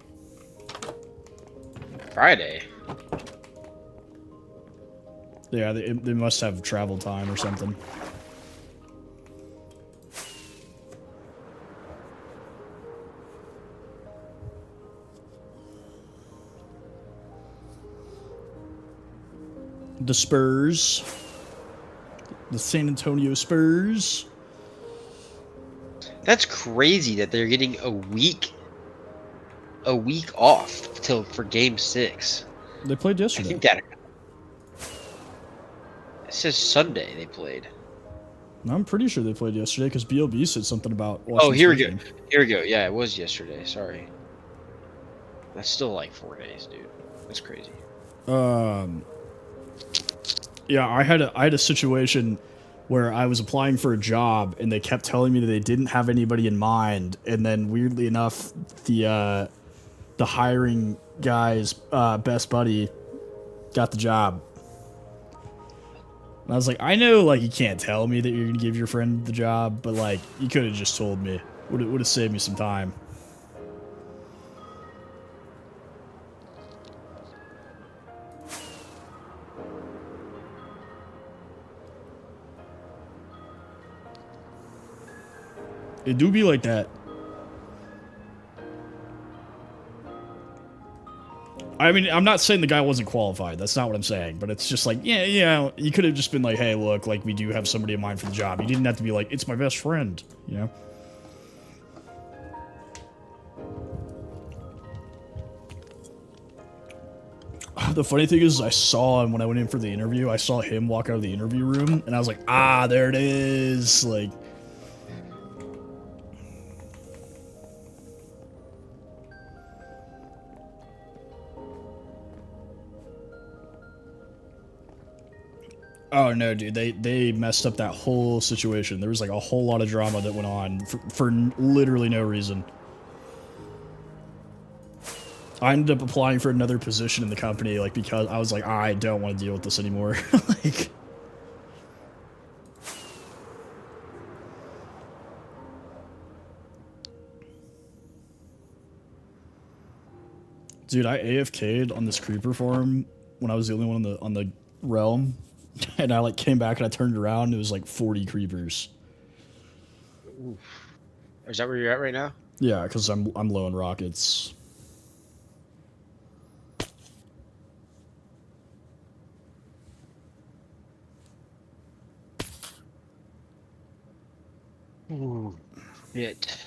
Speaker 2: Friday?
Speaker 1: Yeah, they must have travel time or something. The Spurs. The San Antonio Spurs.
Speaker 2: That's crazy that they're getting a week off for Game 6.
Speaker 1: They played
Speaker 2: I
Speaker 1: yesterday.
Speaker 2: think that It says Sunday they played.
Speaker 1: I'm pretty sure they played yesterday because BLB said something about.
Speaker 2: Oh,
Speaker 1: Washington
Speaker 2: here we
Speaker 1: State
Speaker 2: go. Here we go. Yeah, it was yesterday. Sorry. That's still like 4 days, dude. That's crazy.
Speaker 1: Yeah, I had a situation where I was applying for a job and they kept telling me that they didn't have anybody in mind, and then weirdly enough, the hiring guy's best buddy got the job. And I was like, I know, like, you can't tell me that you're gonna give your friend the job, but like, you could have just told me. Would have saved me some time. It do be like that. I mean, I'm not saying the guy wasn't qualified. That's not what I'm saying. But it's just like, yeah, you could have just been like, hey, look, like, we do have somebody in mind for the job. You didn't have to be like, it's my best friend, you know? The funny thing is, I saw him when I went in for the interview. I saw him walk out of the interview room, and I was like, ah, there it is. Like, oh no, dude, they messed up that whole situation. There was like a whole lot of drama that went on for literally no reason. I ended up applying for another position in the company, like, because I was like, I don't want to deal with this anymore. Like, dude, I AFK'd on this creeper farm when I was the only one on the realm, and I like came back and I turned around and it was like 40 creepers.
Speaker 2: Oof. Is that where you're at right now?
Speaker 1: Yeah, because I'm low in rockets.
Speaker 2: Ooh, shit.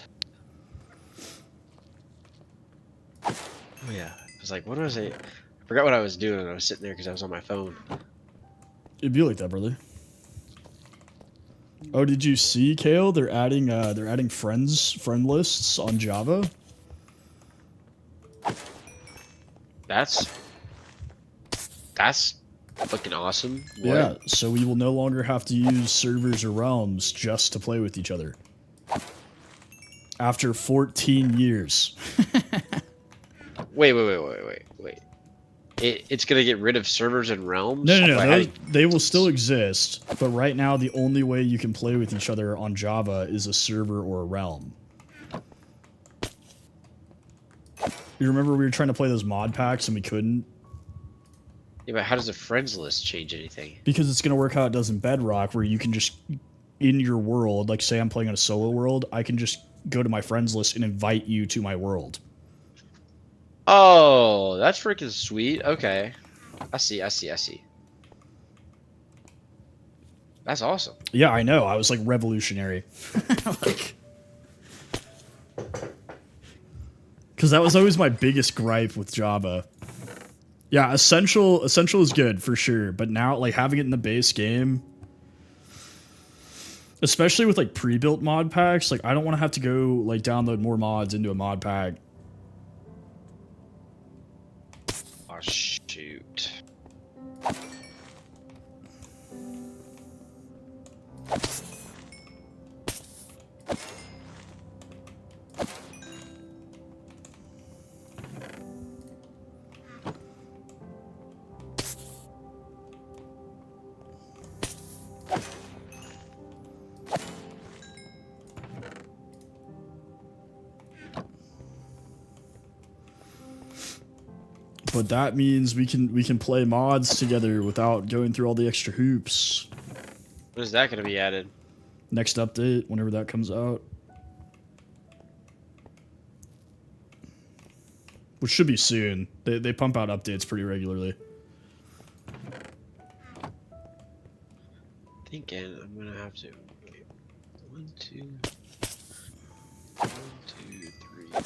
Speaker 2: Oh yeah. I was like, what was I? I forgot what I was doing. I was sitting there because I was on my phone.
Speaker 1: It'd be like that, brother. Oh, did you see, Kale? They're adding friend lists on Java.
Speaker 2: That's fucking awesome. What?
Speaker 1: Yeah, so we will no longer have to use servers or realms just to play with each other. After 14 years.
Speaker 2: Wait. It's gonna get rid of servers and realms?
Speaker 1: No. They will still exist, but right now the only way you can play with each other on Java is a server or a realm. You remember we were trying to play those mod packs and we couldn't?
Speaker 2: Yeah, but how does a friends list change anything?
Speaker 1: Because it's going to work how it does in Bedrock, where you can just, in your world, like say I'm playing on a solo world, I can just go to my friends list and invite you to my world.
Speaker 2: Oh, that's freaking sweet. Okay. I see. That's awesome.
Speaker 1: Yeah, I know. I was like revolutionary. Like, because that was always my biggest gripe with Java. Yeah, essential is good for sure, but now like having it in the base game, especially with like pre-built mod packs, like I don't want to have to go like download more mods into a mod pack.
Speaker 2: Oh shoot.
Speaker 1: But that means we can play mods together without going through all the extra hoops.
Speaker 2: When is that going to be added?
Speaker 1: Next update, whenever that comes out. Which should be soon. They pump out updates pretty regularly.
Speaker 2: Thinking I'm going to have to... Wait, 1, 2... 1, 2, 3, 4...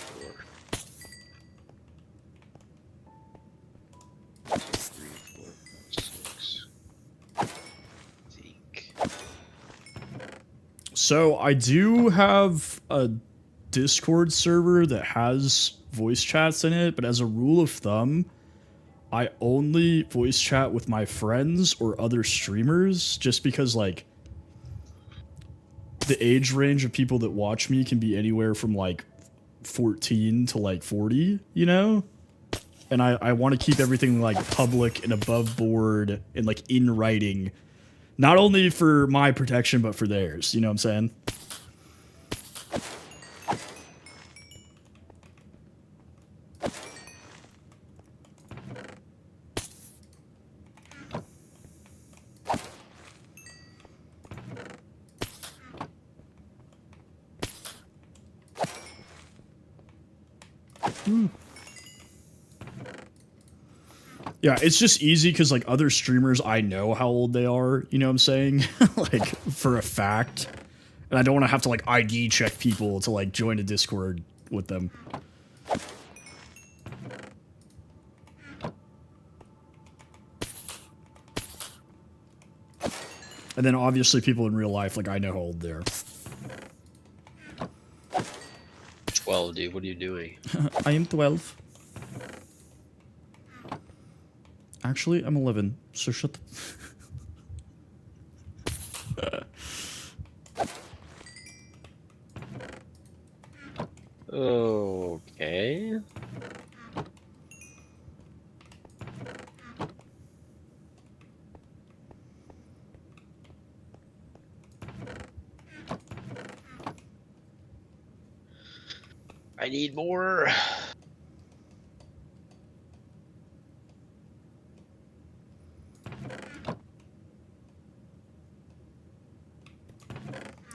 Speaker 2: 2, 3, 4, 6.
Speaker 1: So I do have a Discord server that has voice chats in it, but as a rule of thumb, I only voice chat with my friends or other streamers just because like the age range of people that watch me can be anywhere from like 14 to like 40, you know? And I want to keep everything like public and above board and like in writing, not only for my protection, but for theirs. You know what I'm saying? Yeah, it's just easy because like other streamers, I know how old they are. You know what I'm saying? Like for a fact, and I don't want to have to like ID check people to like join a Discord with them. And then obviously people in real life, like I know how old they are.
Speaker 2: 12, dude. What are you doing?
Speaker 1: I am 12. Actually, I'm 11. So shut the...
Speaker 2: Okay. I need more.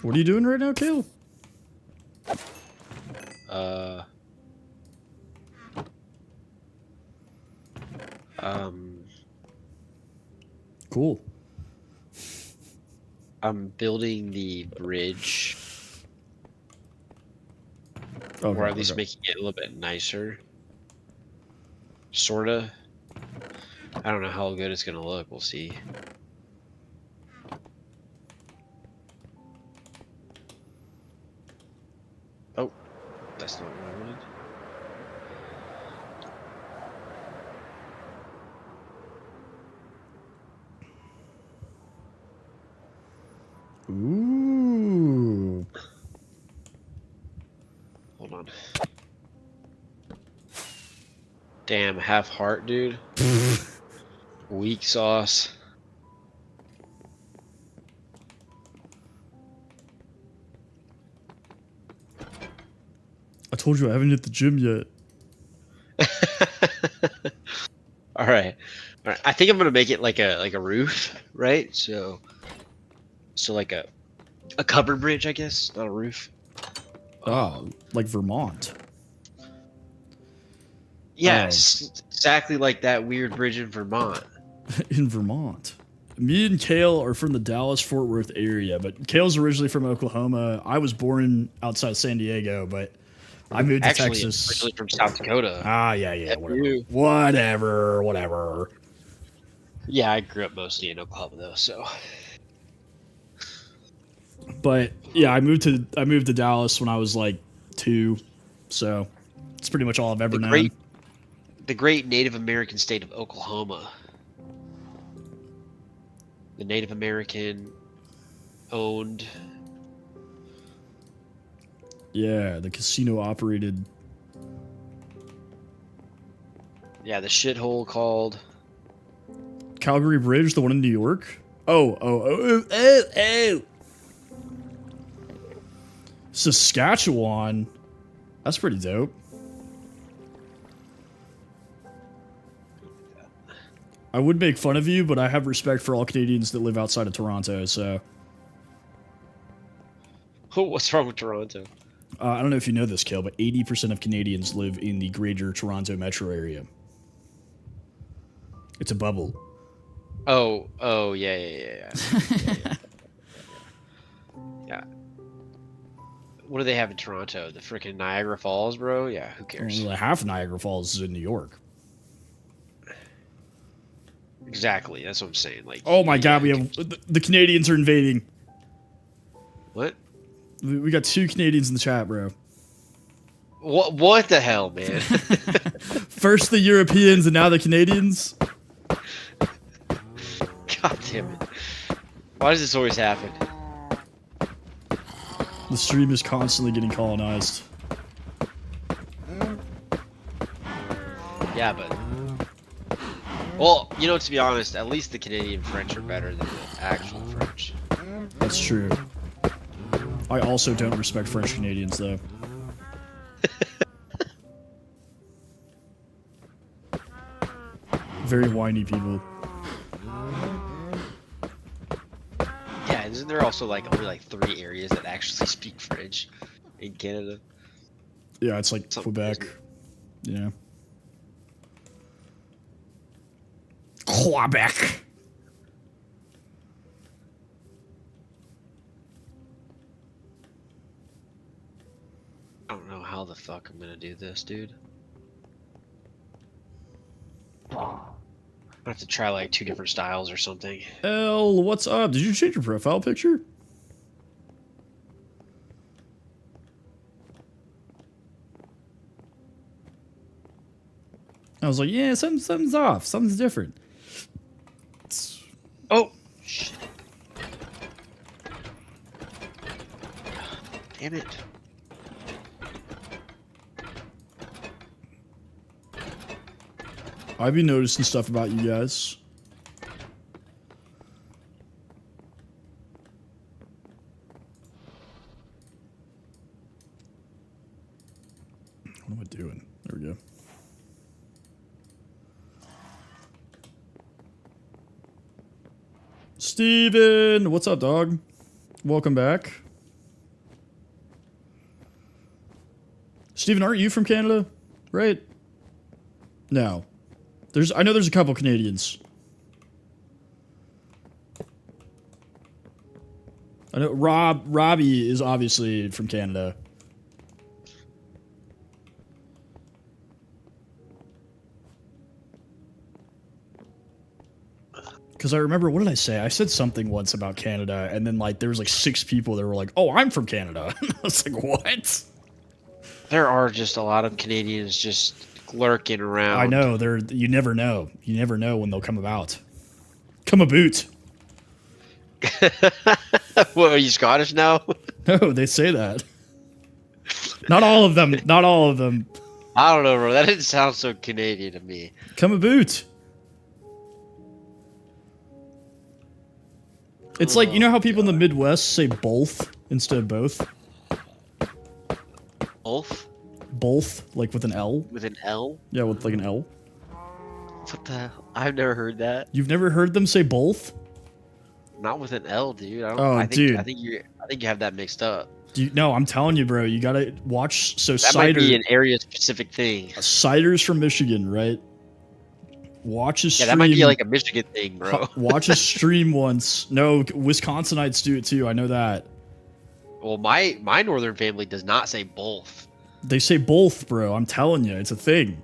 Speaker 1: What are you doing right now, Kale? Cool.
Speaker 2: I'm building the bridge,
Speaker 1: Okay,
Speaker 2: or at least
Speaker 1: okay.
Speaker 2: making it a little bit nicer. Sorta. I don't know how good it's gonna look. We'll see. Oh, that's not what I wanted.
Speaker 1: Ooh.
Speaker 2: Hold on. Damn, half heart, dude. Weak sauce.
Speaker 1: I told you I haven't hit the gym yet.
Speaker 2: All right. All right. I think I'm gonna make it like a roof, right? So like a covered bridge, I guess, not a roof.
Speaker 1: Oh, like Vermont.
Speaker 2: Yes, exactly like that weird bridge in Vermont.
Speaker 1: In Vermont. Me and Kale are from the Dallas-Fort Worth area, but Kale's originally from Oklahoma. I was born outside San Diego, but I moved to
Speaker 2: Actually,
Speaker 1: Texas.
Speaker 2: originally from South Dakota.
Speaker 1: Ah, yeah,
Speaker 2: FU.
Speaker 1: whatever.
Speaker 2: Yeah, I grew up mostly in Oklahoma though, so.
Speaker 1: But yeah, I moved to Dallas when I was like 2, so it's pretty much all I've ever known.
Speaker 2: The great Native American state of Oklahoma. The Native American owned.
Speaker 1: Yeah, the casino operated.
Speaker 2: Yeah, the shithole called.
Speaker 1: Calgary Bridge, the one in New York. Oh. Saskatchewan. That's pretty dope. I would make fun of you, but I have respect for all Canadians that live outside of Toronto, so.
Speaker 2: What's wrong with Toronto?
Speaker 1: I don't know if you know this, Kale, but 80% of Canadians live in the greater Toronto metro area. It's a bubble.
Speaker 2: Oh, yeah. Yeah. What do they have in Toronto? The freaking Niagara Falls, bro? Yeah, who cares?
Speaker 1: Well, half Niagara Falls is in New York.
Speaker 2: Exactly, that's what I'm saying. Like,
Speaker 1: Oh my god, we have the Canadians are invading.
Speaker 2: What?
Speaker 1: We got 2 Canadians in the chat, bro.
Speaker 2: What the hell, man?
Speaker 1: First the Europeans and now the Canadians.
Speaker 2: God damn it. Why does this always happen?
Speaker 1: The stream is constantly getting colonized.
Speaker 2: Yeah, but... Well, you know, to be honest, at least the Canadian French are better than the actual French.
Speaker 1: That's true. I also don't respect French Canadians, though. Very whiny people.
Speaker 2: Yeah, isn't there also like only like 3 areas that actually speak French in Canada?
Speaker 1: Yeah, it's like
Speaker 2: Something
Speaker 1: Quebec.
Speaker 2: crazy.
Speaker 1: Yeah. Quebec.
Speaker 2: I don't know how the fuck I'm gonna do this, dude. I have to try like 2 different styles or something.
Speaker 1: L, what's up? Did you change your profile picture? I was like, yeah, something's off. Something's different.
Speaker 2: Oh, shit. Damn it.
Speaker 1: I've been noticing stuff about you guys. What am I doing? There we go. Steven! What's up, dog? Welcome back. Steven, aren't you from Canada? Right? No. I know there's a couple Canadians. I know Robbie is obviously from Canada. Because I remember, what did I say? I said something once about Canada, and then like there was like 6 people that were like, "Oh, I'm from Canada." I was like, "What?"
Speaker 2: There are just a lot of Canadians just lurking around.
Speaker 1: I know. You never know. You never know when they'll come about. Come about.
Speaker 2: What, are you Scottish now?
Speaker 1: No, they say that. Not all of them. Not all of them.
Speaker 2: I don't know, bro. That didn't sound so Canadian to me.
Speaker 1: Come about. It's like, you know how people in the Midwest say both instead of both?
Speaker 2: Both?
Speaker 1: Both, like with an L?
Speaker 2: With an L?
Speaker 1: Yeah, with like an L.
Speaker 2: What the hell? I've never heard that.
Speaker 1: You've never heard them say both?
Speaker 2: Not with an L, dude.
Speaker 1: Oh,
Speaker 2: I think,
Speaker 1: dude.
Speaker 2: I think you have that mixed up.
Speaker 1: No, I'm telling you, bro. You gotta watch. So
Speaker 2: That might
Speaker 1: cider,
Speaker 2: be an area specific thing.
Speaker 1: cider's from Michigan, right? Watch a stream.
Speaker 2: Yeah, that might be like a Michigan thing, bro.
Speaker 1: Watch a stream once. No, Wisconsinites do it too. I know that.
Speaker 2: Well, my northern family does not say both.
Speaker 1: They say both, bro. I'm telling you, it's a thing.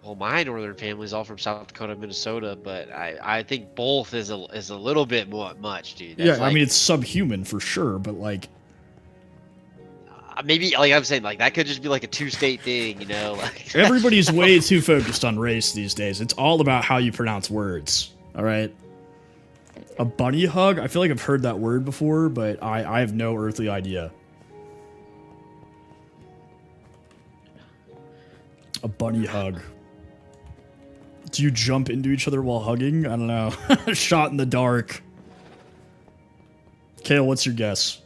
Speaker 2: Well, my northern family is all from South Dakota, Minnesota, but I think both is a little bit more much, dude. That's
Speaker 1: Yeah, I mean it's subhuman for sure, but like
Speaker 2: maybe like I'm saying, like that could just be like a 2-state thing, you know? Like
Speaker 1: everybody's way too focused on race these days. It's all about how you pronounce words. All right. A bunny hug? I feel like I've heard that word before, but I have no earthly idea. A bunny hug. Do you jump into each other while hugging? I don't know. Shot in the dark. Kale, what's your guess?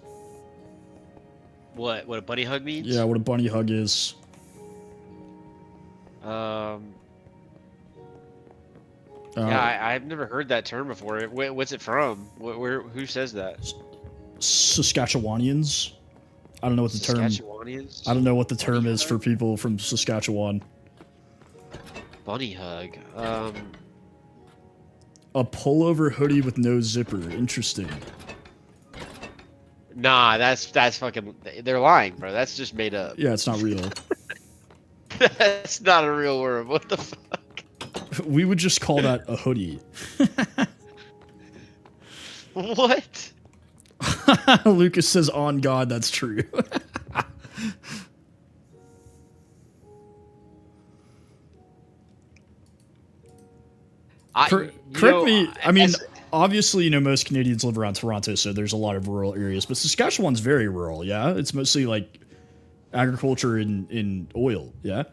Speaker 2: What a buddy hug means?
Speaker 1: Yeah, what a bunny hug is.
Speaker 2: Yeah, I've never heard that term before. What's it from? Who says that?
Speaker 1: Saskatchewanians. I don't know what the term.
Speaker 2: Saskatchewanians?
Speaker 1: I don't know what the term
Speaker 2: Bunny
Speaker 1: is
Speaker 2: hug?
Speaker 1: for people from Saskatchewan.
Speaker 2: Bunny hug.
Speaker 1: A pullover hoodie with no zipper. Interesting.
Speaker 2: Nah, that's fucking. They're lying, bro. That's just made up.
Speaker 1: Yeah, it's not real.
Speaker 2: That's not a real word. What the fuck?
Speaker 1: We would just call that a hoodie.
Speaker 2: What?
Speaker 1: Lucas says, "On God, that's true." Correct me. I mean, obviously, most Canadians live around Toronto, so there's a lot of rural areas. But Saskatchewan's very rural. Yeah, it's mostly like agriculture and oil. Yeah.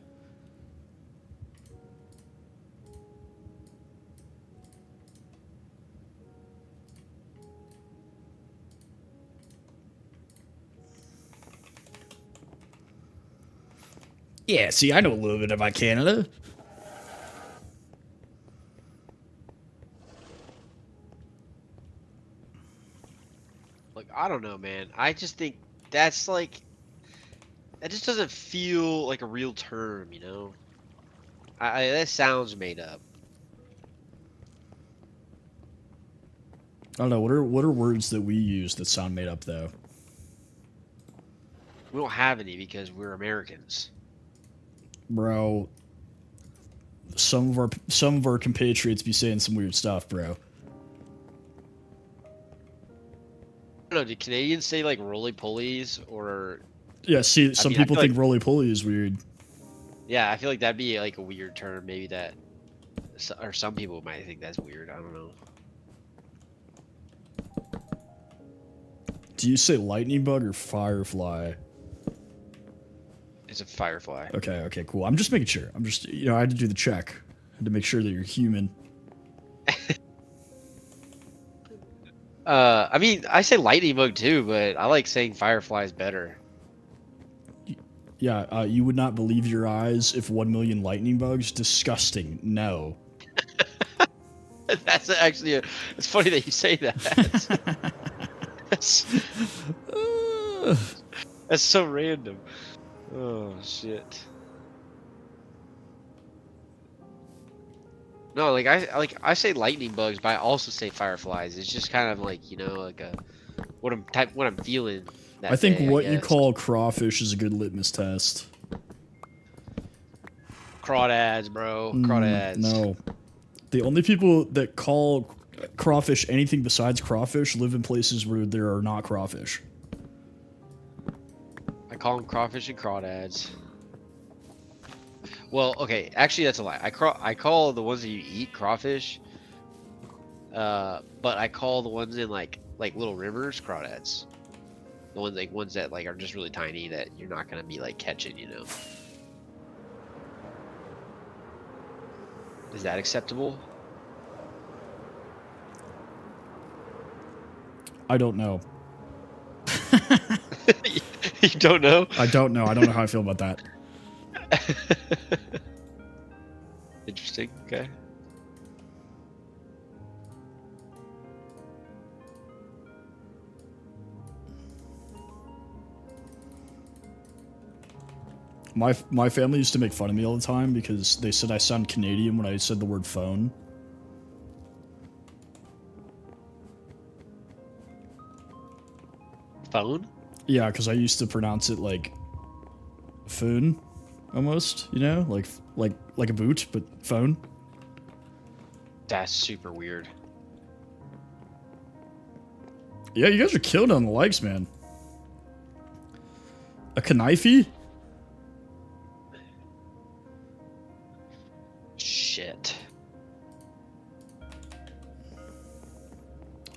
Speaker 1: Yeah, see, I know a little bit about Canada.
Speaker 2: Like, I don't know, man. I just think that's like, that just doesn't feel like a real term, you know? That sounds made up.
Speaker 1: I don't know. What are words that we use that sound made up though?
Speaker 2: We don't have any because we're Americans.
Speaker 1: Bro, some of our compatriots be saying some weird stuff, bro.
Speaker 2: I don't know, do Canadians say like roly-polies or...
Speaker 1: Yeah, see, some people think roly-poly is weird.
Speaker 2: Yeah, I feel like that'd be like a weird term, maybe that... Or some people might think that's weird, I don't know.
Speaker 1: Do you say lightning bug or firefly?
Speaker 2: It's a firefly.
Speaker 1: Okay, cool. I'm just making sure. I'm just, I had to do the check. I had to make sure that you're human.
Speaker 2: I mean, I say lightning bug too, but I like saying fireflies better.
Speaker 1: Yeah, you would not believe your eyes if 1 million lightning bugs. Disgusting. No.
Speaker 2: That's actually it's funny that you say that. That's so random. Oh shit. No, like I say lightning bugs, but I also say fireflies. It's just kind of like, like what I'm feeling that
Speaker 1: I think
Speaker 2: day,
Speaker 1: what you call crawfish is a good litmus test.
Speaker 2: Crawdads, bro. Crawdads.
Speaker 1: No. The only people that call crawfish anything besides crawfish live in places where there are not crawfish.
Speaker 2: I call them crawfish and crawdads. Well, okay, actually that's a lie. I call the ones that you eat crawfish, but I call the ones in like little rivers crawdads. The ones that like are just really tiny that you're not gonna be like catching, Is that acceptable?
Speaker 1: I don't know.
Speaker 2: You don't know?
Speaker 1: I don't know. I don't know how I feel about that.
Speaker 2: Interesting. Okay.
Speaker 1: My family used to make fun of me all the time because they said I sound Canadian when I said the word phone.
Speaker 2: Phone?
Speaker 1: Yeah, because I used to pronounce it like phone, almost. Like a boot, but phone.
Speaker 2: That's super weird.
Speaker 1: Yeah, you guys are killing on the likes, man. A knife?
Speaker 2: Shit.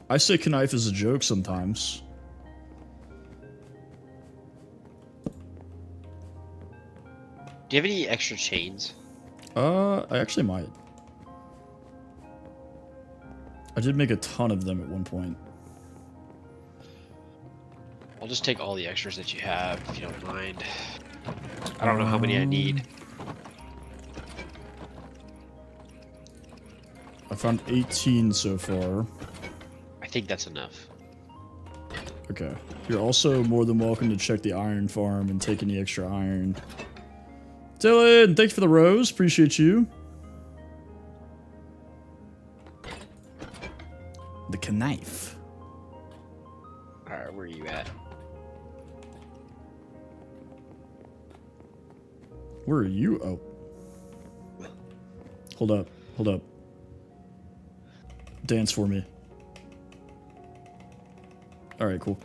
Speaker 1: I say knife as a joke sometimes.
Speaker 2: Do you have any extra chains?
Speaker 1: I actually might. I did make a ton of them at one point.
Speaker 2: I'll just take all the extras that you have, if you don't mind. I don't know how many I need.
Speaker 1: I found 18 so far.
Speaker 2: I think that's enough.
Speaker 1: Okay. You're also more than welcome to check the iron farm and take any extra iron. Dylan, thanks for the rose. Appreciate you. The knife.
Speaker 2: Alright, where are you at?
Speaker 1: Where are you? Oh. Hold up. Hold up. Dance for me. All right, cool.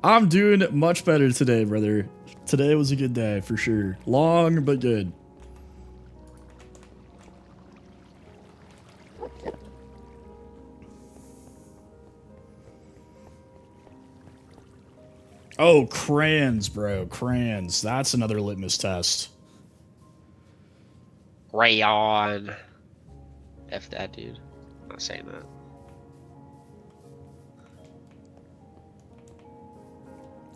Speaker 1: I'm doing much better today, brother. Today was a good day for sure. Long but good. Oh, crayons, bro. Crayons. That's another litmus test.
Speaker 2: Rayon. F that, dude. I'm not saying that.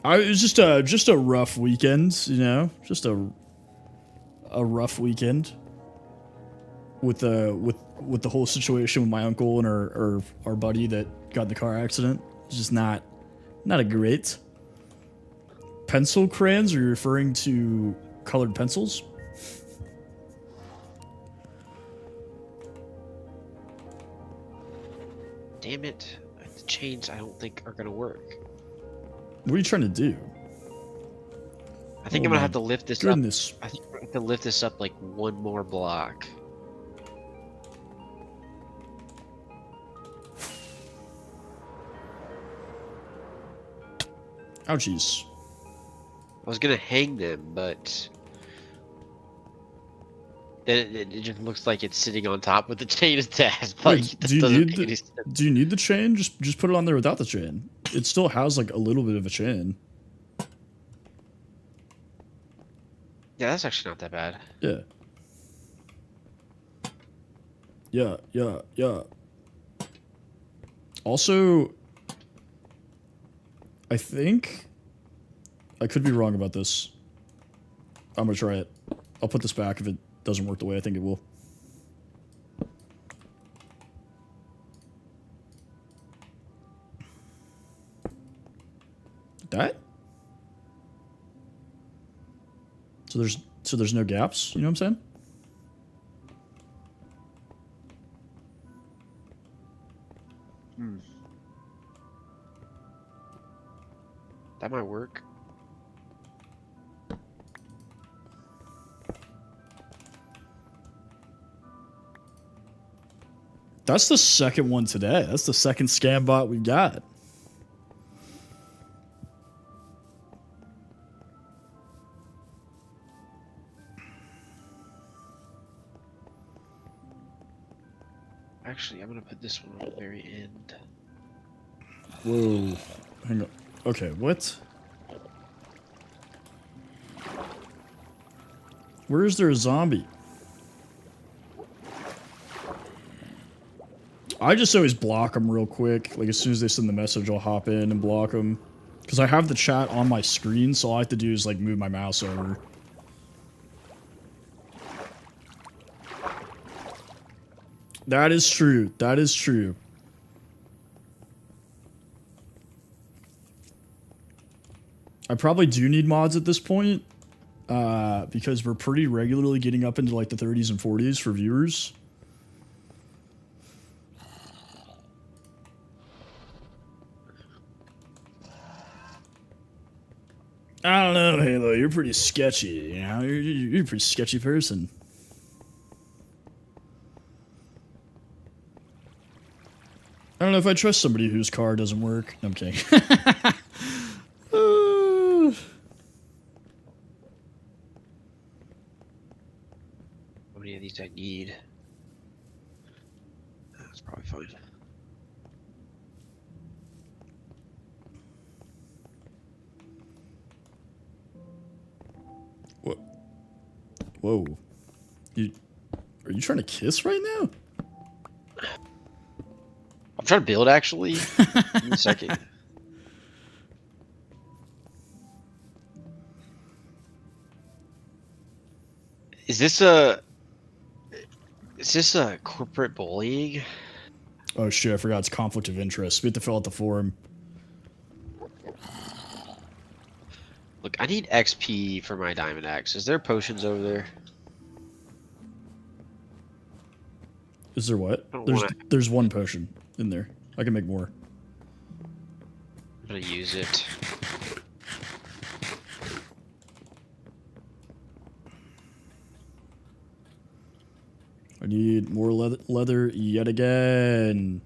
Speaker 1: It was just a rough weekend, you know, just a rough weekend with the whole situation with my uncle and our buddy that got in the car accident. It's just not a great. Pencil crayons? Are you referring to colored pencils?
Speaker 2: Damn it. The chains I don't think are gonna work.
Speaker 1: What are you trying to do?
Speaker 2: I think
Speaker 1: Oh
Speaker 2: I'm gonna
Speaker 1: my
Speaker 2: have to lift this
Speaker 1: Goodness.
Speaker 2: up. I think I'm gonna have to lift this up like one more block.
Speaker 1: Ouchies.
Speaker 2: I was gonna hang them, but then it just looks like it's sitting on top with the chain attached. Like,
Speaker 1: Wait,
Speaker 2: that
Speaker 1: do you
Speaker 2: doesn't
Speaker 1: need
Speaker 2: make any sense.
Speaker 1: do you need the chain? Just put it on there without the chain. It still has like a little bit of a chain.
Speaker 2: Yeah, that's actually not that bad.
Speaker 1: Yeah. Yeah. Also, I think I could be wrong about this. I'm gonna try it. I'll put this back if it doesn't work the way I think it will. That? So there's no gaps, you know what I'm saying?
Speaker 2: That might work.
Speaker 1: That's the second one today. That's the second scam bot we got.
Speaker 2: Actually, I'm gonna put this one on the very end.
Speaker 1: Whoa. Hang on. Okay, what? Where is there a zombie? I just always block them real quick. Like, as soon as they send the message, I'll hop in and block them. Because I have the chat on my screen, so all I have to do is, like, move my mouse over. That is true. That is true. I probably do need mods at this point. Because we're pretty regularly getting up into, like, the 30s and 40s for viewers. I don't know, Halo. You're pretty sketchy, you know? You're a pretty sketchy person. I don't know if I trust somebody whose car doesn't work. No, I'm kidding.
Speaker 2: How many of these I need? That's probably fine.
Speaker 1: Whoa. Are you trying to kiss right now?
Speaker 2: I'm trying to build, actually. Give me a second. Is this a corporate bullying?
Speaker 1: Oh shit, I forgot it's conflict of interest. We have to fill out the form.
Speaker 2: Look, I need XP for my diamond axe. Is there potions over there?
Speaker 1: Is there what?
Speaker 2: I don't
Speaker 1: There's
Speaker 2: wanna-
Speaker 1: there's one potion in there. I can make more.
Speaker 2: I'm gonna use it.
Speaker 1: I need more leather yet again.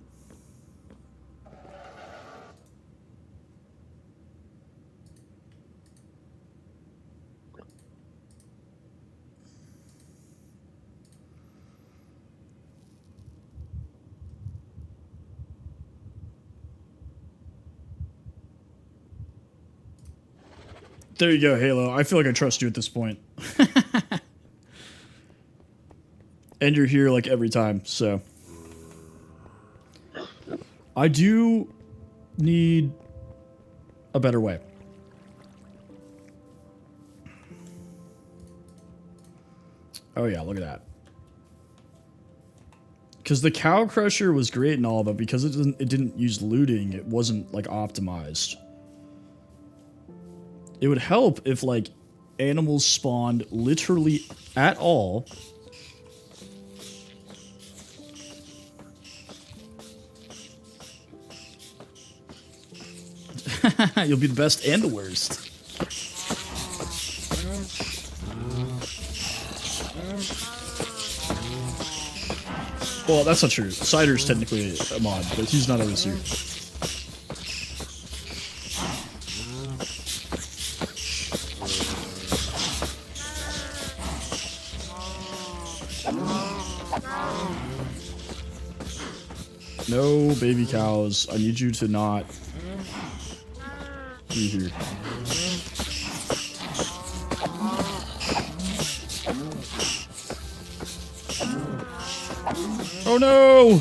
Speaker 1: There you go, Halo. I feel like I trust you at this point. And you're here like every time, so. I do need a better way. Oh yeah, look at that. Because the cow crusher was great and all, but because it didn't use looting, it wasn't like optimized. It would help if like animals spawned literally at all. You'll be the best and the worst. Well, that's not true. Cider's technically a mod, but he's not always here. No baby cows. I need you to not be here. Oh no!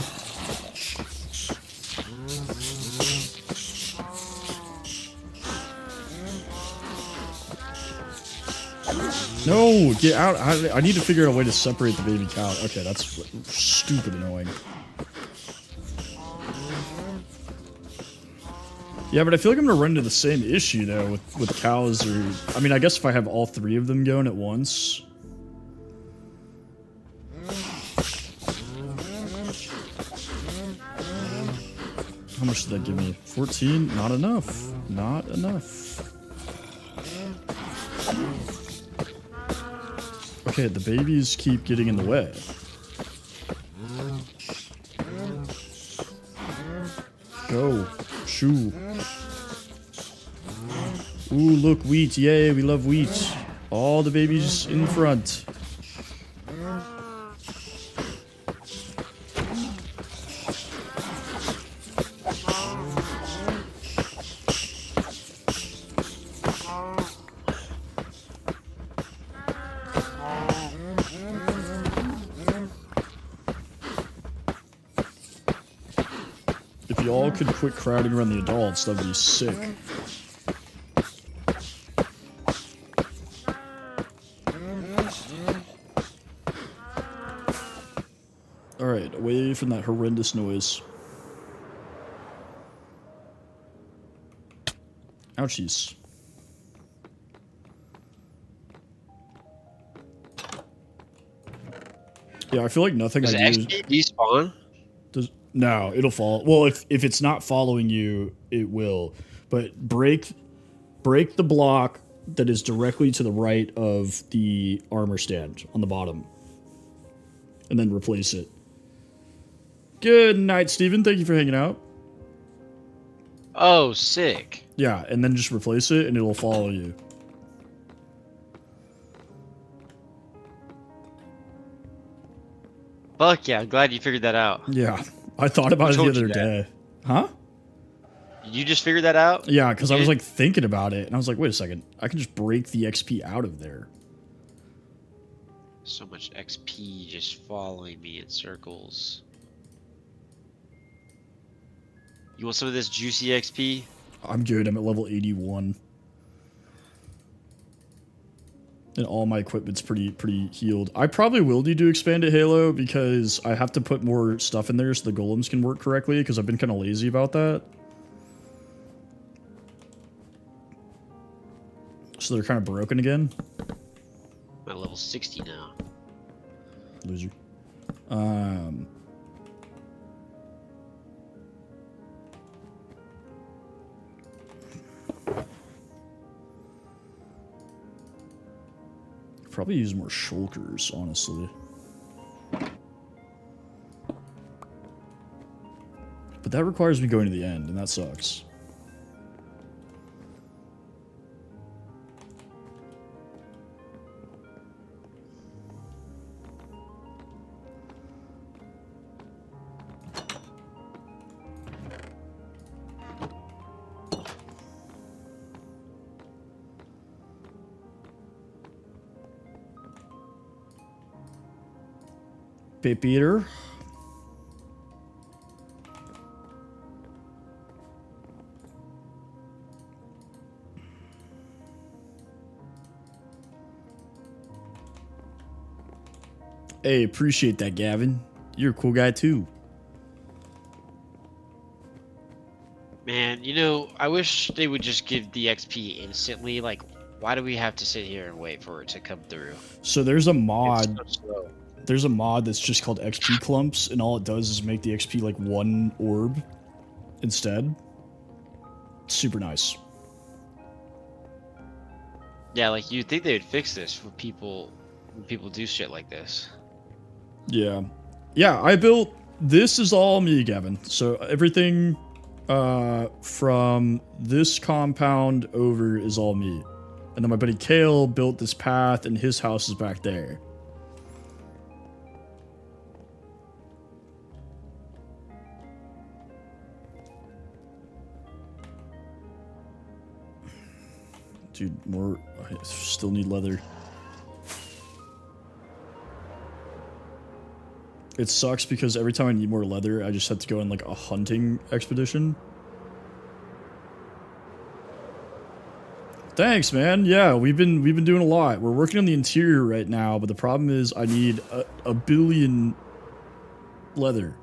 Speaker 1: No, get out. I need to figure out a way to separate the baby cow. Okay, that's stupid annoying. Yeah, but I feel like I'm gonna run into the same issue though with cows or I mean I guess if I have all three of them going at once. How much did that give me? 14? Not enough. Not enough. Okay, the babies keep getting in the way. Go. Shoo. Ooh, look, wheat. Yay, we love wheat. All the babies in front. If y'all could quit crowding around the adults, that would be sick. Alright, away from that horrendous noise. Ouchies. Yeah, I feel like nothing
Speaker 2: Does
Speaker 1: I do...
Speaker 2: XP despawn?
Speaker 1: No, it'll fall. Well, if it's not following you, it will. But break the block that is directly to the right of the armor stand on the bottom. And then replace it. Good night, Steven. Thank you for hanging out.
Speaker 2: Oh, sick.
Speaker 1: Yeah, and then just replace it and it'll follow you.
Speaker 2: Fuck yeah, I'm glad you figured that out.
Speaker 1: Yeah, I thought about it the
Speaker 2: told you
Speaker 1: other day. Huh?
Speaker 2: You just figured that out?
Speaker 1: Yeah, because I was
Speaker 2: did?
Speaker 1: like thinking about it and I was like, wait a second. I can just break the XP out of there.
Speaker 2: So much XP just following me in circles. You want some of this juicy XP?
Speaker 1: I'm good. I'm at level 81. And all my equipment's pretty healed. I probably will need to expand it, Halo, because I have to put more stuff in there so the golems can work correctly, because I've been kind of lazy about that. So they're kind of broken again.
Speaker 2: I'm at level 60 now.
Speaker 1: Loser. Probably use more shulkers, honestly. But that requires me going to the end, and that sucks. Peter. Hey, appreciate that, Gavin. You're a cool guy too.
Speaker 2: Man, you know, I wish they would just give the XP instantly. Like, why do we have to sit here and wait for it to come through?
Speaker 1: So there's a
Speaker 2: It's
Speaker 1: mod.
Speaker 2: so slow.
Speaker 1: There's a mod that's just called XP clumps, and all it does is make the XP like one orb instead. Super nice.
Speaker 2: Yeah, like you'd think they would fix this for people when people do shit like this.
Speaker 1: Yeah. Yeah, I built... This is all me, Gavin. So everything from this compound over is all me. And then my buddy Kale built this path, and his house is back there. Dude, more... I still need leather. It sucks because every time I need more leather, I just have to go on like a hunting expedition. Thanks, man. Yeah, we've been doing a lot. We're working on the interior right now, but the problem is I need a billion leather.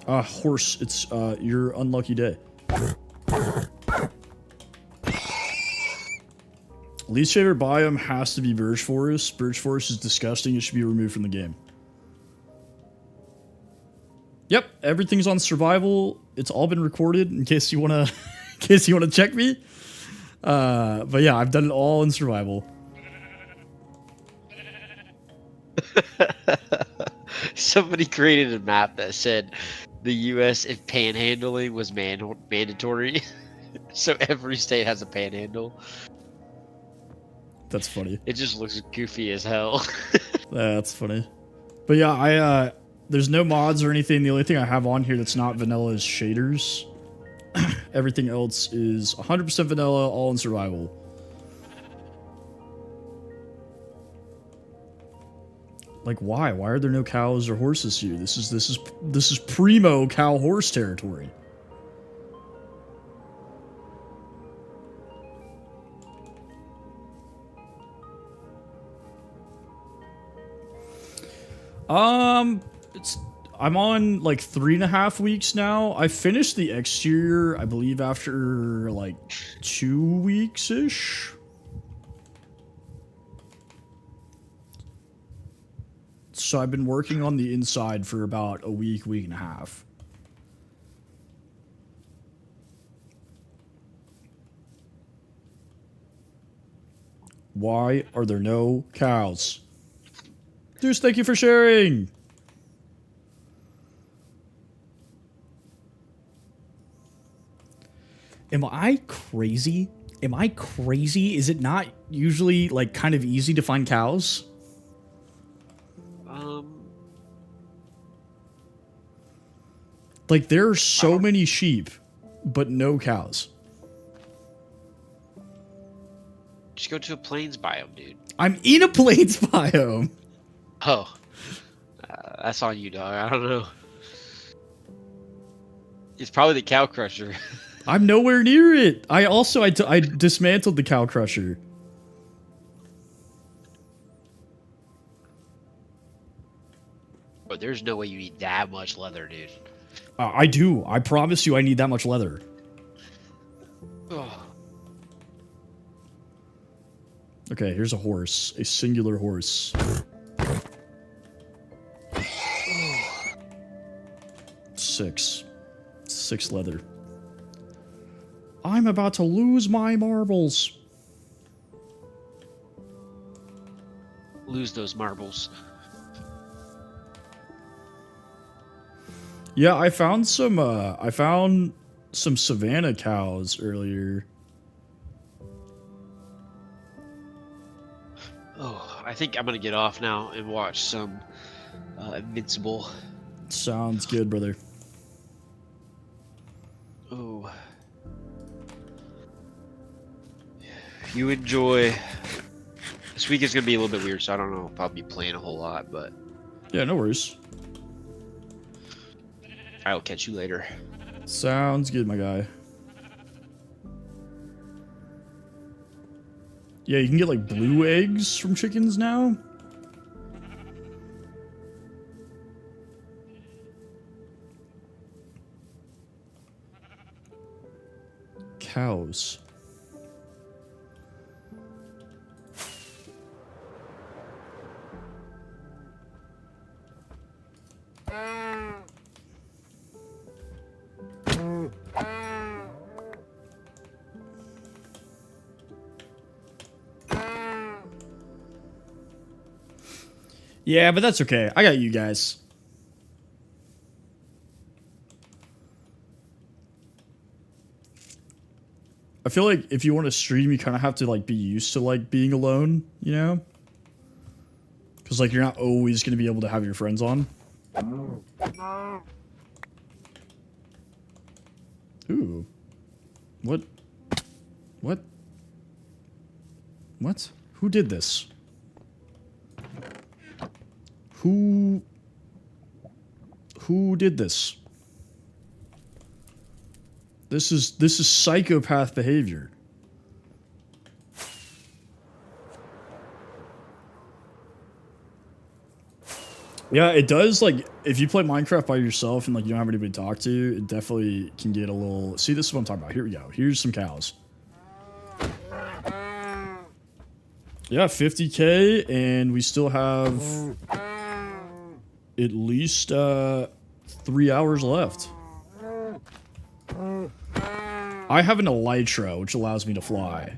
Speaker 1: Horse, it's your unlucky day. Least favorite biome has to be birch forest. Birch forest is disgusting. It should be removed from the game. Yep, everything's on survival. It's all been recorded in case you wanna, in case you wanna check me. But yeah, I've done it all in survival.
Speaker 2: Somebody created a map that said the U.S. if panhandling was mandatory, so every state has a panhandle.
Speaker 1: That's funny.
Speaker 2: It just looks goofy as hell.
Speaker 1: That's funny. But yeah, there's no mods or anything. The only thing I have on here that's not vanilla is shaders. Everything else is 100% vanilla, all in survival. Like, why? Why are there no cows or horses here? This is primo cow horse territory. I'm on like 3.5 weeks now. I finished the exterior, I believe, after like 2 weeks-ish. So I've been working on the inside for about a week, week and a half. Why are there no cows? Deuce, thank you for sharing. Am I crazy? Am I crazy? Is it not usually like kind of easy to find cows? Like there are so many sheep, but no cows.
Speaker 2: Just go to a plains biome, dude.
Speaker 1: I'm in a plains biome.
Speaker 2: Oh, that's on you, dog. I don't know. It's probably the cow crusher.
Speaker 1: I'm nowhere near it. I dismantled the cow crusher.
Speaker 2: But there's no way you need that much leather, dude.
Speaker 1: I do. I promise you I need that much leather.
Speaker 2: Oh.
Speaker 1: Okay, here's a horse. A singular horse. Six leather. I'm about to lose my marbles.
Speaker 2: Lose those marbles.
Speaker 1: Yeah, I found some savanna cows earlier.
Speaker 2: Oh, I think I'm gonna get off now and watch some Invincible.
Speaker 1: Sounds good, brother.
Speaker 2: Oh. You enjoy. This week is gonna be a little bit weird, so I don't know if I'll be playing a whole lot, but
Speaker 1: Yeah, no worries.
Speaker 2: I will catch you later.
Speaker 1: Sounds good, my guy. Yeah, you can get like blue eggs from chickens now. Cows. Yeah, but that's okay. I got you guys. I feel like if you want to stream, you kind of have to like be used to like being alone, you know? Because like you're not always going to be able to have your friends on. Ooh. What? What? What? Who did this? Who did this? This is psychopath behavior. Yeah, it does, like, if you play Minecraft by yourself and, like, you don't have anybody to talk to, it definitely can get a little... See, this is what I'm talking about. Here we go. Here's some cows. Yeah, 50K, and we still have at least 3 hours left. I have an elytra, which allows me to fly.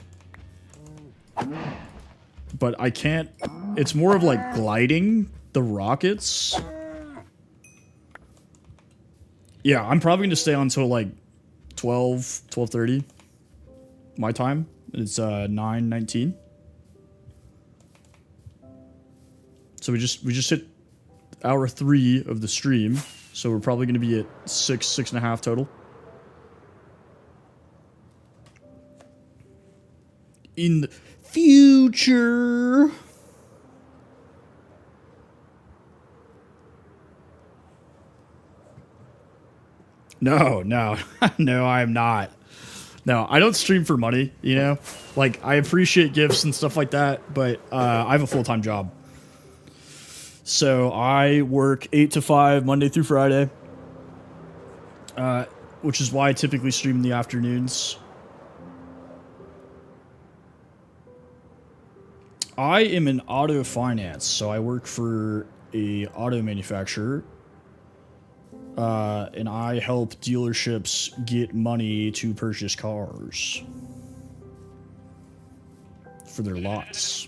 Speaker 1: But I can't... It's more of, like, gliding the rockets. Yeah, I'm probably going to stay on until, like, 12:30 my time. It's 9:19. So we just hit hour 3 of the stream. So we're probably going to be at 6.5 total. In the future. No, no, no, I am not. No, I don't stream for money, you know? Like, I appreciate gifts and stuff like that, but I have a full-time job. So I work 8 to 5 Monday through Friday, which is why I typically stream in the afternoons. I am in auto finance, so I work for a auto manufacturer, and I help dealerships get money to purchase cars for their lots.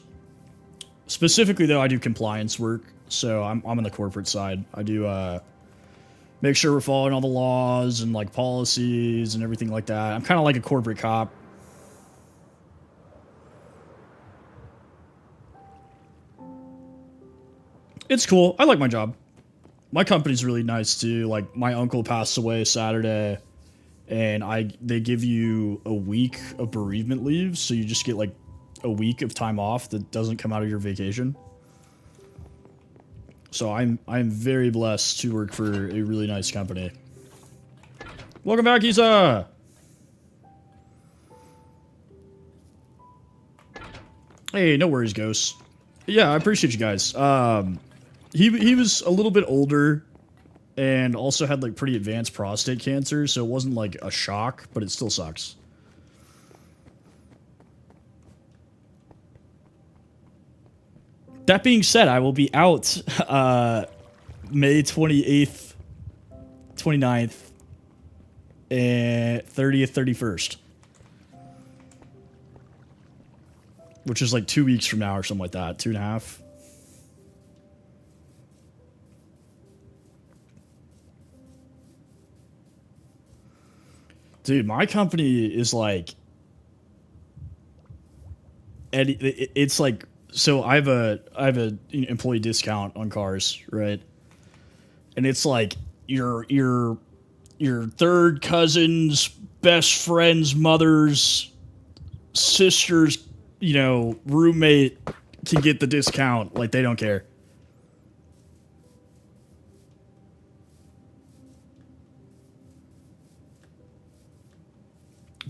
Speaker 1: Specifically, though, I do compliance work, so I'm on the corporate side. I do make sure we're following all the laws and like policies and everything like that. I'm kind of like a corporate cop. It's cool. I like my job. My company's really nice too. Like, my uncle passed away Saturday, and they give you a week of bereavement leave, so you just get like a week of time off that doesn't come out of your vacation. So I'm very blessed to work for a really nice company. Welcome back, Isa. Hey, no worries, Ghost. Yeah, I appreciate you guys. He was a little bit older and also had like pretty advanced prostate cancer, so it wasn't like a shock, but it still sucks. That being said, I will be out May 28th, 29th, and 30th, 31st. Which is like 2 weeks from now or something like that. 2.5. Dude, my company is like... It's like... So I have a employee discount on cars, right? And it's like your third cousin's best friend's mother's sister's, you know, roommate can get the discount. Like, they don't care.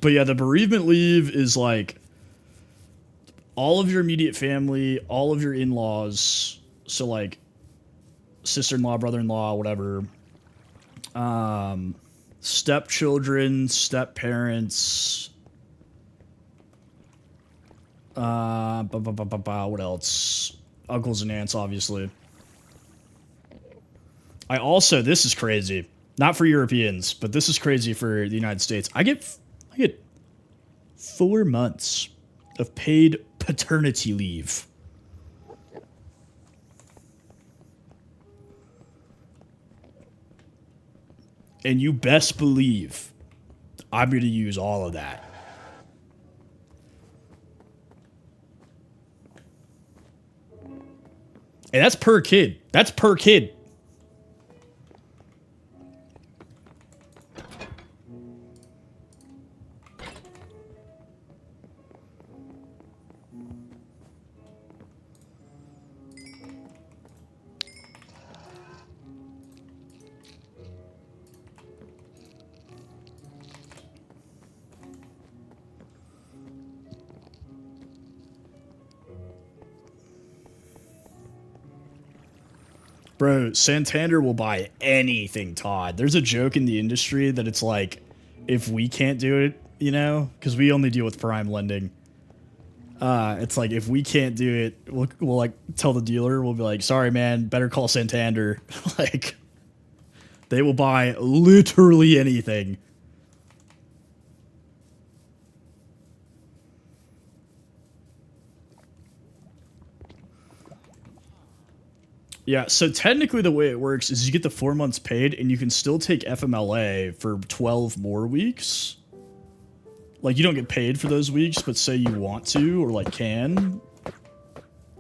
Speaker 1: But yeah, the bereavement leave is like all of your immediate family, all of your in-laws, so like sister-in-law, brother-in-law, whatever, stepchildren, step-parents, what else? Uncles and aunts, obviously. I also, this is crazy, not for Europeans, but this is crazy for the United States. I get 4 months of paid paternity leave. And you best believe I'm going to use all of that. And that's per kid. That's per kid. Bro, Santander will buy anything, Todd. There's a joke in the industry that it's like, if we can't do it, you know, because we only deal with prime lending. It's like, if we can't do it, we'll like tell the dealer, we'll be like, sorry, man, better call Santander. Like, they will buy literally anything. Yeah, so technically the way it works is you get the 4 months paid and you can still take FMLA for 12 more weeks. Like, you don't get paid for those weeks, but say you want to or like can.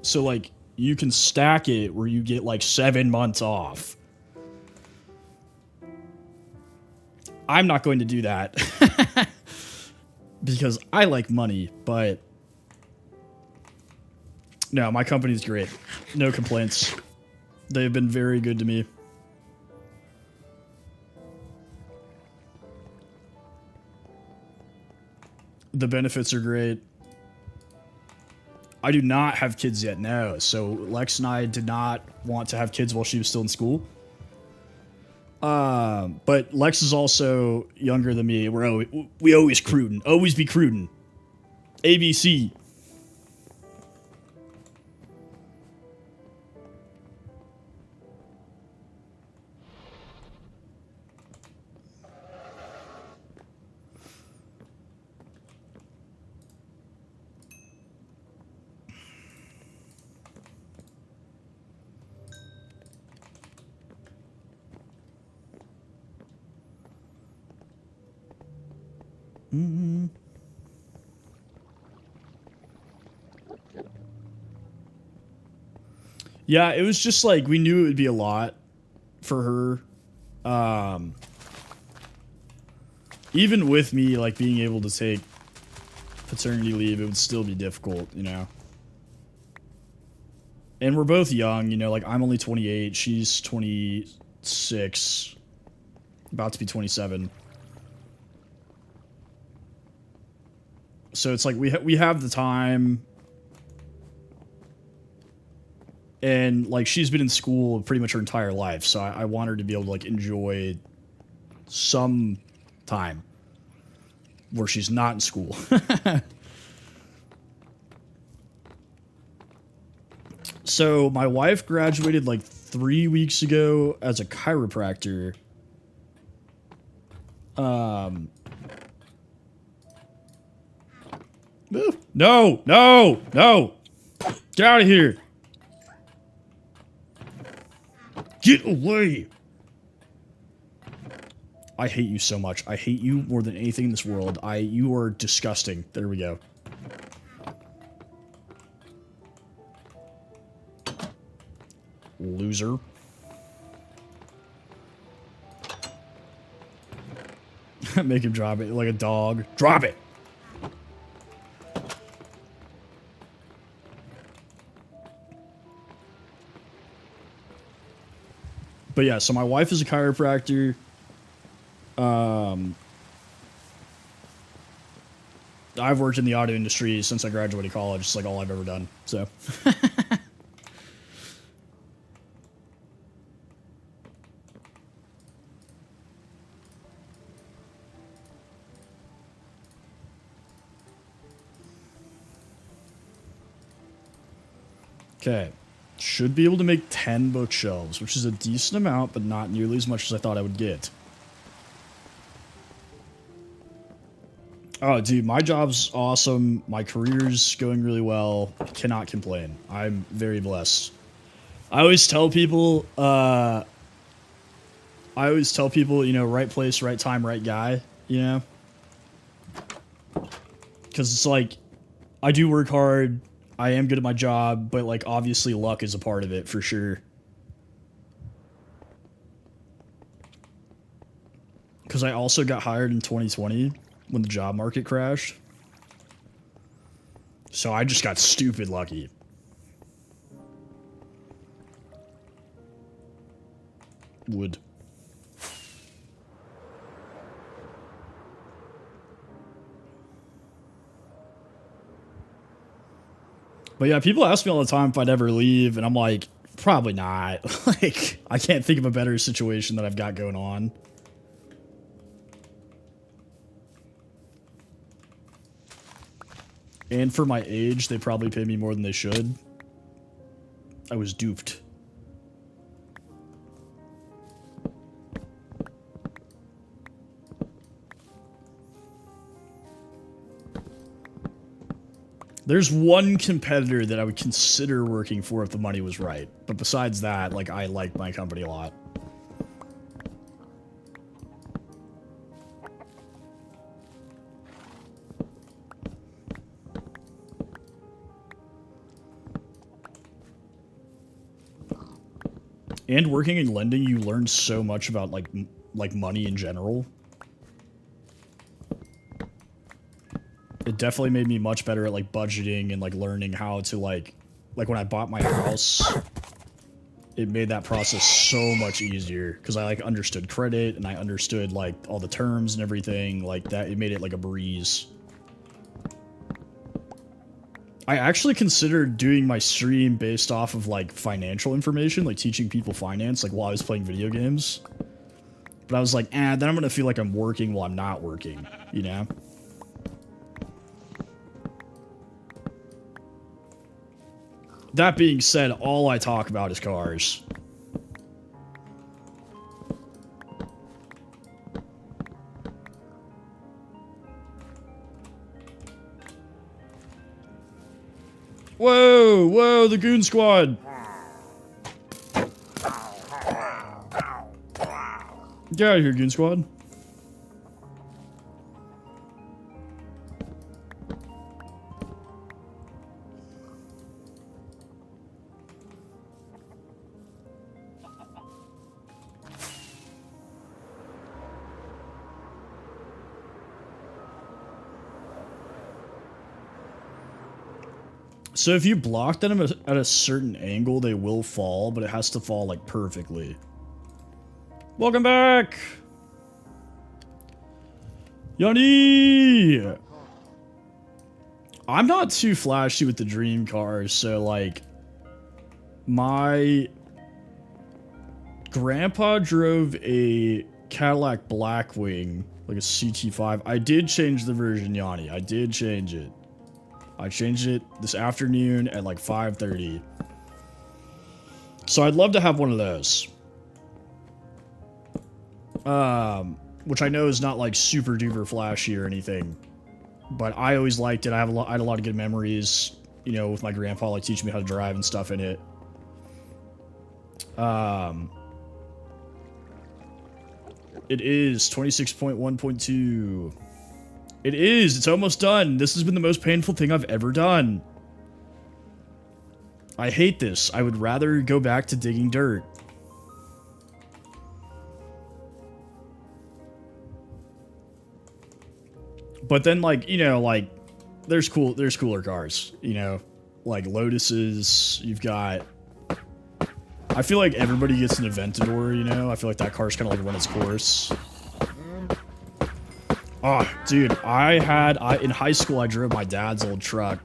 Speaker 1: So like you can stack it where you get like 7 months off. I'm not going to do that because I like money, but no, my company's great. No complaints. They've been very good to me. The benefits are great. I do not have kids yet, no. So Lex and I did not want to have kids while she was still in school. But Lex is also younger than me. We always crudin'. Always be crudin'. ABC. Yeah, it was just like we knew it would be a lot for her. Even with me like being able to take paternity leave, it would still be difficult, you know. And we're both young, you know, like I'm only 28, she's 26, about to be 27. So it's like we have the time. And like she's been in school pretty much her entire life, so I want her to be able to like enjoy some time where she's not in school. So my wife graduated like 3 weeks ago as a chiropractor. No, no, no. Get out of here. Get away. I hate you so much. I hate you more than anything in this world. You are disgusting. There we go. Loser. Make him drop it like a dog. Drop it. But yeah, so my wife is a chiropractor. I've worked in the auto industry since I graduated college. It's like all I've ever done. So. Okay. Should be able to make 10 bookshelves, which is a decent amount, but not nearly as much as I thought I would get. Oh, dude, my job's awesome. My career's going really well. I cannot complain. I'm very blessed. I always tell people, you know, right place, right time, right guy, you know? Because it's like, I do work hard. I am good at my job, but like obviously luck is a part of it for sure. Because I also got hired in 2020 when the job market crashed. So I just got stupid lucky. Wood. But yeah, people ask me all the time if I'd ever leave, and I'm like, probably not. Like, I can't think of a better situation that I've got going on. And for my age, they probably pay me more than they should. I was duped. There's one competitor that I would consider working for if the money was right. But besides that, like, I like my company a lot. And working in lending, you learn so much about, like money in general. It definitely made me much better at, like, budgeting and, like, learning how to, like when I bought my house, it made that process so much easier because I, like, understood credit and I understood, like, all the terms and everything like that. It made it like a breeze. I actually considered doing my stream based off of, like, financial information, like teaching people finance, like, while I was playing video games. But I was like, then I'm gonna feel like I'm working while I'm not working, you know? That being said, all I talk about is cars. Whoa, whoa, the goon squad. Get out of here, goon squad. So if you block them at a certain angle, they will fall, but it has to fall, like, perfectly. Welcome back! Yanni! I'm not too flashy with the dream cars, so, like, my grandpa drove a Cadillac Blackwing, like a CT5. I did change the version, Yanni. I did change it. I changed it this afternoon at like 5:30. So I'd love to have one of those. Which I know is not like super duper flashy or anything. But I always liked it. I had a lot of good memories, you know, with my grandpa, like teaching me how to drive and stuff in it. It is 26.1.2. It is. It's almost done. This has been the most painful thing I've ever done. I hate this. I would rather go back to digging dirt. But then, like, you know, like, there's cooler cars, you know, like Lotuses. You've got. I feel like everybody gets an Aventador, you know. I feel like that car's kind of like run its course. Oh, dude, in high school I drove my dad's old truck,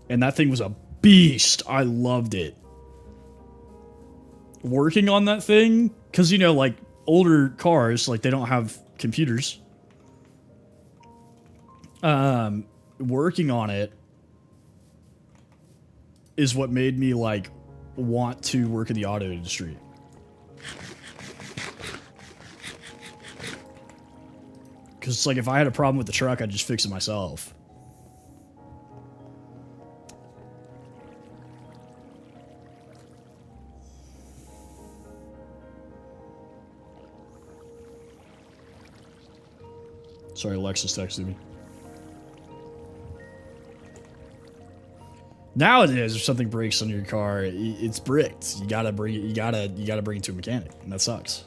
Speaker 1: and that thing was a beast. I loved it. Working on that thing, because you know, like older cars, like they don't have computers. Working on it is what made me like want to work in the auto industry. Because it's like if I had a problem with the truck, I'd just fix it myself. Sorry, Alexis texted me. Nowadays, if something breaks on your car, it's bricked. You gotta bring it. You gotta bring it to a mechanic, and that sucks.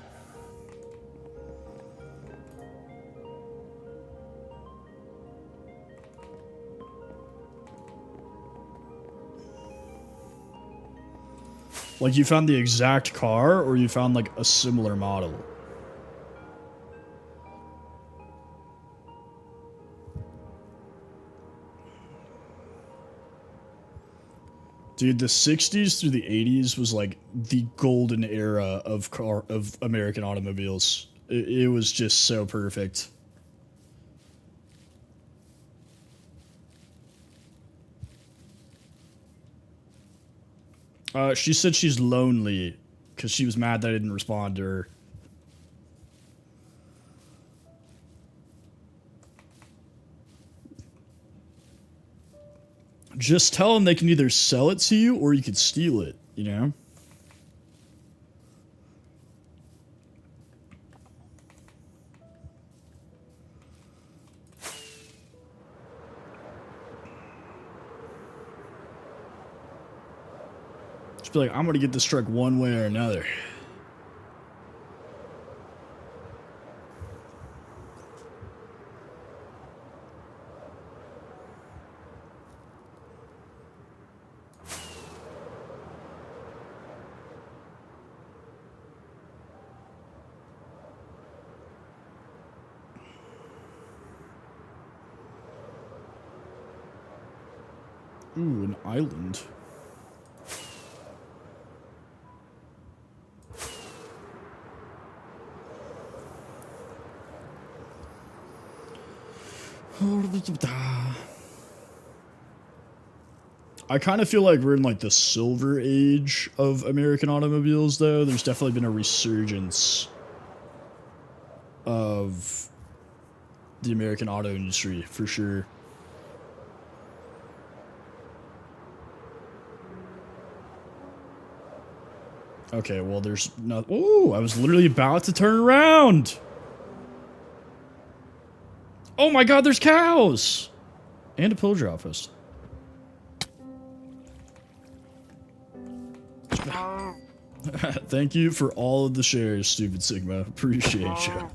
Speaker 1: Like you found the exact car, or you found like a similar model. Dude, the 60s through the 80s was like the golden era of American automobiles. It was just so perfect. She said she's lonely because she was mad that I didn't respond to her. Just tell them they can either sell it to you or you could steal it, you know? Just be like, I'm gonna get this truck one way or another. Ooh, an island. I kind of feel like we're in like the silver age of American automobiles, though. There's definitely been a resurgence of the American auto industry, for sure. Okay, well, there's not. Oh, I was literally about to turn around. Oh my god, there's cows! And a pillager outpost. Thank you for all of the shares, Stupid Sigma. Appreciate you.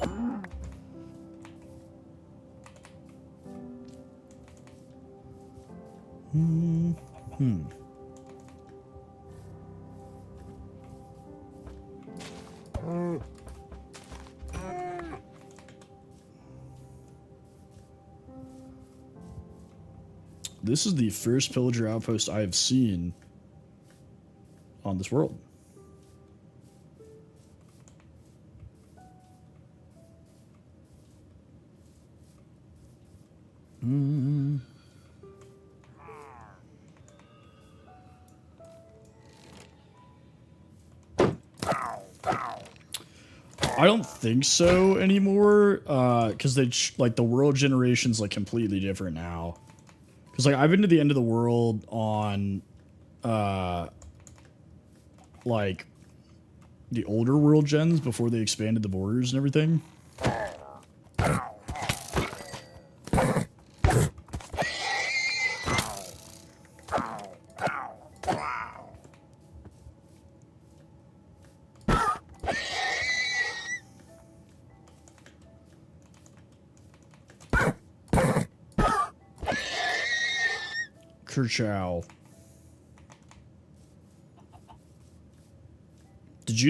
Speaker 1: This is the first pillager outpost I have seen on this world. I don't think so anymore, because they like the world generation's like completely different now. Because like I've been to the end of the world on, like the older world gens before they expanded the borders and everything. Kerchow. Did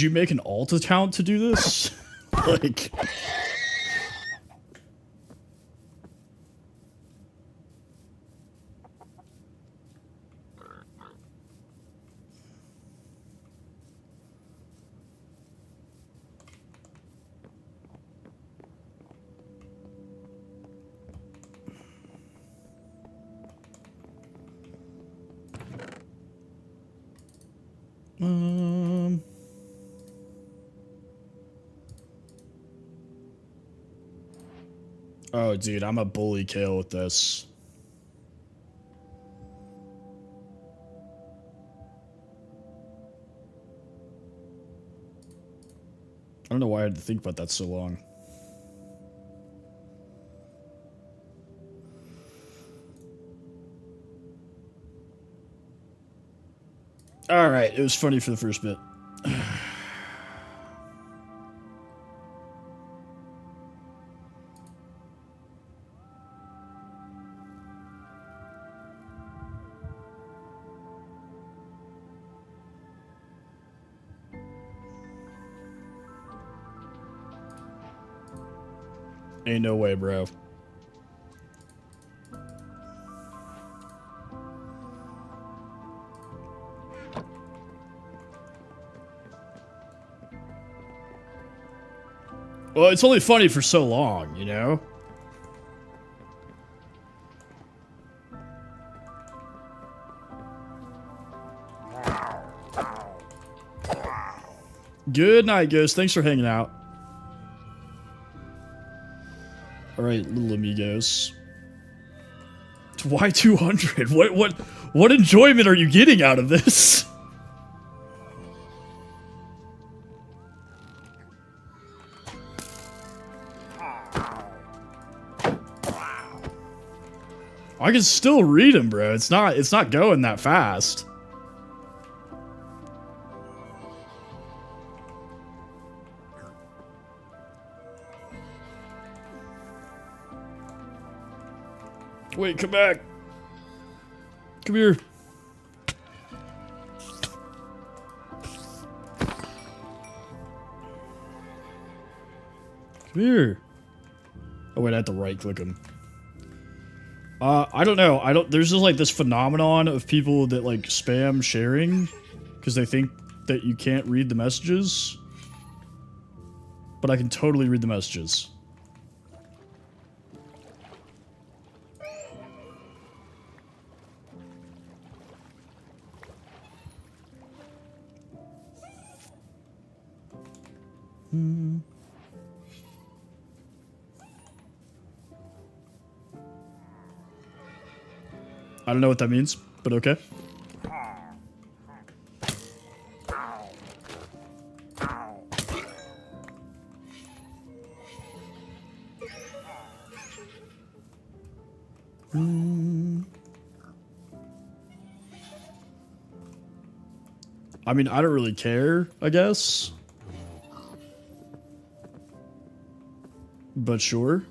Speaker 1: you make an alt account to do this? Like, Oh, dude, I'm a bully Kale with this. I don't know why I had to think about that so long. Alright, it was funny for the first bit. Ain't no way, bro. Well, it's only funny for so long, you know? Good night, Ghost. Thanks for hanging out. Alright, little amigos. Why 200? What enjoyment are you getting out of this? I can still read him, bro. It's not going that fast. Wait, come back. Come here. Come here. Oh wait, I have to right click him. I don't know. There's just like this phenomenon of people that like spam sharing because they think that you can't read the messages. But I can totally read the messages. I don't know what that means, but okay. I mean, I don't really care, I guess. But sure.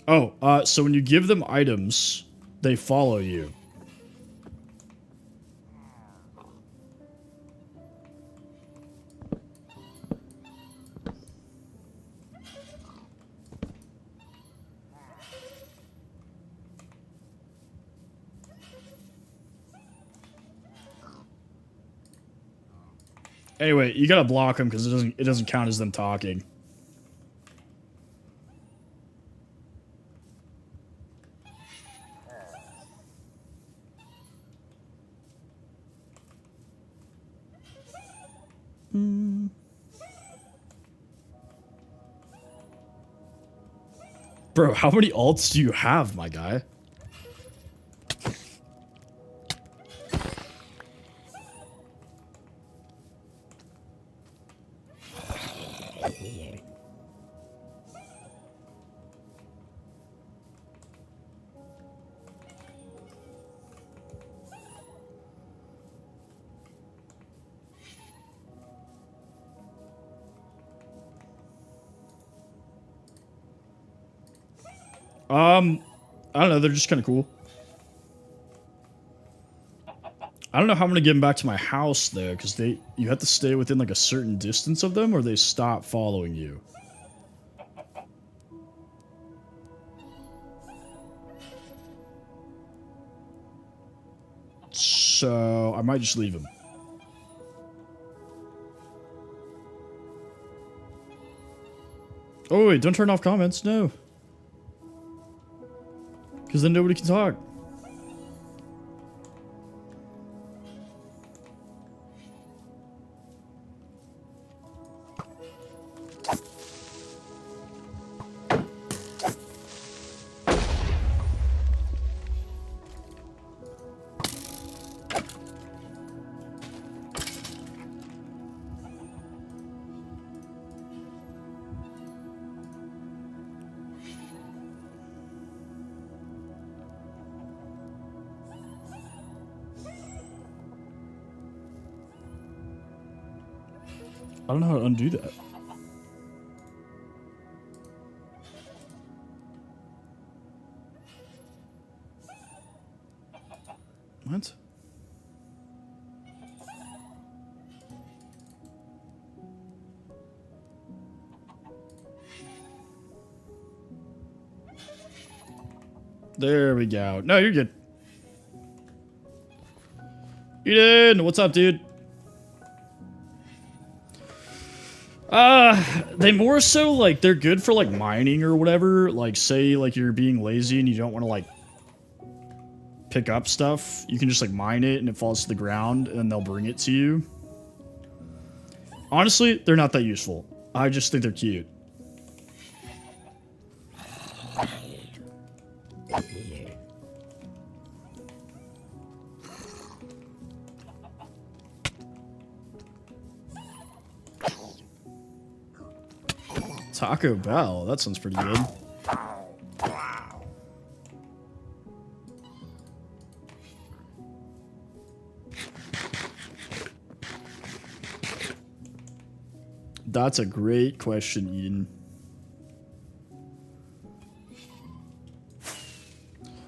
Speaker 1: Oh, so when you give them items, they follow you. Anyway, you gotta block them because it doesn't count as them talking. Bro, how many alts do you have, my guy? I don't know, they're just kind of cool. I don't know how I'm gonna get them back to my house though, because you have to stay within like a certain distance of them or they stop following you. So I might just leave them. Oh wait, don't turn off comments, no. Because then nobody can talk. I don't know how to undo that. What? There we go. No, you're good. Eden, what's up, dude? They more so, like, they're good for, like, mining or whatever. Like, say, like, you're being lazy and you don't want to, like, pick up stuff. You can just, like, mine it and it falls to the ground and then they'll bring it to you. Honestly, they're not that useful. I just think they're cute. Taco Bell, that sounds pretty good. That's a great question, Eden.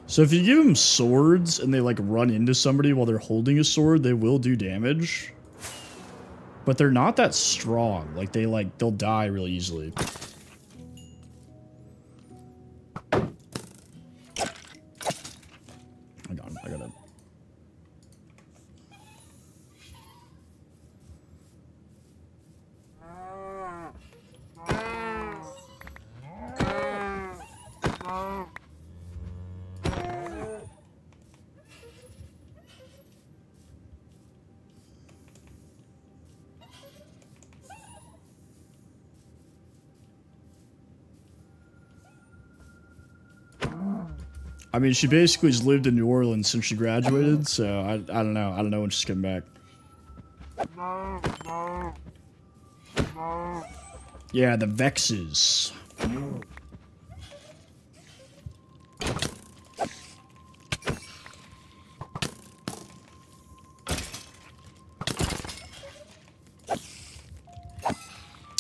Speaker 1: So if you give them swords and they like run into somebody while they're holding a sword, they will do damage. But they're not that strong. Like they'll die really easily. Hang on, I gotta. I mean, she basically has lived in New Orleans since she graduated, so I don't know. I don't know when she's coming back. Yeah, the Vexes.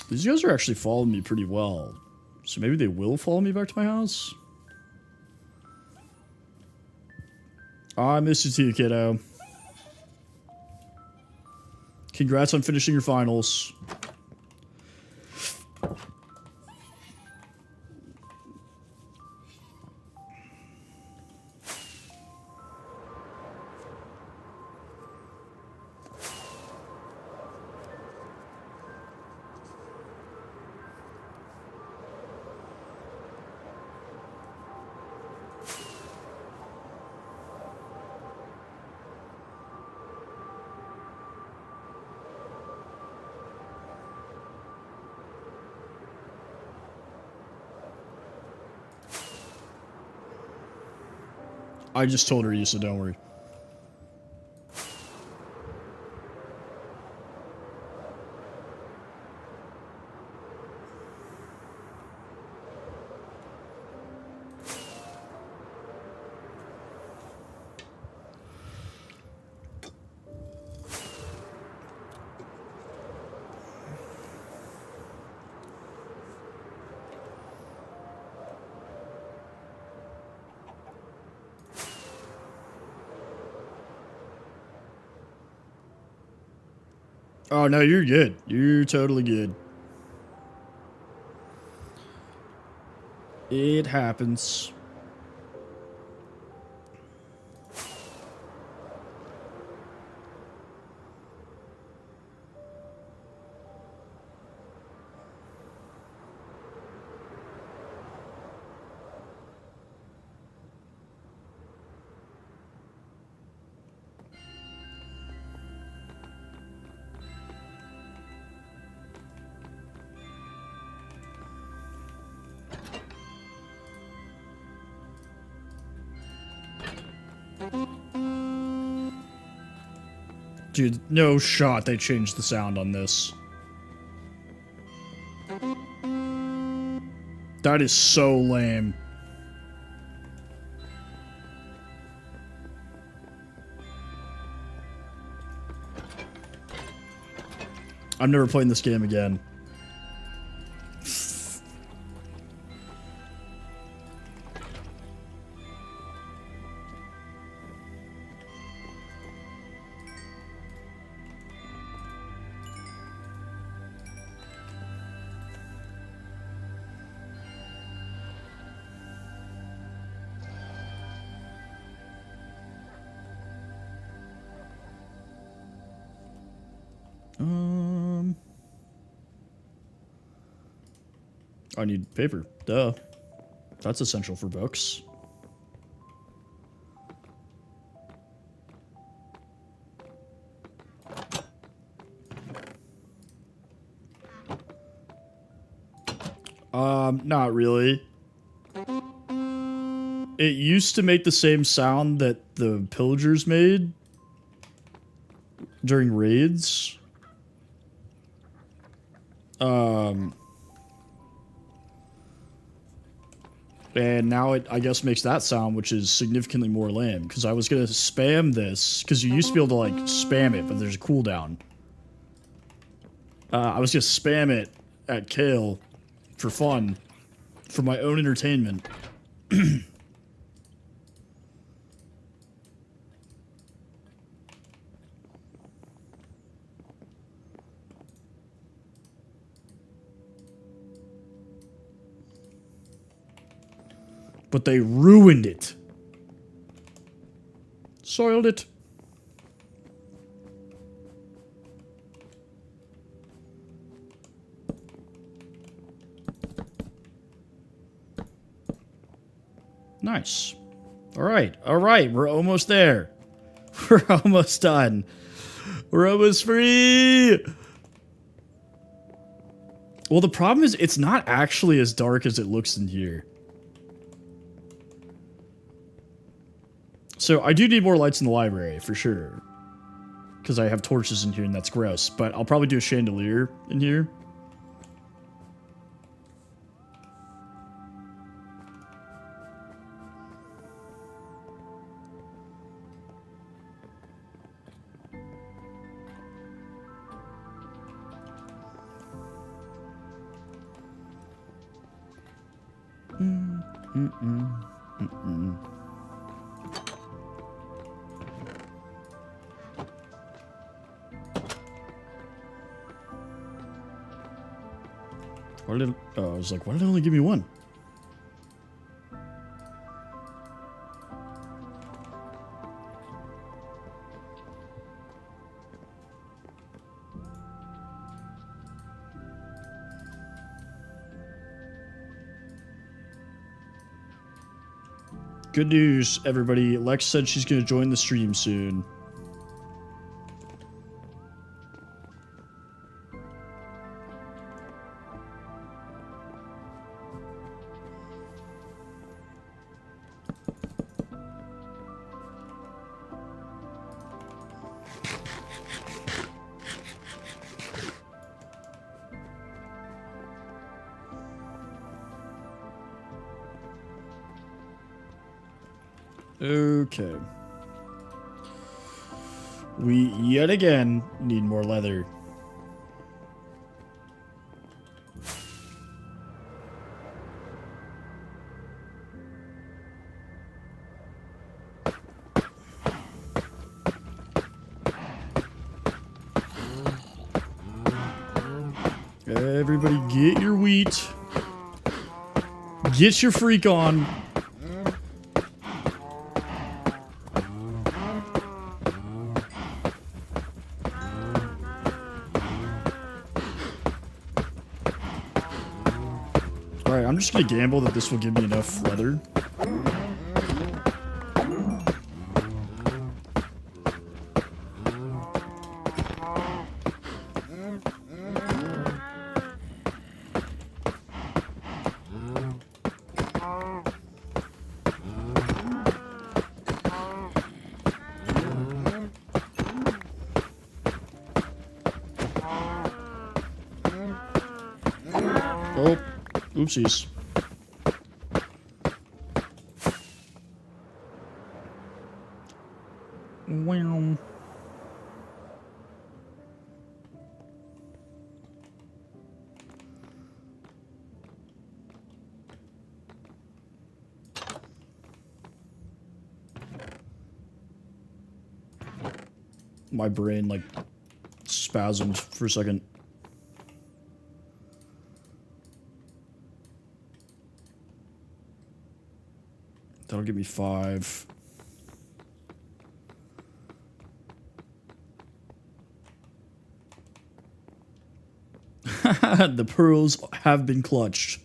Speaker 1: These guys are actually following me pretty well. So maybe they will follow me back to my house? I miss you too, kiddo. Congrats on finishing your finals. I just told her you, so don't worry. Oh, no, you're good. You're totally good. It happens. Dude, no shot they changed the sound on this. That is so lame. I'm never playing this game again. I need paper. Duh. That's essential for books. Not really. It used to make the same sound that the pillagers made during raids. And now it, I guess, makes that sound, which is significantly more lame. Because I was going to spam this, because you used to be able to, like, spam it, but there's a cooldown. I was going to spam it at Kale for fun, for my own entertainment. But they ruined it. Soiled it. Nice. All right. All right. We're almost there. We're almost done. We're almost free. Well, the problem is it's not actually as dark as it looks in here. So I do need more lights in the library, for sure. Because I have torches in here and that's gross. But I'll probably do a chandelier in here. Why did I was like, why did it only give me one? Good news, everybody. Lex said she's going to join the stream soon. Okay. We yet again need more leather. Everybody get your wheat. Get your freak on. Alright, I'm just gonna gamble that this will give me enough leather. Oh, oopsies. Wow. My brain, like, spasmed for a second. That'll give me 5. The pearls have been clutched.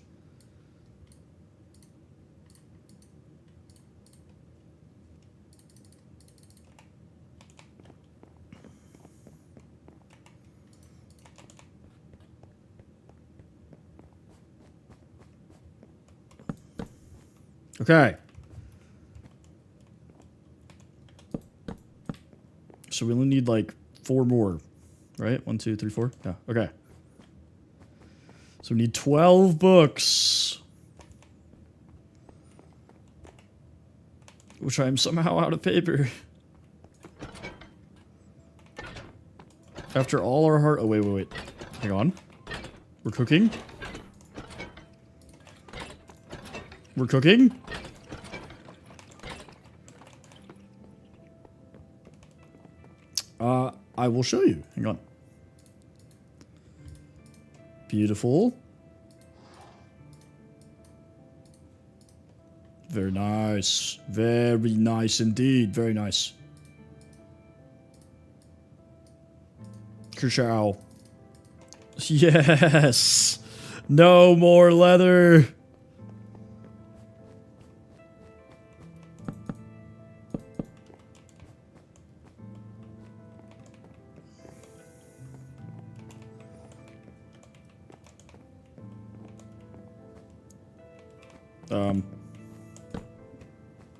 Speaker 1: Okay. So we only need like 4 more, right? 1, 2, 3, 4. Yeah. Okay. So we need 12 books, which I am somehow out of paper. After all our heart. Oh, wait, wait, wait. Hang on. We're cooking. We're cooking. I will show you. Hang on. Beautiful. Very nice. Very nice indeed. Very nice. Kershaw. Yes. No more leather.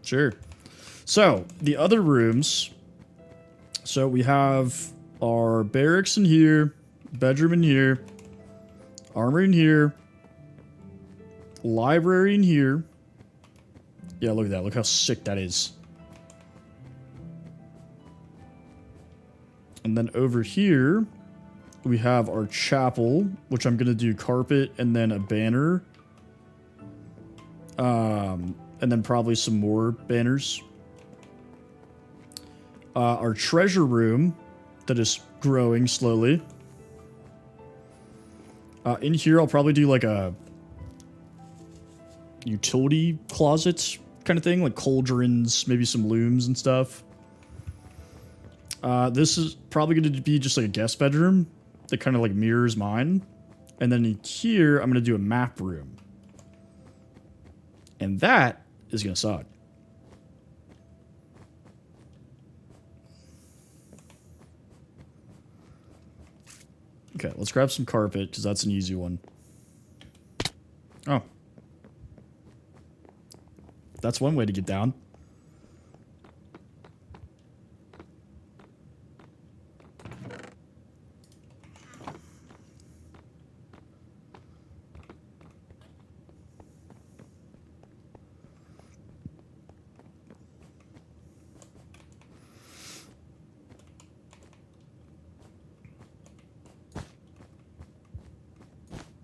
Speaker 1: Sure. So, the other rooms. So, we have our barracks in here, bedroom in here, armory in here, library in here. Yeah, look at that. Look how sick that is. And then over here, we have our chapel, which I'm going to do carpet and then a banner. And then probably some more banners. Our treasure room that is growing slowly. In here, I'll probably do like a utility closet kind of thing, like cauldrons, maybe some looms and stuff. This is probably going to be just like a guest bedroom that kind of like mirrors mine. And then in here, I'm going to do a map room. And that is going to suck. Okay, let's grab some carpet, because that's an easy one. Oh. That's one way to get down.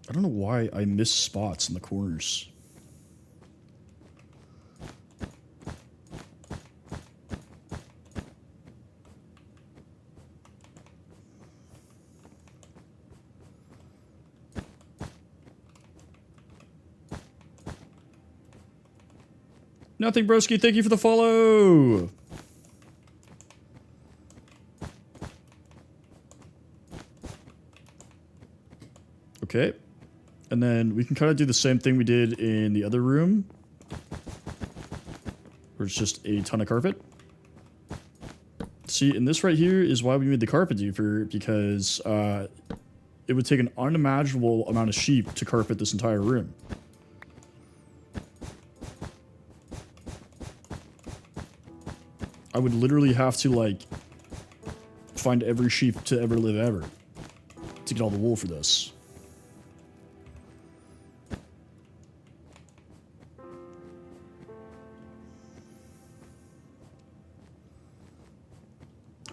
Speaker 1: I don't know why I miss spots in the corners. Nothing, broski. Thank you for the follow. Okay. And then we can kind of do the same thing we did in the other room, where it's just a ton of carpet. See, and this right here is why we made the carpet doofer, because it would take an unimaginable amount of sheep to carpet this entire room. I would literally have to, like, find every sheep to ever live ever to get all the wool for this.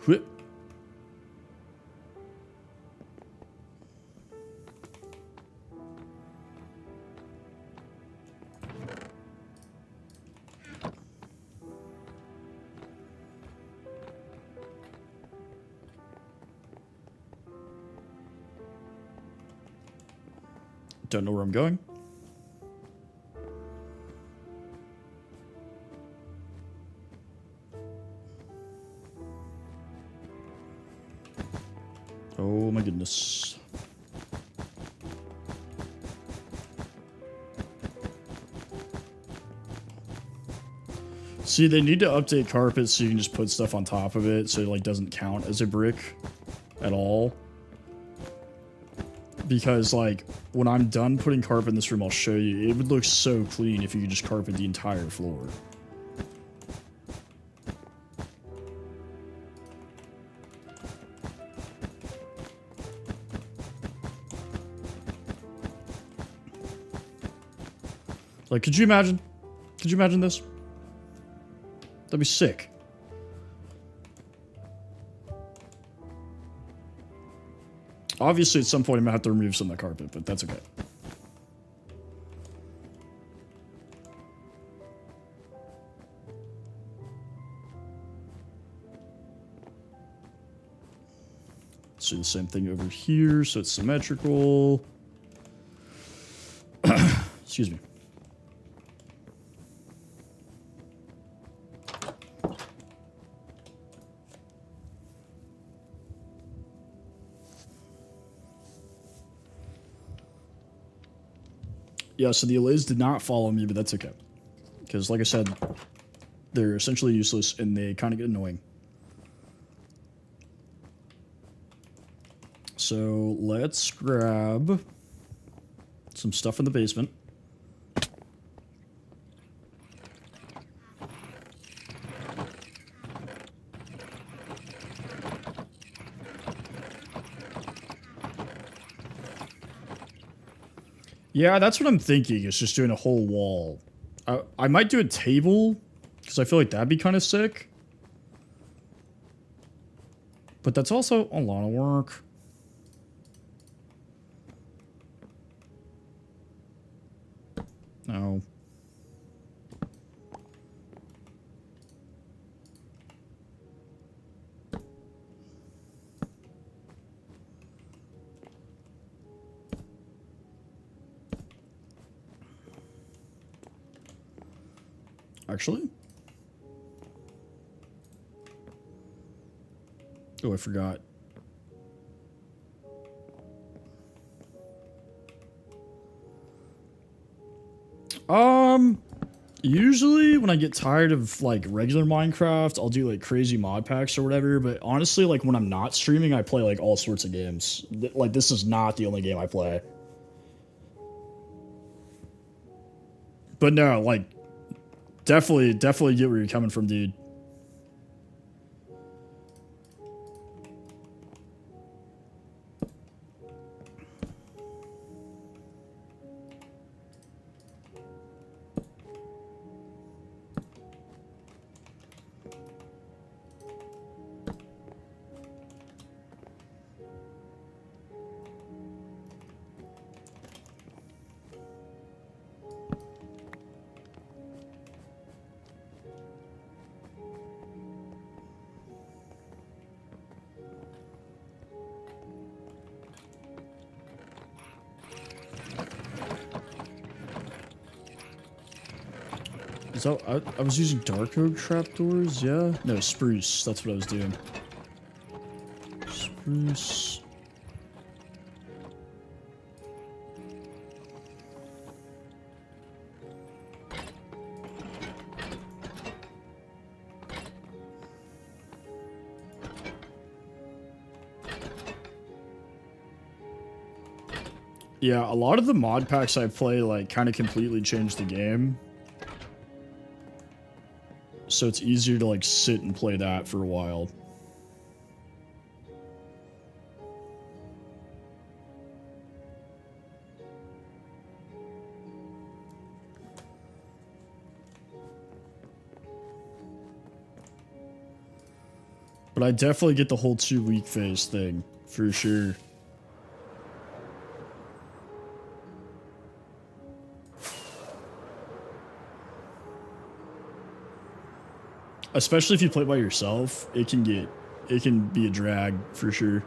Speaker 1: Whip. Don't know where I'm going. Oh my goodness. See, they need to update carpet so you can just put stuff on top of it so it like doesn't count as a brick at all. Because like when I'm done putting carpet in this room, I'll show you. It would look so clean if you could just carpet the entire floor. Like, could you imagine? Could you imagine this? That'd be sick. Obviously, at some point, I'm gonna have to remove some of the carpet, but that's okay. Let's do the same thing over here, so it's symmetrical. Excuse me. Yeah, so the Allays did not follow me, but that's okay. Because, like I said, they're essentially useless, and they kind of get annoying. So, let's grab some stuff in the basement. Yeah, that's what I'm thinking, is just doing a whole wall. I might do a table, because I feel like that'd be kind of sick. But that's also a lot of work. No. Actually? Oh, I forgot. Usually when I get tired of like regular Minecraft, I'll do like crazy mod packs or whatever, but honestly, like when I'm not streaming, I play like all sorts of games. Like this is not the only game I play. But no, like definitely get where you're coming from, dude. So I was using dark oak trapdoors, yeah? No, spruce. That's what I was doing. Spruce. Yeah, a lot of the mod packs I play like kind of completely change the game. So it's easier to like sit and play that for a while. But I definitely get the whole 2 week phase thing, for sure. Especially if you play by yourself, it can be a drag, for sure.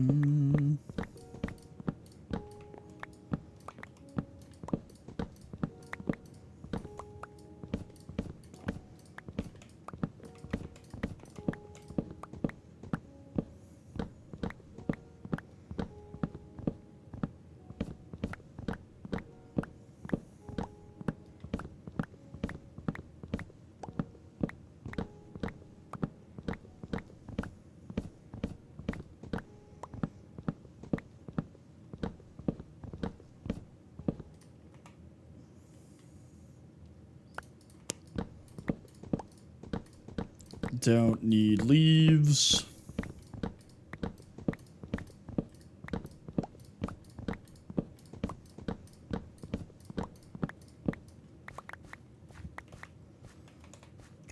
Speaker 1: Mm. Don't need leaves.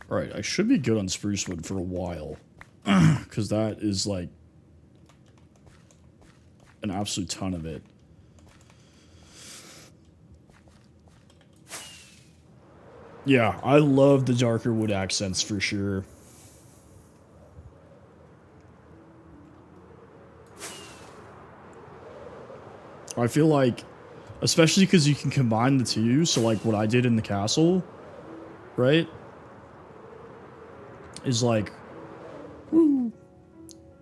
Speaker 1: Alright, I should be good on spruce wood for a while. Because that is like an absolute ton of it. Yeah, I love the darker wood accents for sure. I feel like, especially because you can combine the two, so like what I did in the castle, right? Is like, woo.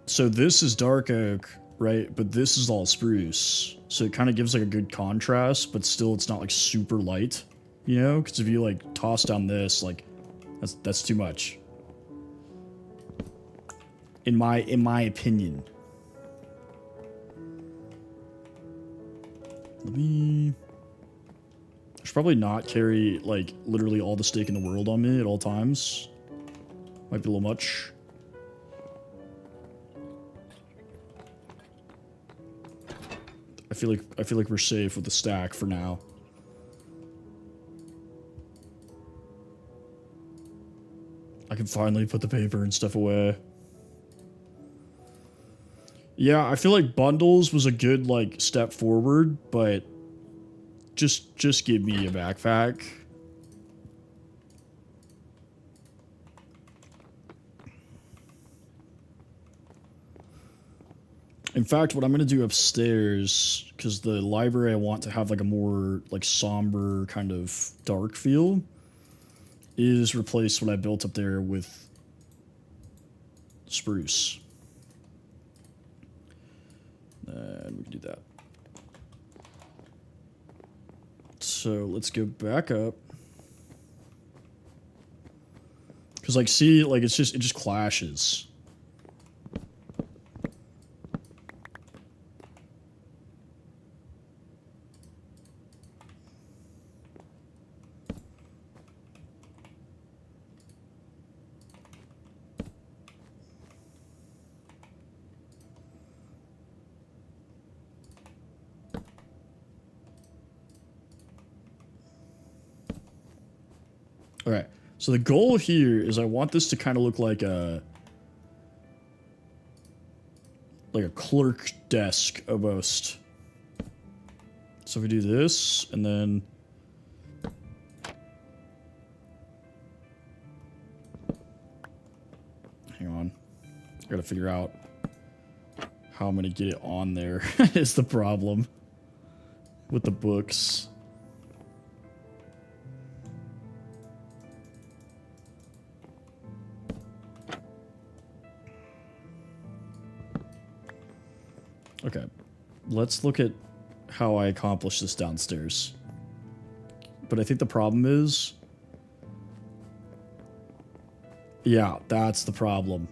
Speaker 1: So this is dark oak, right? But this is all spruce. So it kind of gives like a good contrast, but still it's not like super light, you know? Because if you like toss down this, like, that's too much. In my opinion. Let me... I should probably not carry, like, literally all the steak in the world on me at all times. Might be a little much. I feel like we're safe with the stack for now. I can finally put the paper and stuff away. Yeah, I feel like bundles was a good, like, step forward, but just give me a backpack. In fact, what I'm going to do upstairs, because the library I want to have, like, a more, like, somber kind of dark feel, is replace what I built up there with spruce. And we can do that. So let's go back up. Because, like, see, like, it just clashes. Okay, so the goal here is I want this to kind of look like a clerk desk almost. So if we do this and then hang on, I gotta figure out how I'm gonna get it on there is the problem with the books. Okay, let's look at how I accomplish this downstairs. But I think the problem is... yeah, that's the problem.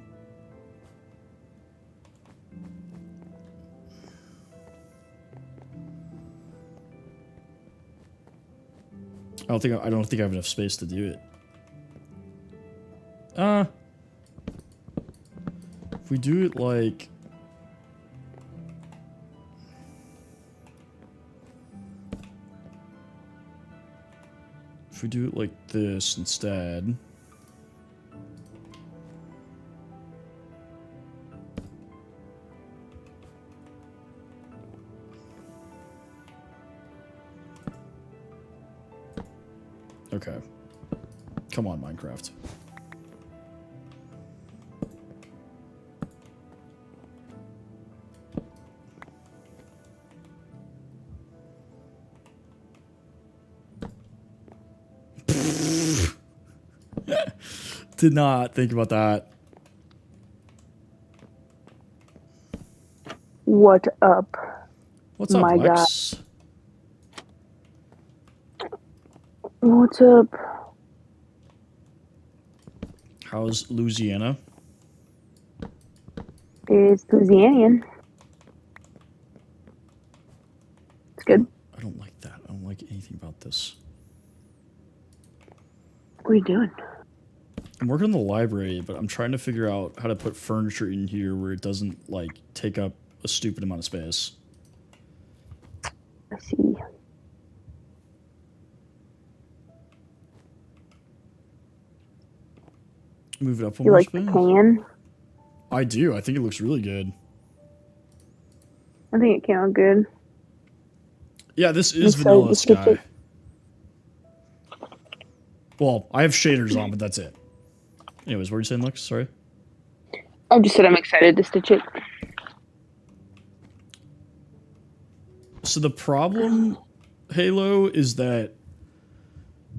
Speaker 1: I don't think I have enough space to do it. If we do it like... if we do it like this instead... okay. Come on, Minecraft. Did not think about that.
Speaker 3: What up?
Speaker 1: What's up,
Speaker 3: My
Speaker 1: Lex?
Speaker 3: What's up?
Speaker 1: How's Louisiana?
Speaker 3: It's Louisianian. It's good.
Speaker 1: I don't like that. I don't like anything about this.
Speaker 3: What are you doing?
Speaker 1: I'm working on the library, but I'm trying to figure out how to put furniture in here where it doesn't, like, take up a stupid amount of space.
Speaker 3: I see.
Speaker 1: Move it up one
Speaker 3: You
Speaker 1: more
Speaker 3: like the
Speaker 1: spin.
Speaker 3: pan?
Speaker 1: I do. I think it looks really good.
Speaker 3: I think it came out good.
Speaker 1: Yeah, this is
Speaker 3: I'm
Speaker 1: Vanilla
Speaker 3: excited to
Speaker 1: Sky. Well, I have shaders on, but that's it. Anyways, what were you saying, Lex? Sorry.
Speaker 3: I just said I'm excited to stitch it.
Speaker 1: So the problem, Halo, is that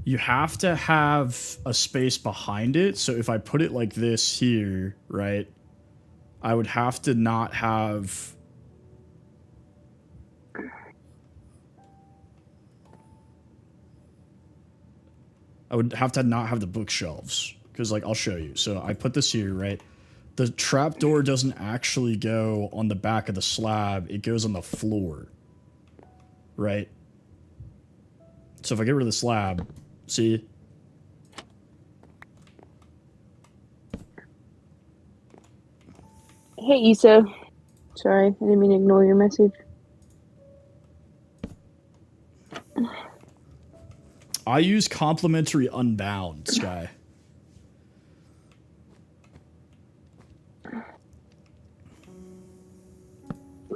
Speaker 1: you have to have a space behind it. So if I put it like this here, right, I would have to not have... I would have to not have the bookshelves. Because, like, I'll show you. So I put this here, right? The trapdoor doesn't actually go on the back of the slab. It goes on the floor. Right? So if I get rid of the slab, see?
Speaker 3: Hey, Issa. Sorry, I didn't mean to ignore your message.
Speaker 1: I use complimentary unbound, Sky.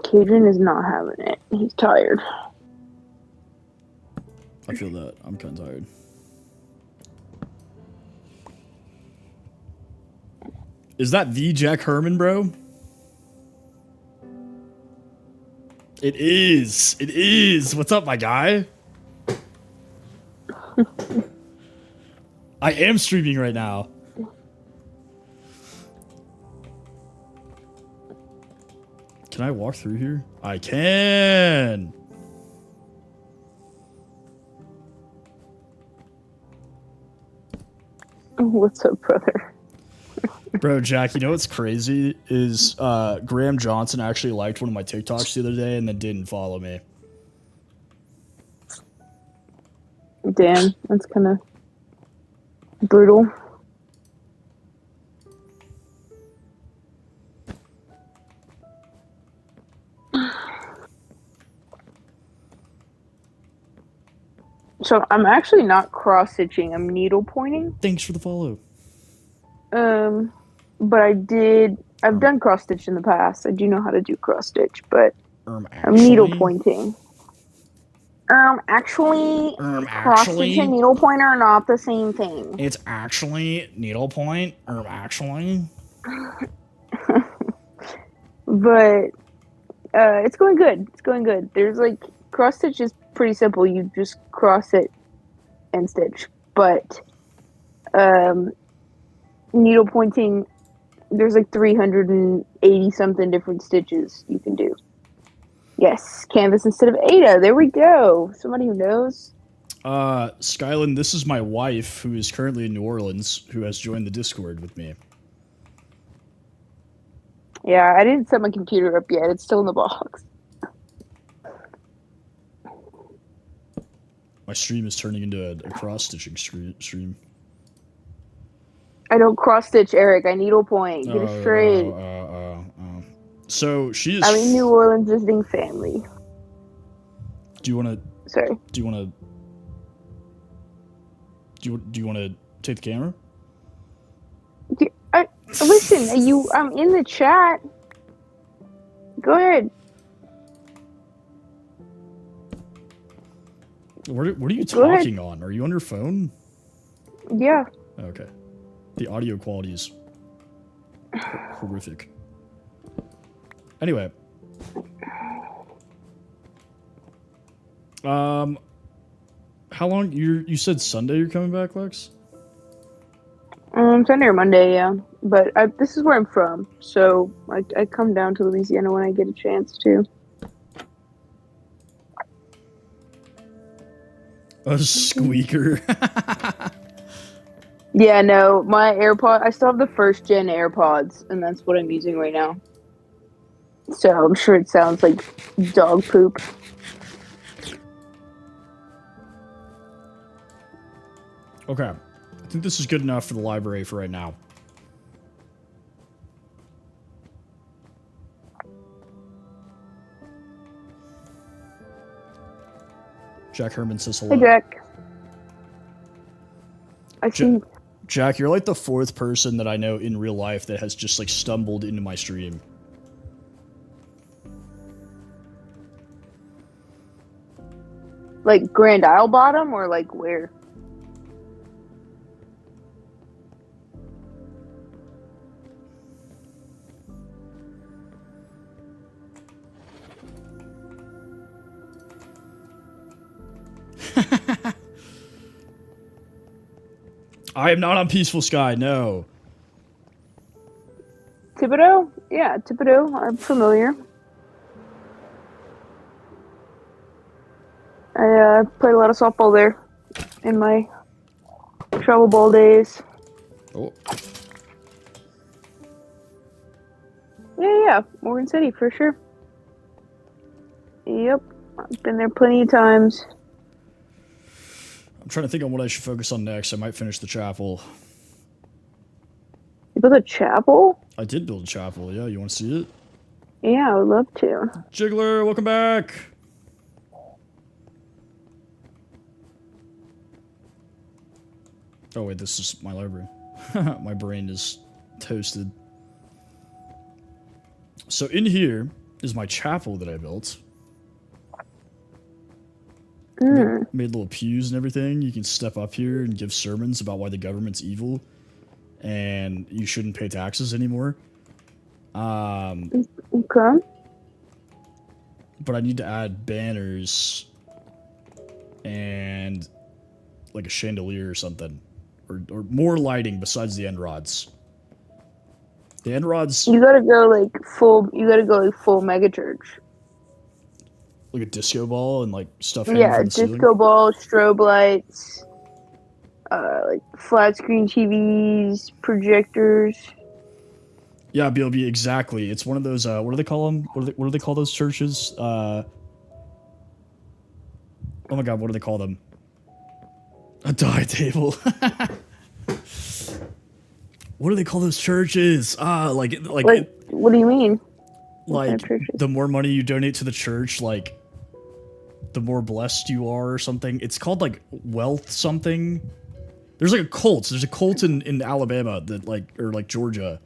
Speaker 3: Cadron is not having it. He's tired.
Speaker 1: I feel that. I'm kind of tired. Is that the Jack Herman, bro? It is. It is. What's up, my guy? I am streaming right now. Can I walk through here? I can.
Speaker 3: What's up, brother?
Speaker 1: Bro, Jack, you know what's crazy is Graham Johnson actually liked one of my TikToks the other day and then didn't follow me.
Speaker 3: Damn, that's kind of brutal. So I'm actually not cross stitching. I'm needle pointing.
Speaker 1: Thanks for the follow.
Speaker 3: But I've done cross stitch in the past. I do know how to do cross stitch, but I'm needle pointing. Actually, cross stitch and needle point are not the same thing.
Speaker 1: It's actually needlepoint, actually.
Speaker 3: But it's going good. It's going good. There's like cross stitch is pretty simple. You just cross it and stitch. But needle pointing, there's like 380 something different stitches you can do. Yes, canvas instead of Ada. There we go. Somebody who knows.
Speaker 1: Skyland, this is my wife, who is currently in New Orleans, who has joined the Discord with me.
Speaker 3: Yeah, I didn't set my computer up yet. It's still in the box.
Speaker 1: My stream is turning into a cross-stitching stream.
Speaker 3: I don't cross-stitch, Eric. I needle point. Get it straight.
Speaker 1: So she is...
Speaker 3: I'm in New Orleans visiting family.
Speaker 1: Do you want to...
Speaker 3: Sorry.
Speaker 1: Do you want to... Do you want to take the camera?
Speaker 3: Listen, I'm in the chat. Go ahead.
Speaker 1: What are you talking on? Are you on your phone?
Speaker 3: Yeah.
Speaker 1: Okay. The audio quality is horrific. Anyway. How long you said Sunday you're coming back, Lex?
Speaker 3: Sunday or Monday, yeah. But this is where I'm from, so I come down to Louisiana when I get a chance to.
Speaker 1: A squeaker.
Speaker 3: Yeah, no, my AirPod. I still have the first gen AirPods, and that's what I'm using right now. So I'm sure it sounds like dog poop.
Speaker 1: Okay. I think this is good enough for the library for right now. Jack Herman says hello.
Speaker 3: Hey, Jack. I see.
Speaker 1: Jack, you're like the fourth person that I know in real life that has just like stumbled into my stream.
Speaker 3: Like Grand Isle Bottom, or like where?
Speaker 1: I am not on Peaceful Sky, no.
Speaker 3: Thibodeau? Yeah, Thibodeau. I'm familiar. I played a lot of softball there in my travel ball days.
Speaker 1: Oh.
Speaker 3: Yeah, Morgan City for sure. Yep, I've been there plenty of times.
Speaker 1: I'm trying to think on what I should focus on next. I might finish the chapel.
Speaker 3: You built a chapel?
Speaker 1: I did build a chapel, yeah. You want to see it?
Speaker 3: Yeah, I would love to.
Speaker 1: Jiggler, welcome back! Oh wait, this is my library. My brain is toasted. So in here is my chapel that I built. Made little pews and everything. You can step up here and give sermons about why the government's evil and you shouldn't pay taxes anymore.
Speaker 3: Okay.
Speaker 1: But I need to add banners and like a chandelier or something. Or more lighting besides the end rods. The end rods...
Speaker 3: You gotta go like full mega church.
Speaker 1: Like a disco ball and like stuff hanging
Speaker 3: Yeah,
Speaker 1: from the ceiling?
Speaker 3: disco ball, strobe lights, like flat screen TVs, projectors.
Speaker 1: Yeah, BLB, exactly. It's one of those, what do they call them? What do they call those churches? Oh my god, what do they call them? A die table. What do they call those churches? Like,
Speaker 3: what do you mean?
Speaker 1: Like, the more money you donate to the church, like, the more blessed you are or something. It's called, like, wealth something. There's, like, a cult. There's a cult in Alabama that, like, or, like, Georgia.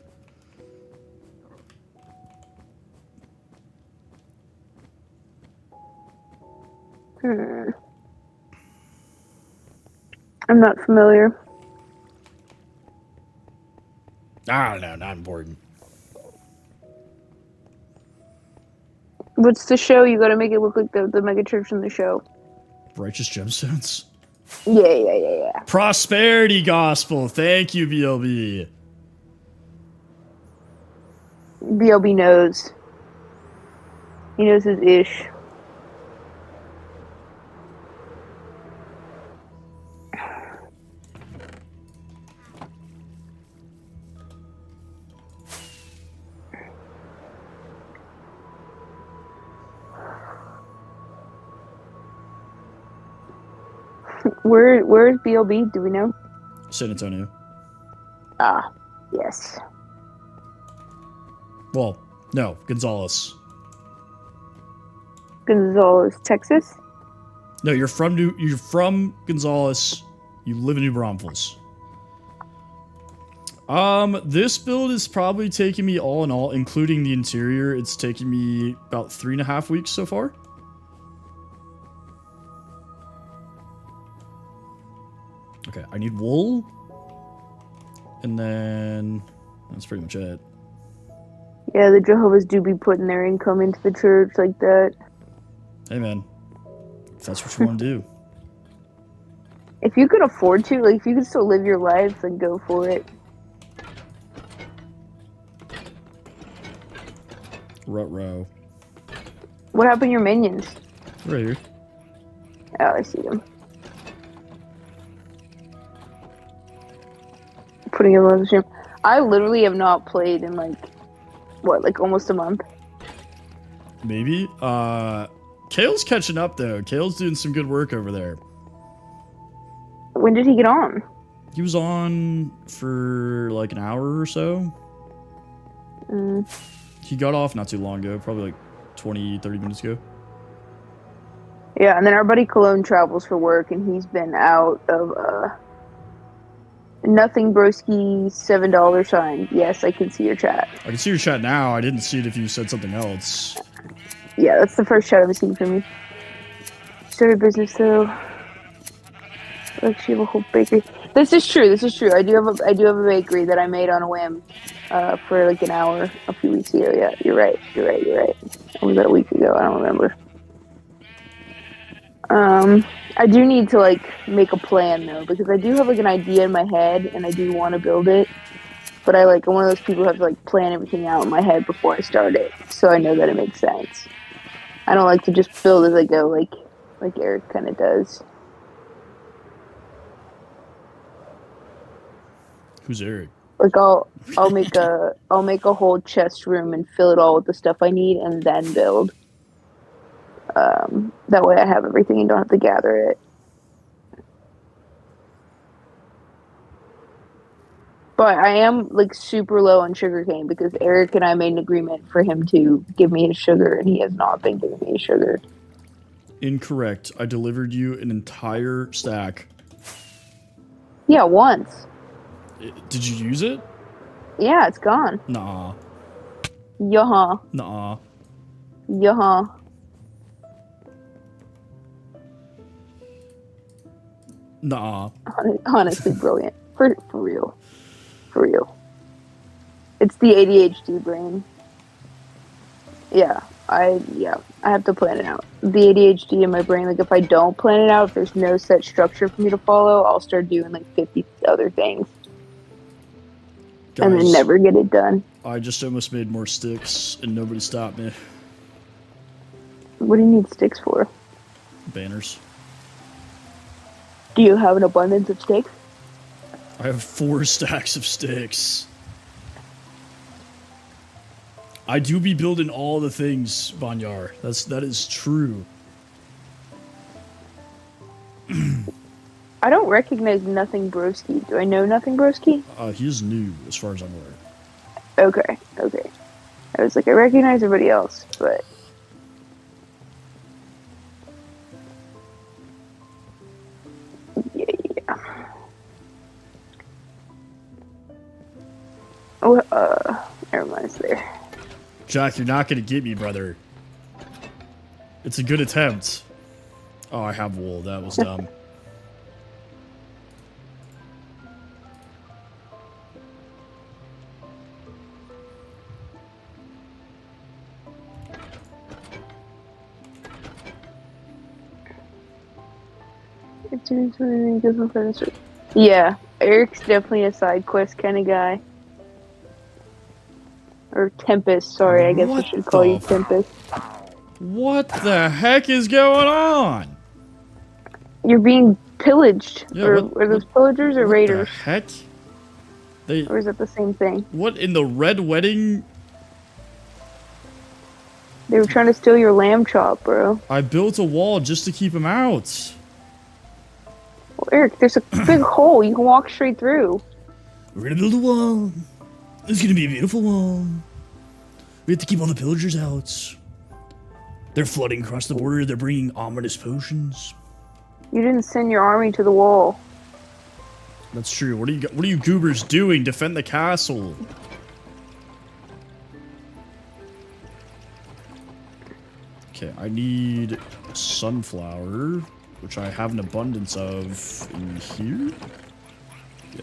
Speaker 3: I'm not familiar.
Speaker 1: I don't know, not important.
Speaker 3: What's the show? You gotta make it look like the mega church in the show.
Speaker 1: Righteous Gemstones?
Speaker 3: Yeah.
Speaker 1: Prosperity Gospel. Thank you, BLB.
Speaker 3: BLB knows. He knows his ish. Where's BLB? Do we know?
Speaker 1: San Antonio.
Speaker 3: Ah, yes.
Speaker 1: Well, no, Gonzales.
Speaker 3: Gonzales, Texas?
Speaker 1: No, you're from Gonzales. You live in New Braunfels. This build is probably taking me all in all, including the interior, it's taking me about 3.5 weeks so far. Okay, I need wool. And then that's pretty much it.
Speaker 3: Yeah, the Jehovah's do be putting their income into the church like that.
Speaker 1: Hey man, if that's what you want to do.
Speaker 3: If you could afford to, like if you could still live your life, then go for it.
Speaker 1: Ruh-roh.
Speaker 3: What happened to your minions?
Speaker 1: Right here.
Speaker 3: Oh, I see them. Putting him on the stream. I literally have not played in like almost a month.
Speaker 1: Maybe. Kale's catching up though. Kale's doing some good work over there.
Speaker 3: When did he get on?
Speaker 1: He was on for like an hour or so. He got off not too long ago, probably like 20, 30 minutes ago.
Speaker 3: Yeah, and then our buddy Cologne travels for work, and he's been out of nothing broski $7 sign. Yes, I can see your chat.
Speaker 1: I can see your chat now. I didn't see it if you said something else.
Speaker 3: Yeah, that's the first chat I've seen from you. Started business though. Like she have a whole bakery. This is true. This is true. I do have a bakery that I made on a whim, for like an hour a few weeks ago. Yeah, you're right. You're right. Or was that a week ago? I don't remember. I do need to like make a plan though, because I do have like an idea in my head and I do want to build it, but I'm one of those people who have to like plan everything out in my head before I start it, so I know that it makes sense. I don't like to just build as I go, like Eric kind of does.
Speaker 1: Who's Eric?
Speaker 3: Like I'll make a whole chest room and fill it all with the stuff I need and then build. That way I have everything and don't have to gather it. But I am like super low on sugarcane because Eric and I made an agreement for him to give me his sugar, and he has not been giving me his sugar.
Speaker 1: Incorrect. I delivered you an entire stack.
Speaker 3: Yeah, once.
Speaker 1: Did you use it?
Speaker 3: Yeah, it's gone.
Speaker 1: Nah.
Speaker 3: Yuh-huh.
Speaker 1: Nah.
Speaker 3: Yuh-huh.
Speaker 1: Nah.
Speaker 3: Honestly, brilliant. For real. For real. It's the ADHD brain. Yeah, I have to plan it out. The ADHD in my brain, like if I don't plan it out, if there's no set structure for me to follow, I'll start doing like 50 other things.
Speaker 1: Guys,
Speaker 3: and then never get it done.
Speaker 1: I just almost made more sticks and nobody stopped me.
Speaker 3: What do you need sticks for?
Speaker 1: Banners.
Speaker 3: Do you have an abundance of sticks?
Speaker 1: I have 4 stacks of sticks. I do be building all the things, Banyar. That is true.
Speaker 3: I don't recognize Nothing Broski. Do I know Nothing Broski?
Speaker 1: He is new, as far as I'm aware.
Speaker 3: Okay. I was like, I recognize everybody else, but... Yeah. Oh, never mind, it's there.
Speaker 1: Jack, you're not gonna get me, brother. It's a good attempt. Oh, I have wool. That was dumb.
Speaker 3: Yeah, Eric's definitely a side quest kind of guy. Or Tempest, sorry, I guess I should call you Tempest.
Speaker 1: What the heck is going on?
Speaker 3: You're being pillaged.
Speaker 1: Yeah,
Speaker 3: are those pillagers or raiders?
Speaker 1: What the heck?
Speaker 3: Or is it the same thing?
Speaker 1: What in the Red Wedding?
Speaker 3: They were trying to steal your lamb chop, bro.
Speaker 1: I built a wall just to keep him out.
Speaker 3: Well, Eric, there's a big hole. You can walk straight through.
Speaker 1: We're gonna build a wall. It's gonna be a beautiful wall. We have to keep all the pillagers out. They're flooding across the border. They're bringing ominous potions.
Speaker 3: You didn't send your army to the wall.
Speaker 1: That's true. What are you goobers doing? Defend the castle. Okay, I need sunflower, which I have an abundance of in here. Yeah.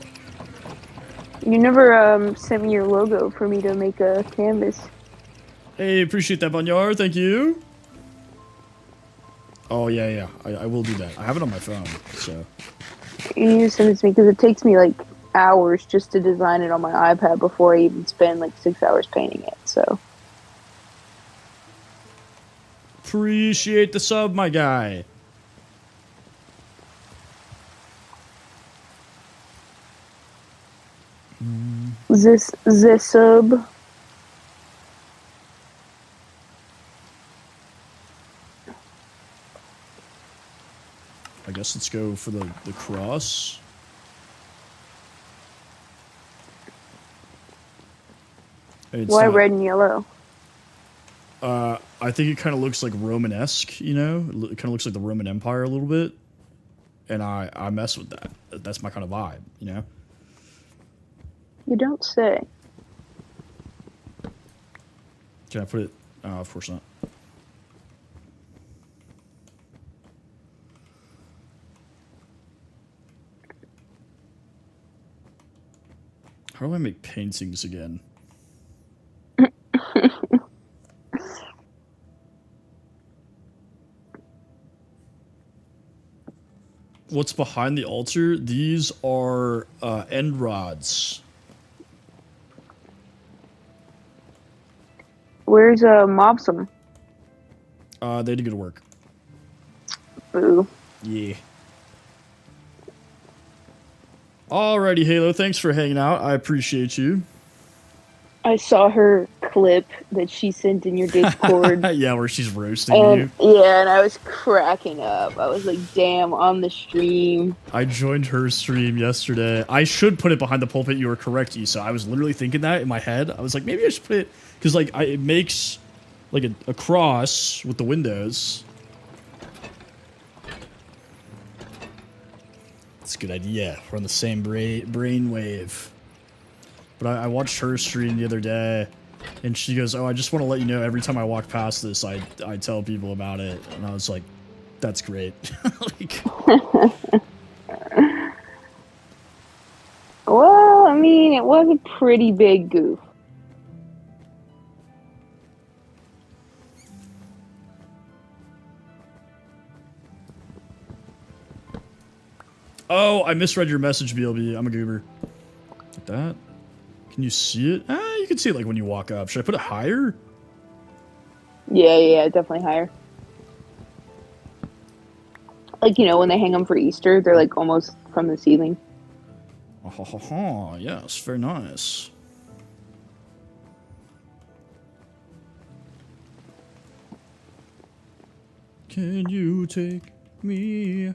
Speaker 3: You never sent me your logo for me to make a canvas.
Speaker 1: Hey, appreciate that, Banyar. Thank you. Oh, yeah. I will do that. I have it on my phone, so.
Speaker 3: You need to send it to me because it takes me like hours just to design it on my iPad before I even spend like 6 hours painting it, so.
Speaker 1: Appreciate the sub, my guy.
Speaker 3: This sub.
Speaker 1: I guess let's go for the cross. It's
Speaker 3: Why
Speaker 1: not-
Speaker 3: red and yellow?
Speaker 1: I think it kind of looks like Romanesque, you know? It kind of looks like the Roman Empire a little bit. And I mess with that. That's my kind of vibe, you know?
Speaker 3: You don't say.
Speaker 1: Can I put it? Of course not. How do I make paintings again? What's behind the altar? These are end rods.
Speaker 3: Where's Mobsum?
Speaker 1: They did good work.
Speaker 3: Boo.
Speaker 1: Yeah. Alrighty, Halo. Thanks for hanging out. I appreciate you.
Speaker 3: I saw her clip that she sent in your Discord.
Speaker 1: Yeah, where she's roasting
Speaker 3: And
Speaker 1: you.
Speaker 3: yeah, and I was cracking up. I was like, damn, on the stream.
Speaker 1: I joined her stream yesterday. I should put it behind the pulpit. You were correct, Issa. I was literally thinking that in my head. I was like, maybe I should put it because like it makes like a cross with the windows. It's a good idea. We're on the same brain wave. But I watched her stream the other day, and she goes, "Oh, I just want to let you know. Every time I walk past this, I tell people about it." And I was like, "That's great." Like,
Speaker 3: Well, I mean, it was a pretty big goof.
Speaker 1: oh, I misread your message, BLB. I'm a goober. Like that. Can you see it? You can see it like when you walk up. Should I put it higher?
Speaker 3: Yeah, definitely higher. Like, you know, when they hang them for Easter, they're like almost from the ceiling.
Speaker 1: Oh, yes, very nice. Can you take me?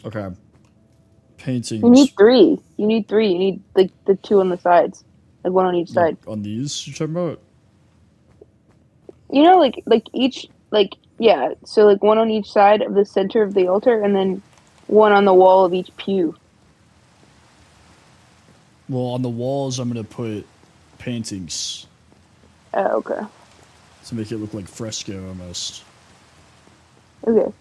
Speaker 1: Okay. Paintings.
Speaker 3: You need three. You need three. You need like the two on the sides, like one on each side.
Speaker 1: Like, on these you're talking about?
Speaker 3: You know, like each, like, yeah. So like one on each side of the center of the altar, and then one on the wall of each pew.
Speaker 1: Well, on the walls I'm gonna put paintings
Speaker 3: Oh, okay.
Speaker 1: to make it look like fresco almost.
Speaker 3: Okay.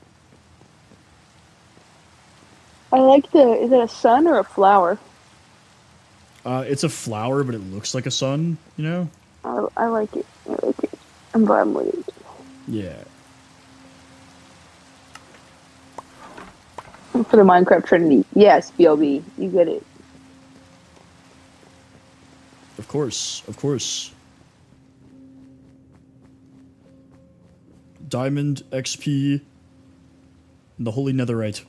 Speaker 3: I like the. Is it a sun or a flower?
Speaker 1: It's a flower, but it looks like a sun, you know?
Speaker 3: I like it. I like it. I'm vibing with it.
Speaker 1: Yeah.
Speaker 3: For the Minecraft Trinity. Yes, BLB. You get it.
Speaker 1: Of course, of course. Diamond XP and the Holy Netherite.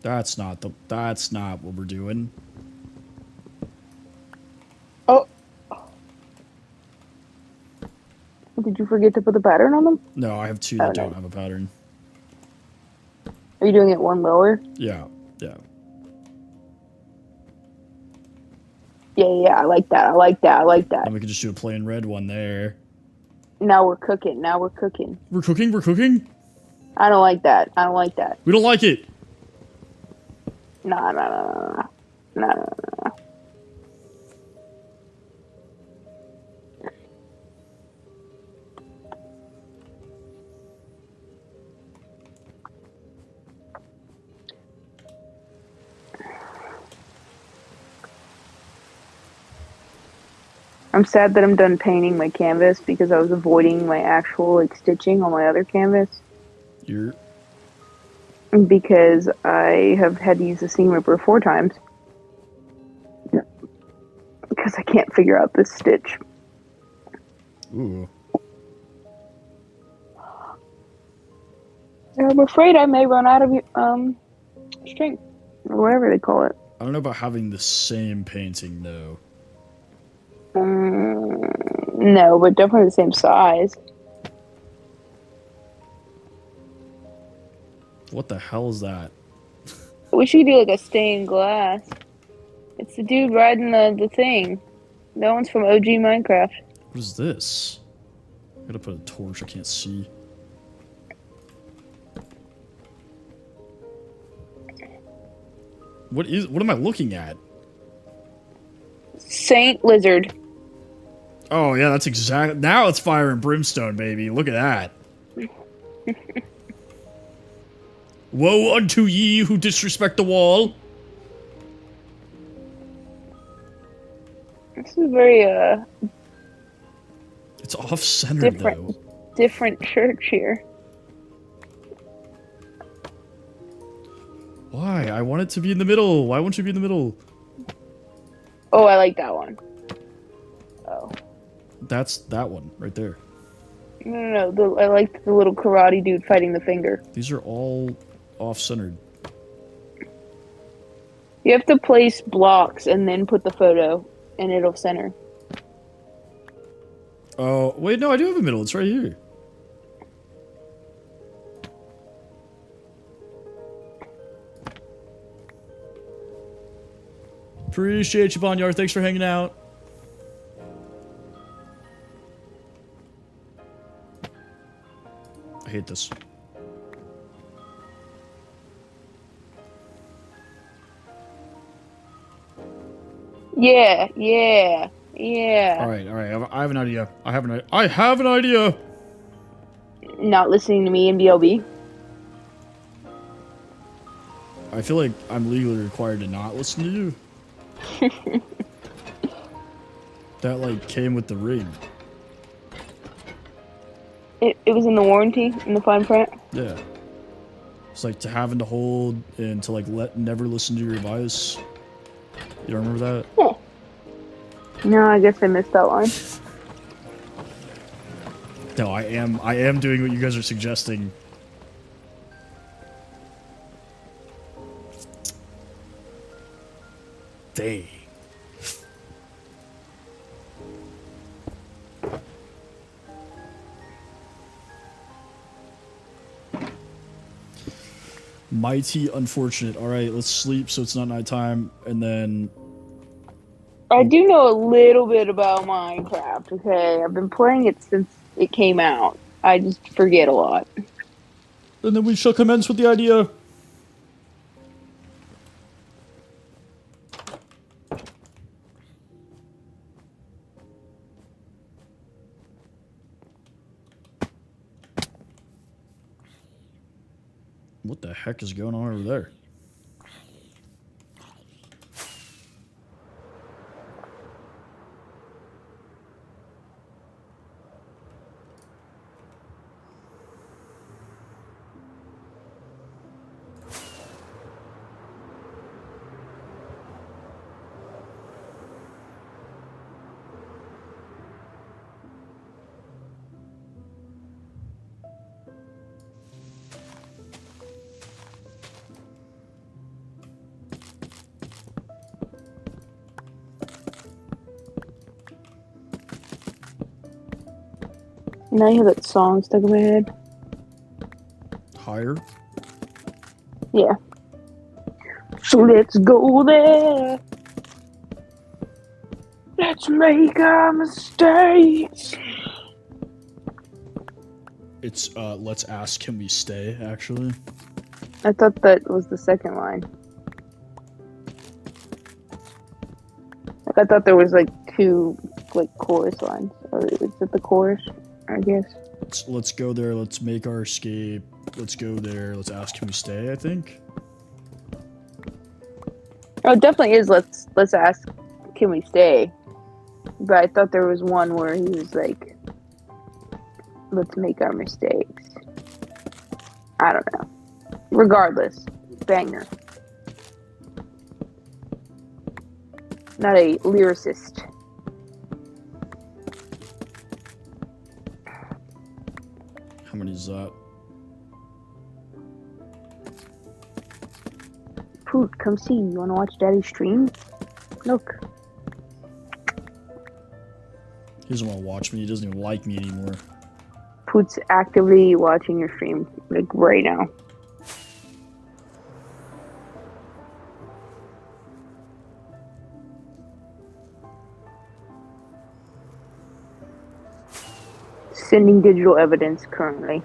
Speaker 1: That's not what we're doing.
Speaker 3: Oh. Did you forget to put the pattern on them?
Speaker 1: No, I have two
Speaker 3: Oh,
Speaker 1: that
Speaker 3: no.
Speaker 1: don't have a pattern.
Speaker 3: Are you doing it one lower?
Speaker 1: Yeah, yeah.
Speaker 3: Yeah, I like that. I like that. I like that.
Speaker 1: Then we can just do a plain red one there.
Speaker 3: Now we're cooking. Now we're cooking.
Speaker 1: We're cooking? We're cooking?
Speaker 3: I don't like that. I don't like that.
Speaker 1: We don't like it.
Speaker 3: Nah. I'm sad that I'm done painting my canvas because I was avoiding my actual like stitching on my other canvas
Speaker 1: You're
Speaker 3: because I have had to use the seam ripper 4 times. can't figure out this stitch.
Speaker 1: Ooh.
Speaker 3: I'm afraid I may run out of string, or whatever they call it.
Speaker 1: I don't know about having the same painting though.
Speaker 3: No, but definitely the same size.
Speaker 1: What the hell is that?
Speaker 3: We should do like a stained glass. It's the dude riding the thing. That one's from OG Minecraft.
Speaker 1: What is this? I gotta put a torch. I can't see. What am I looking at?
Speaker 3: Saint Lizard.
Speaker 1: Oh yeah, that's exactly. Now it's fire and brimstone, baby. Look at that. Woe unto ye who disrespect the wall.
Speaker 3: This is very
Speaker 1: It's off-centered
Speaker 3: different.
Speaker 1: though.
Speaker 3: Different church here.
Speaker 1: Why? I want it to be in the middle. Why won't you be in the middle?
Speaker 3: Oh, I like that one. Oh.
Speaker 1: That's that one right there.
Speaker 3: No. I like the little karate dude fighting the finger.
Speaker 1: These are all off-centered.
Speaker 3: You have to place blocks and then put the photo, and it'll center.
Speaker 1: Oh, wait, no, I do have a middle. It's right here. Appreciate you, Bonyard. Thanks for hanging out. I hate this.
Speaker 3: Yeah.
Speaker 1: All right. I have an idea. I have an idea.
Speaker 3: Not listening to me in BLB.
Speaker 1: I feel like I'm legally required to not listen to you. That like came with the ring.
Speaker 3: It was in the warranty, in the fine print.
Speaker 1: Yeah. It's like to having to hold and to like never listen to your advice. You don't remember that?
Speaker 3: No, I guess I missed that line.
Speaker 1: No, I am doing what you guys are suggesting. Dang. Mighty unfortunate. Alright, let's sleep so it's not nighttime, and then...
Speaker 3: I do know a little bit about Minecraft, okay? I've been playing it since it came out. I just forget a lot.
Speaker 1: And then we shall commence with the idea. What the heck is going on over there?
Speaker 3: Now you have that song stuck in my head.
Speaker 1: Higher?
Speaker 3: Yeah. So let's go there. Let's make our mistakes.
Speaker 1: It's, let's ask, can we stay, actually?
Speaker 3: I thought that was the second line. Like, I thought there was, like, two, like, chorus lines. Or is it the chorus? I guess.
Speaker 1: Let's go there, let's make our escape. Let's go there, let's ask, can we stay, I think?
Speaker 3: Oh, it definitely is let's ask, can we stay? But I thought there was one where he was like, let's make our mistakes. I don't know. Regardless, banger. Not a lyricist.
Speaker 1: is that?
Speaker 3: Poot, come see. You wanna watch Daddy stream? Look.
Speaker 1: He doesn't want to watch me. He doesn't even like me anymore.
Speaker 3: Poot's actively watching your stream, like right now. Sending digital evidence currently.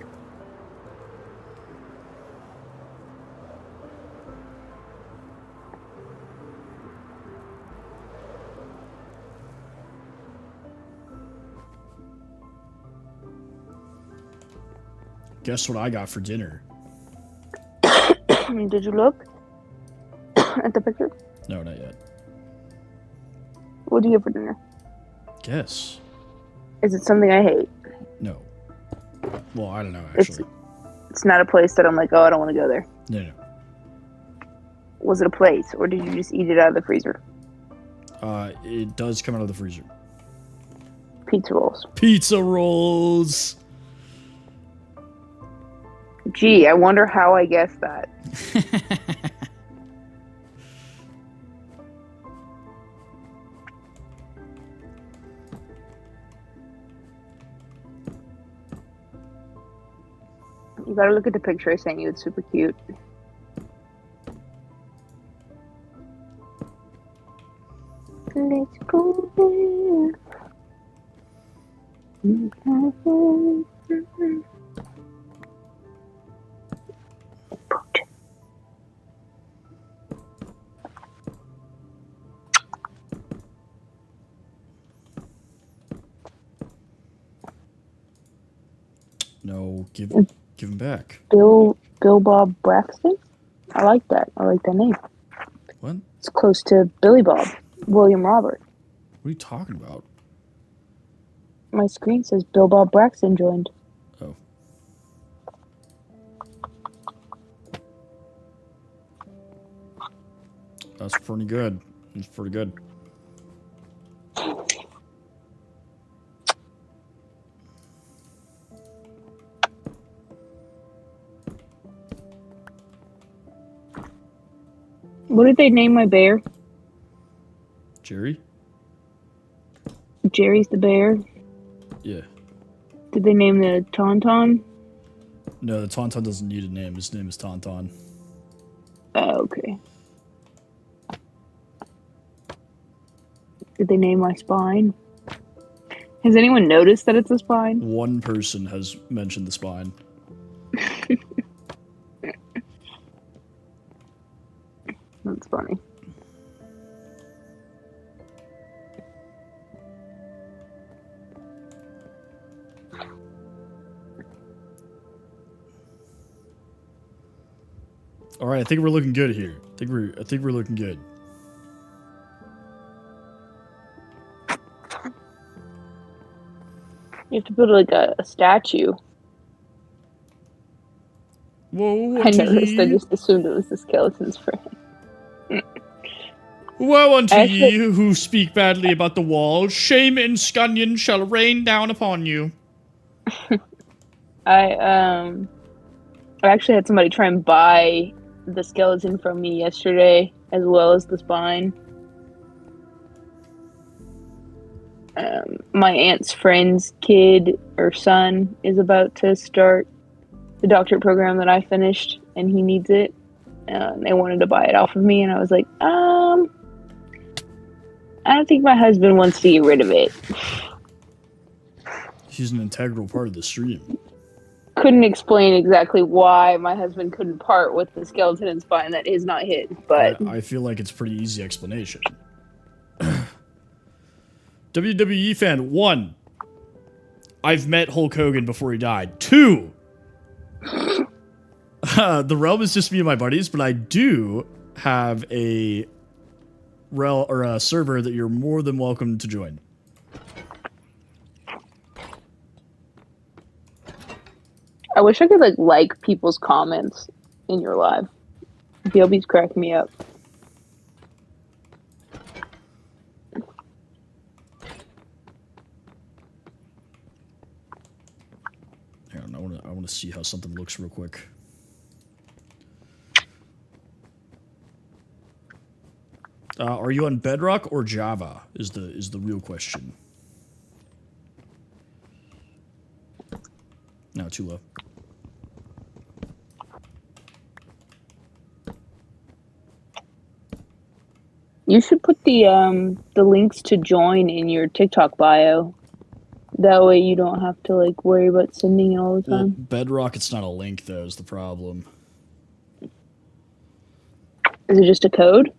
Speaker 1: Guess what I got for dinner?
Speaker 3: Did you look at the picture?
Speaker 1: No, not yet.
Speaker 3: What do you have for dinner?
Speaker 1: Guess.
Speaker 3: Is it something I hate?
Speaker 1: No. Well, I don't know, actually.
Speaker 3: It's not a place that I'm like, oh, I don't want to go there.
Speaker 1: No, no.
Speaker 3: Was it a place, or did you just eat it out of the freezer?
Speaker 1: It does come out of the freezer.
Speaker 3: Pizza rolls.
Speaker 1: Pizza rolls!
Speaker 3: Gee, I wonder how I guessed that. You gotta look at the picture I sent you. It's super cute. Let's go there.
Speaker 1: No, give him back.
Speaker 3: Bill Bob Braxton? I like that. I like that name.
Speaker 1: What?
Speaker 3: It's close to Billy Bob. William Robert.
Speaker 1: What are you talking about?
Speaker 3: My screen says Bill Bob Braxton joined.
Speaker 1: Oh. That's pretty good. That's pretty good.
Speaker 3: What did they name my bear?
Speaker 1: Jerry?
Speaker 3: Jerry's the bear.
Speaker 1: Yeah.
Speaker 3: Did they name the Tauntaun?
Speaker 1: No, the Tauntaun doesn't need a name. His name is Tauntaun.
Speaker 3: Oh, okay. Did they name my spine? Has anyone noticed that it's a spine?
Speaker 1: One person has mentioned the spine.
Speaker 3: That's funny.
Speaker 1: All right, I think we're looking good here. I think we're looking good.
Speaker 3: You have to put like a statue.
Speaker 1: Whoa,
Speaker 3: I noticed. I just assumed it was the skeleton's friend.
Speaker 1: Woe unto
Speaker 3: Actually-
Speaker 1: ye who speak badly about the wall. Shame and scunion shall rain down upon you.
Speaker 3: I actually had somebody try and buy the skeleton from me yesterday, as well as the spine. My aunt's friend's kid or son is about to start the doctorate program that I finished, and he needs it. They wanted to buy it off of me, and I was like, I don't think my husband wants to get rid of it.
Speaker 1: He's an integral part of the stream.
Speaker 3: Couldn't explain exactly why my husband couldn't part with the skeleton and spine that is not his, but
Speaker 1: I feel like it's a pretty easy explanation. WWE fan 1. I've met Hulk Hogan before he died. 2. The realm is just me and my buddies, but I do have a server that you're more than welcome to join.
Speaker 3: I wish I could like people's comments in your live. BLB's cracking me up.
Speaker 1: Hang on, I want to see how something looks real quick. Are you on Bedrock or Java? Is the real question. No, too low.
Speaker 3: You should put the links to join in your TikTok bio. That way you don't have to like worry about sending it all the
Speaker 1: Well,
Speaker 3: time.
Speaker 1: Bedrock, it's not a link though. Is the problem?
Speaker 3: Is it just a code?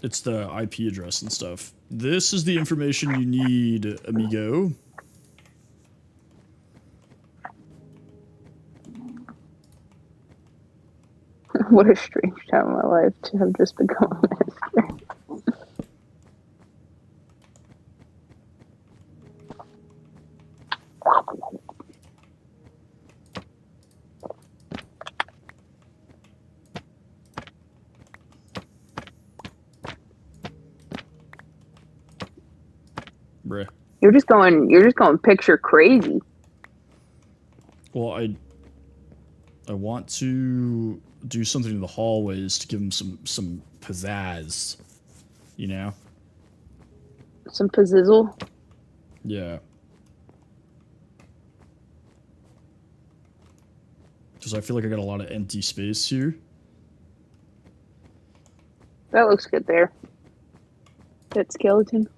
Speaker 1: It's the IP address and stuff. This is the information you need, amigo.
Speaker 3: What a strange time in my life to have just become a minister.
Speaker 1: Bruh.
Speaker 3: You're just going picture crazy.
Speaker 1: Well, I want to do something in the hallways to give them some pizzazz. You know?
Speaker 3: Some pizzizzle.
Speaker 1: Yeah. Because I feel like I got a lot of empty space here.
Speaker 3: That looks good there. That skeleton.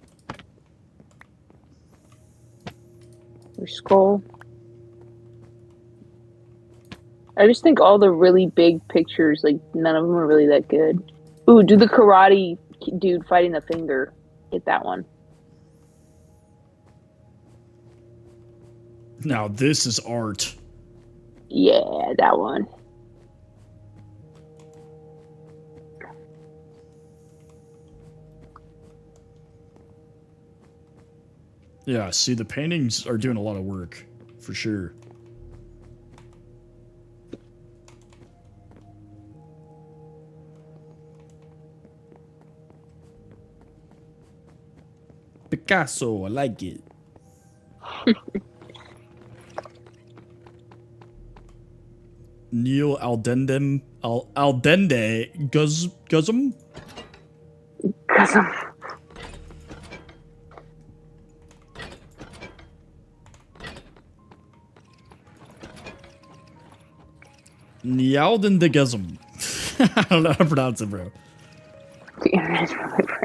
Speaker 3: Your skull. I just think all the really big pictures, like, none of them are really that good. Ooh, do the karate dude fighting the finger. Get that one.
Speaker 1: Now this is art.
Speaker 3: Yeah, that one.
Speaker 1: Yeah, see, the paintings are doing a lot of work, for sure. Picasso, I like it. Neil Aldendem, Aldende Guzum? Nialdendegezum. I don't know how to pronounce it, bro.
Speaker 3: The internet's really bright.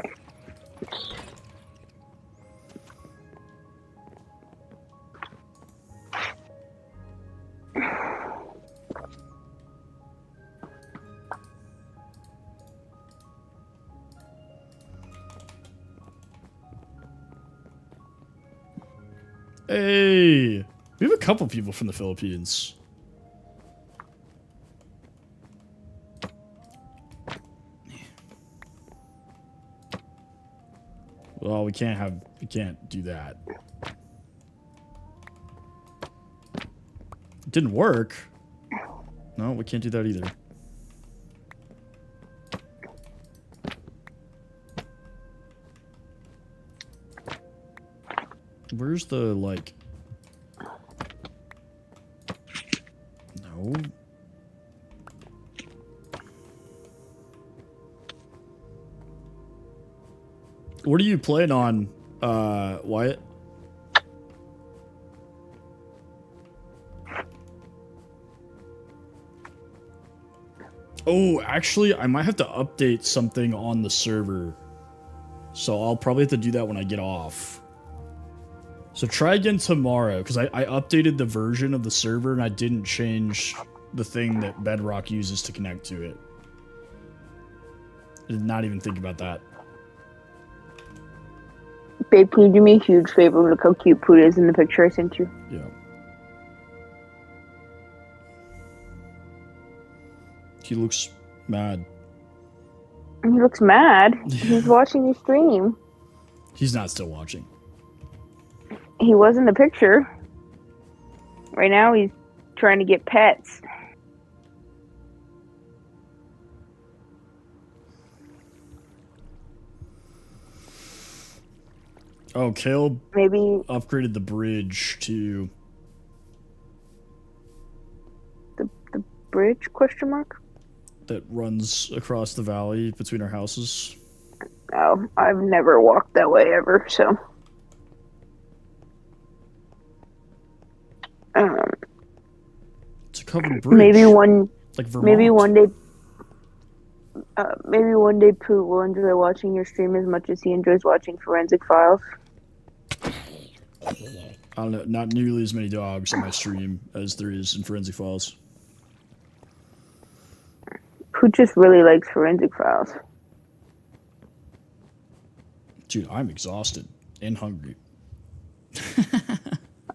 Speaker 1: Hey, we have a couple people from the Philippines. Well, we can't do that. It didn't work. No, we can't do that either. Where's the, like... No. What are you playing on, Wyatt? Oh, actually, I might have to update something on the server. So I'll probably have to do that when I get off. So try again tomorrow, because I updated the version of the server and I didn't change the thing that Bedrock uses to connect to it. I did not even think about that.
Speaker 3: Babe, can you do me a huge favor? Look how cute Pooh is in the picture I sent you.
Speaker 1: Yeah. He looks mad.
Speaker 3: He looks mad. He's watching your stream.
Speaker 1: He's not still watching.
Speaker 3: He was in the picture. Right now he's trying to get pets.
Speaker 1: Oh, Kale
Speaker 3: Maybe
Speaker 1: upgraded the bridge to
Speaker 3: bridge? Question mark.
Speaker 1: that runs across the valley between our houses.
Speaker 3: Oh, I've never walked that way ever. So,
Speaker 1: It's a covered bridge.
Speaker 3: maybe one
Speaker 1: like
Speaker 3: maybe
Speaker 1: Vermont.
Speaker 3: maybe one day Pooh will enjoy watching your stream as much as he enjoys watching Forensic Files.
Speaker 1: I don't know, not nearly as many dogs on my stream as there is in Forensic Files.
Speaker 3: Pooh just really likes Forensic Files.
Speaker 1: Dude, I'm exhausted and hungry.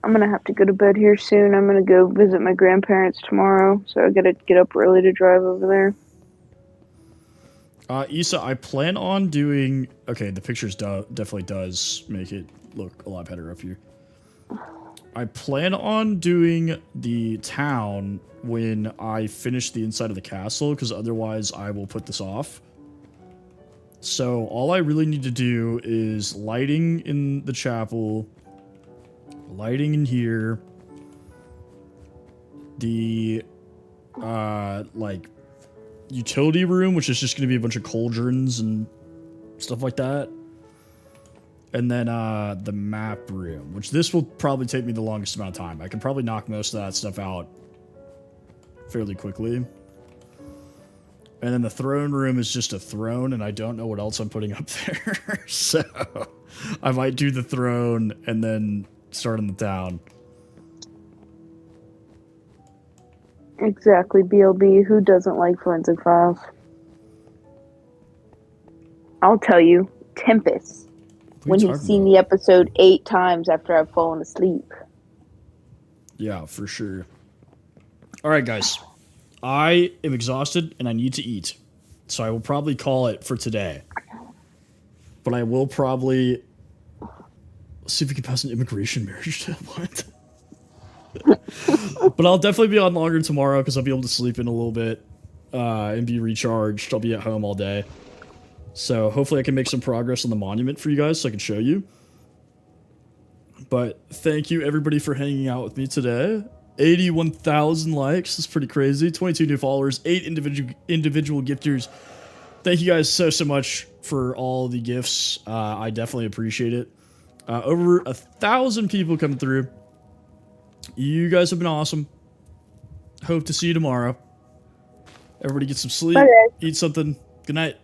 Speaker 3: I'm gonna have to go to bed here soon. I'm gonna go visit my grandparents tomorrow, so I gotta get up early to drive over there.
Speaker 1: Issa, I plan on doing... Okay, the pictures definitely does make it look a lot better up here. I plan on doing the town when I finish the inside of the castle, because otherwise I will put this off. So all I really need to do is lighting in the chapel, lighting in here, the, like, utility room, which is just going to be a bunch of cauldrons and stuff like that. And then the map room, which this will probably take me the longest amount of time. I can probably knock most of that stuff out fairly quickly. And then the throne room is just a throne, and I don't know what else I'm putting up there. So I might do the throne and then start in the town.
Speaker 3: Exactly, BLB. Who doesn't like Forensic Files? I'll tell you, Tempest. When he's seen the episode 8 times after I've fallen asleep.
Speaker 1: Yeah, for sure. All right, guys. I am exhausted and I need to eat. So I will probably call it for today. But I will probably see if we can pass an immigration marriage to what? But I'll definitely be on longer tomorrow because I'll be able to sleep in a little bit and be recharged. I'll be at home all day. So hopefully I can make some progress on the monument for you guys so I can show you. But thank you everybody for hanging out with me today. 81,000 likes. That's pretty crazy. 22 new followers. 8 individual gifters. Thank you guys so much for all the gifts. I definitely appreciate it. Over 1,000 people coming through. You guys have been awesome. Hope to see you tomorrow. Everybody get some sleep.
Speaker 3: Bye, guys.
Speaker 1: Eat something. Good night.